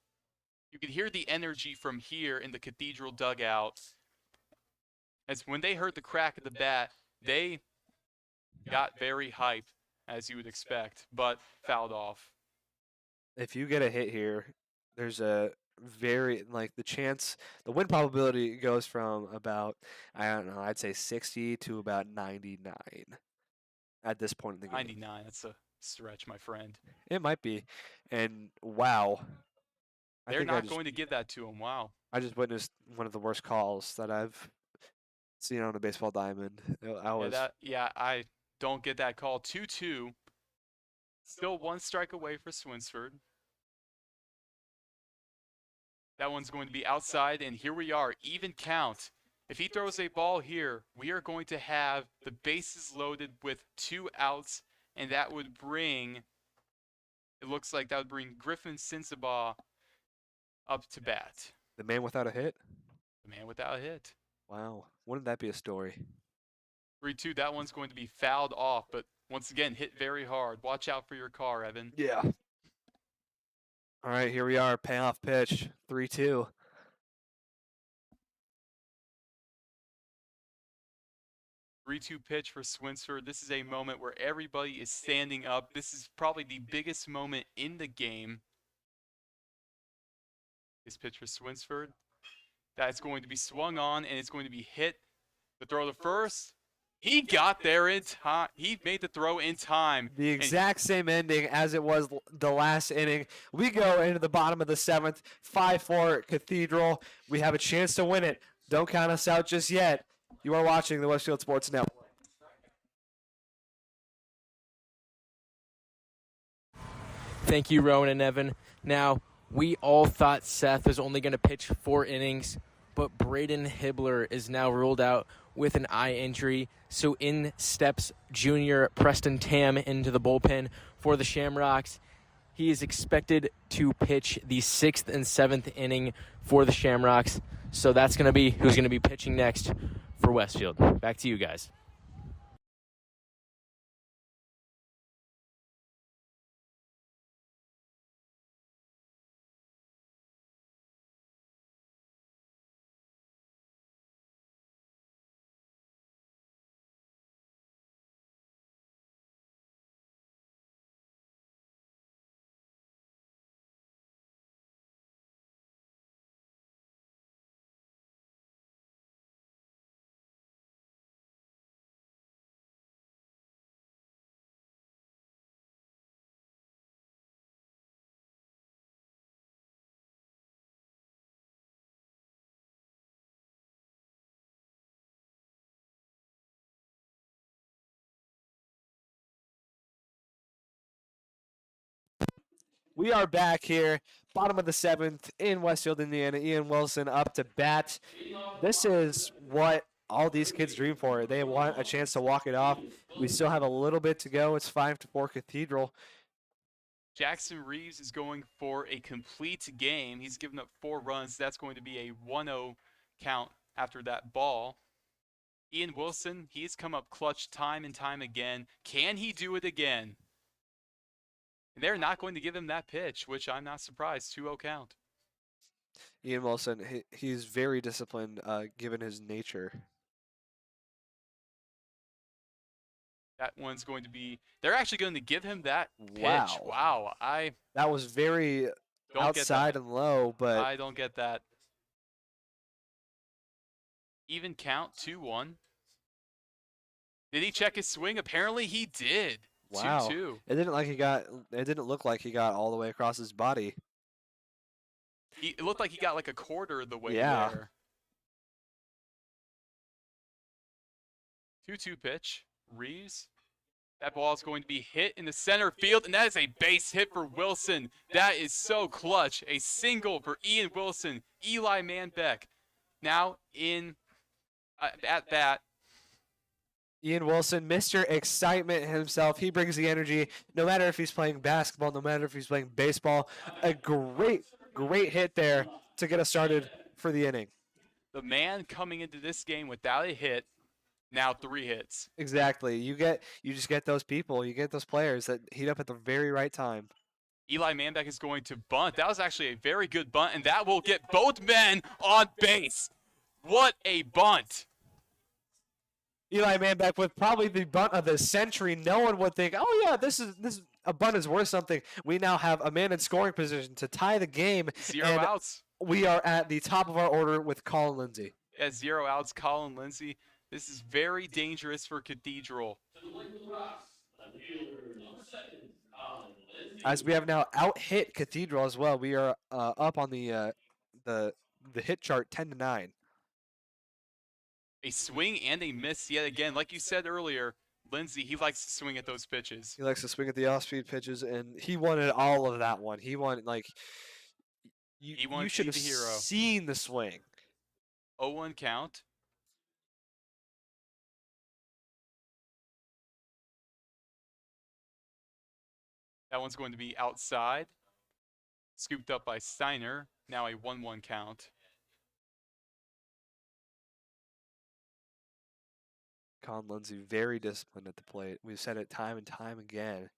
[SPEAKER 1] You could hear the energy from here in the Cathedral dugout. As when they heard the crack of the bat, they got very hyped, as you would expect, but fouled off.
[SPEAKER 3] If you get a hit here, there's a very, like, the win probability goes from about, I don't know, I'd say 60 to about 99 at this point in the game.
[SPEAKER 1] 99, that's a stretch, my friend.
[SPEAKER 3] It might be. And wow.
[SPEAKER 1] They're not going to give that to him. Wow.
[SPEAKER 3] I just witnessed one of the worst calls that I've seen on a baseball diamond.
[SPEAKER 1] I don't get that call. 2-2. Still one strike away for Swinsford. That one's going to be outside, and here we are, even count. If he throws a ball here, we are going to have the bases loaded with 2 outs, and that would bring, it looks like that would bring Griffin Sensabaugh up to bat.
[SPEAKER 3] The man without a hit?
[SPEAKER 1] The man without a hit.
[SPEAKER 3] Wow. Wouldn't that be a story?
[SPEAKER 1] 3-2, that one's going to be fouled off, but once again, hit very hard. Watch out for your car, Evan.
[SPEAKER 3] Yeah. All right, here we are, payoff pitch, 3-2.
[SPEAKER 1] Three-two pitch for Swinsford. This is a moment where everybody is standing up. This is probably the biggest moment in the game. This pitch for Swinsford. That's going to be swung on, and it's going to be hit. The throw to first. He got there in time. He made the throw in time.
[SPEAKER 3] The exact same ending as it was the last inning. We go into the bottom of the 7th, 5-4 Cathedral. We have a chance to win it. Don't count us out just yet. You are watching the Westfield Sports Network.
[SPEAKER 4] Thank you, Rowan and Evan. Now, we all thought Seth was only going to pitch 4 innings, but Braden Hibbler is now ruled out with an eye injury. So in steps junior Preston Tam into the bullpen for the Shamrocks. He is expected to pitch the 6th and 7th inning for the Shamrocks. So that's going to be who's going to be pitching next for Westfield. Back to you guys.
[SPEAKER 3] We are back here, bottom of the 7th in Westfield, Indiana. Ian Wilson up to bat. This is what all these kids dream for. They want a chance to walk it off. We still have a little bit to go. It's 5-4 Cathedral.
[SPEAKER 1] Jackson Reeves is going for a complete game. He's given up 4 runs. That's going to be a 1-0 count after that ball. Ian Wilson, he's come up clutch time and time again. Can he do it again? They're not going to give him that pitch, which I'm not surprised. 2-0 count.
[SPEAKER 3] Ian Wilson, he's very disciplined given his nature.
[SPEAKER 1] That one's going to be. They're actually going to give him that pitch.
[SPEAKER 3] Wow.
[SPEAKER 1] Wow. I
[SPEAKER 3] That was very
[SPEAKER 1] don't
[SPEAKER 3] outside
[SPEAKER 1] get that.
[SPEAKER 3] and low, but
[SPEAKER 1] I don't get that. Even count 2-1. Did he check his swing? Apparently he did.
[SPEAKER 3] wow.
[SPEAKER 1] 2-2.
[SPEAKER 3] It didn't look like he got all the way across his body.
[SPEAKER 1] It looked like he got like a quarter of the way
[SPEAKER 3] Yeah.
[SPEAKER 1] there. 2-2 pitch. Reeves. That ball is going to be hit in the center field, and that is a base hit for Wilson. That is so clutch. A single for Ian Wilson. Eli Manbeck now in at bat.
[SPEAKER 3] Ian Wilson, Mr. Excitement himself. He brings the energy no matter if he's playing basketball, no matter if he's playing baseball. A great hit there to get us started for the inning.
[SPEAKER 1] The man coming into this game without a hit, now 3 hits.
[SPEAKER 3] Exactly. You just get those people, you get those players that heat up at the very right time.
[SPEAKER 1] Eli Manbeck is going to bunt. That was actually a very good bunt, and that will get both men on base. What a bunt.
[SPEAKER 3] Eli Manbeck with probably the bunt of the century. No one would think, oh yeah, this is a bunt is worth something. We now have a man in scoring position to tie the game.
[SPEAKER 1] 0
[SPEAKER 3] and
[SPEAKER 1] outs.
[SPEAKER 3] We are at the top of our order with Colin Lindsay.
[SPEAKER 1] At 0 outs, Colin Lindsay. This is very dangerous for Cathedral.
[SPEAKER 2] To the Westfield Rocks, left fielder, number 7, Colin Lindsay.
[SPEAKER 3] As we have now out-hit Cathedral as well. We are up on the hit chart 10-9.
[SPEAKER 1] A swing and a miss yet again. Like you said earlier, Lindsay, he likes to swing at those pitches.
[SPEAKER 3] He likes to swing at the off-speed pitches, and he wanted all of that one. He wanted
[SPEAKER 1] He wanted
[SPEAKER 3] you
[SPEAKER 1] to
[SPEAKER 3] should
[SPEAKER 1] be
[SPEAKER 3] have
[SPEAKER 1] the hero.
[SPEAKER 3] seen the swing.
[SPEAKER 1] 0-1 count. That one's going to be outside. Scooped up by Steiner. Now a 1-1 count.
[SPEAKER 3] Colin Lindsay, very disciplined at the plate. We've said it time and time again.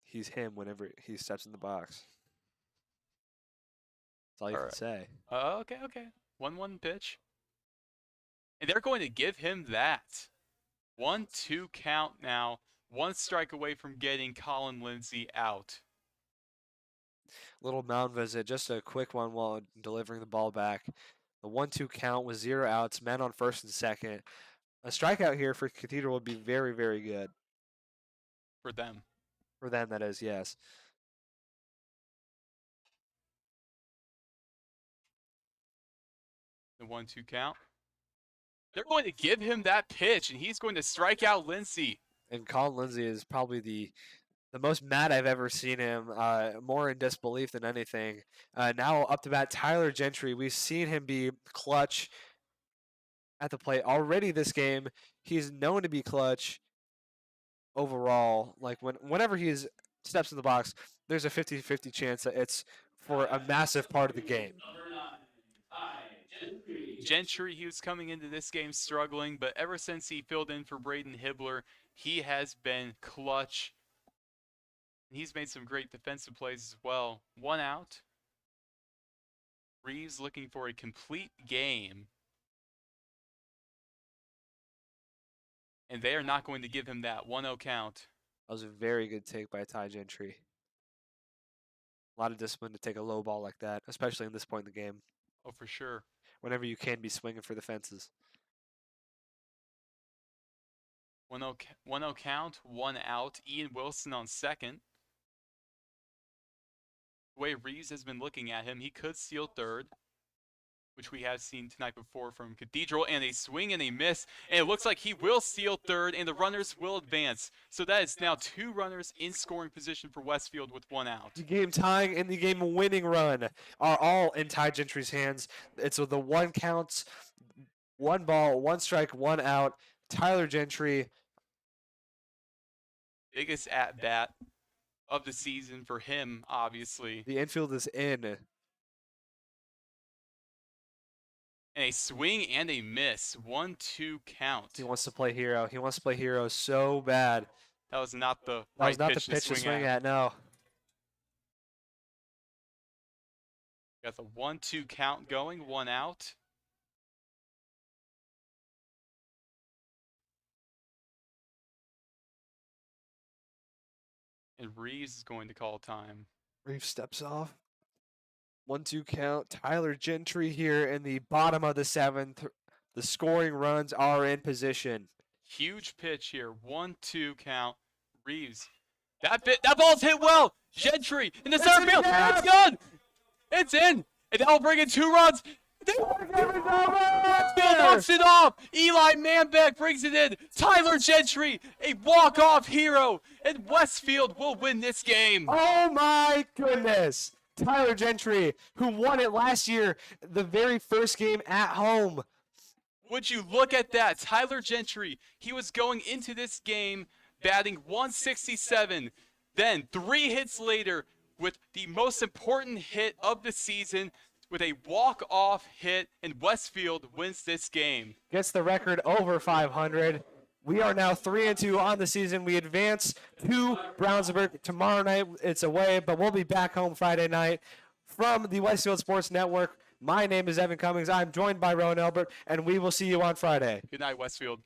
[SPEAKER 3] He's him whenever he steps in the box. That's all you
[SPEAKER 1] All
[SPEAKER 3] can
[SPEAKER 1] right.
[SPEAKER 3] say.
[SPEAKER 1] Okay. 1-1 pitch. And they're going to give him that. 1-2 count now. 1 strike away from getting Colin Lindsay out.
[SPEAKER 3] Little mound visit, just a quick one while delivering the ball back. The 1-2 count with 0 outs, men on first and second. A strikeout here for Cathedral would be very, very good.
[SPEAKER 1] For them.
[SPEAKER 3] For them, that is, yes.
[SPEAKER 1] The 1-2 count. They're going to give him that pitch, and he's going to strike out Lindsay.
[SPEAKER 3] And Colin Lindsay is probably the most mad I've ever seen him, more in disbelief than anything. Now up to bat, Tyler Gentry. We've seen him be clutch at the plate already this game. He's known to be clutch overall. Like whenever he steps in the box, there's a 50-50 chance that it's for a massive part of the game.
[SPEAKER 2] Number 9, Ty Gentry.
[SPEAKER 1] Gentry, he was coming into this game struggling, but ever since he filled in for Braden Hibbler, he has been clutch. He's made some great defensive plays as well. 1 out. Reeves looking for a complete game. And they are not going to give him that 1-0 count.
[SPEAKER 3] That was a very good take by Ty Gentry. A lot of discipline to take a low ball like that, especially in this point in the game.
[SPEAKER 1] Oh, for sure.
[SPEAKER 3] Whenever you can be swinging for the fences.
[SPEAKER 1] 1-0 count, 1 out. Ian Wilson on second. The way Reeves has been looking at him, he could steal third, which we have seen tonight before from Cathedral, and a swing and a miss, and it looks like he will steal third, and the runners will advance. So that is now 2 runners in scoring position for Westfield with 1 out.
[SPEAKER 3] The game tying and the game winning run are all in Ty Gentry's hands. It's with the 1 counts, 1 ball, 1 strike, 1 out. Tyler Gentry.
[SPEAKER 1] Biggest at-bat of the season for him, obviously.
[SPEAKER 3] The infield is in.
[SPEAKER 1] And a swing and a miss. 1-2 count.
[SPEAKER 3] He wants to play hero. He wants to play hero so bad.
[SPEAKER 1] That was not the
[SPEAKER 3] That
[SPEAKER 1] right
[SPEAKER 3] was not the
[SPEAKER 1] pitch
[SPEAKER 3] pitch
[SPEAKER 1] to swing at.
[SPEAKER 3] at, no.
[SPEAKER 1] Got the 1-2 count going, 1 out. And Reeves is going to call time.
[SPEAKER 3] Reeves steps off. 1-2 count. Tyler Gentry here in the bottom of the 7th. The scoring runs are in position.
[SPEAKER 1] Huge pitch here. 1-2 count. Reeves. That ball's hit well. Gentry in the center field. It's good. It's in. And that'll bring in 2 runs. Westfield knocks it off. Eli Manbeck brings it in. Tyler Gentry, a walk-off hero. And Westfield will win this game.
[SPEAKER 3] Oh my goodness. Tyler Gentry, who won it last year, the very first game at home.
[SPEAKER 1] Would you look at that? Tyler Gentry, he was going into this game batting 167. Then 3 hits later with the most important hit of the season with a walk-off hit, and Westfield wins this game.
[SPEAKER 3] Gets the record over 500. We are now 3-2 on the season. We advance to Brownsburg. Tomorrow night it's away, but we'll be back home Friday night from the Westfield Sports Network. My name is Evan Cummings. I'm joined by Rowan Elbert, and we will see you on Friday.
[SPEAKER 1] Good night, Westfield.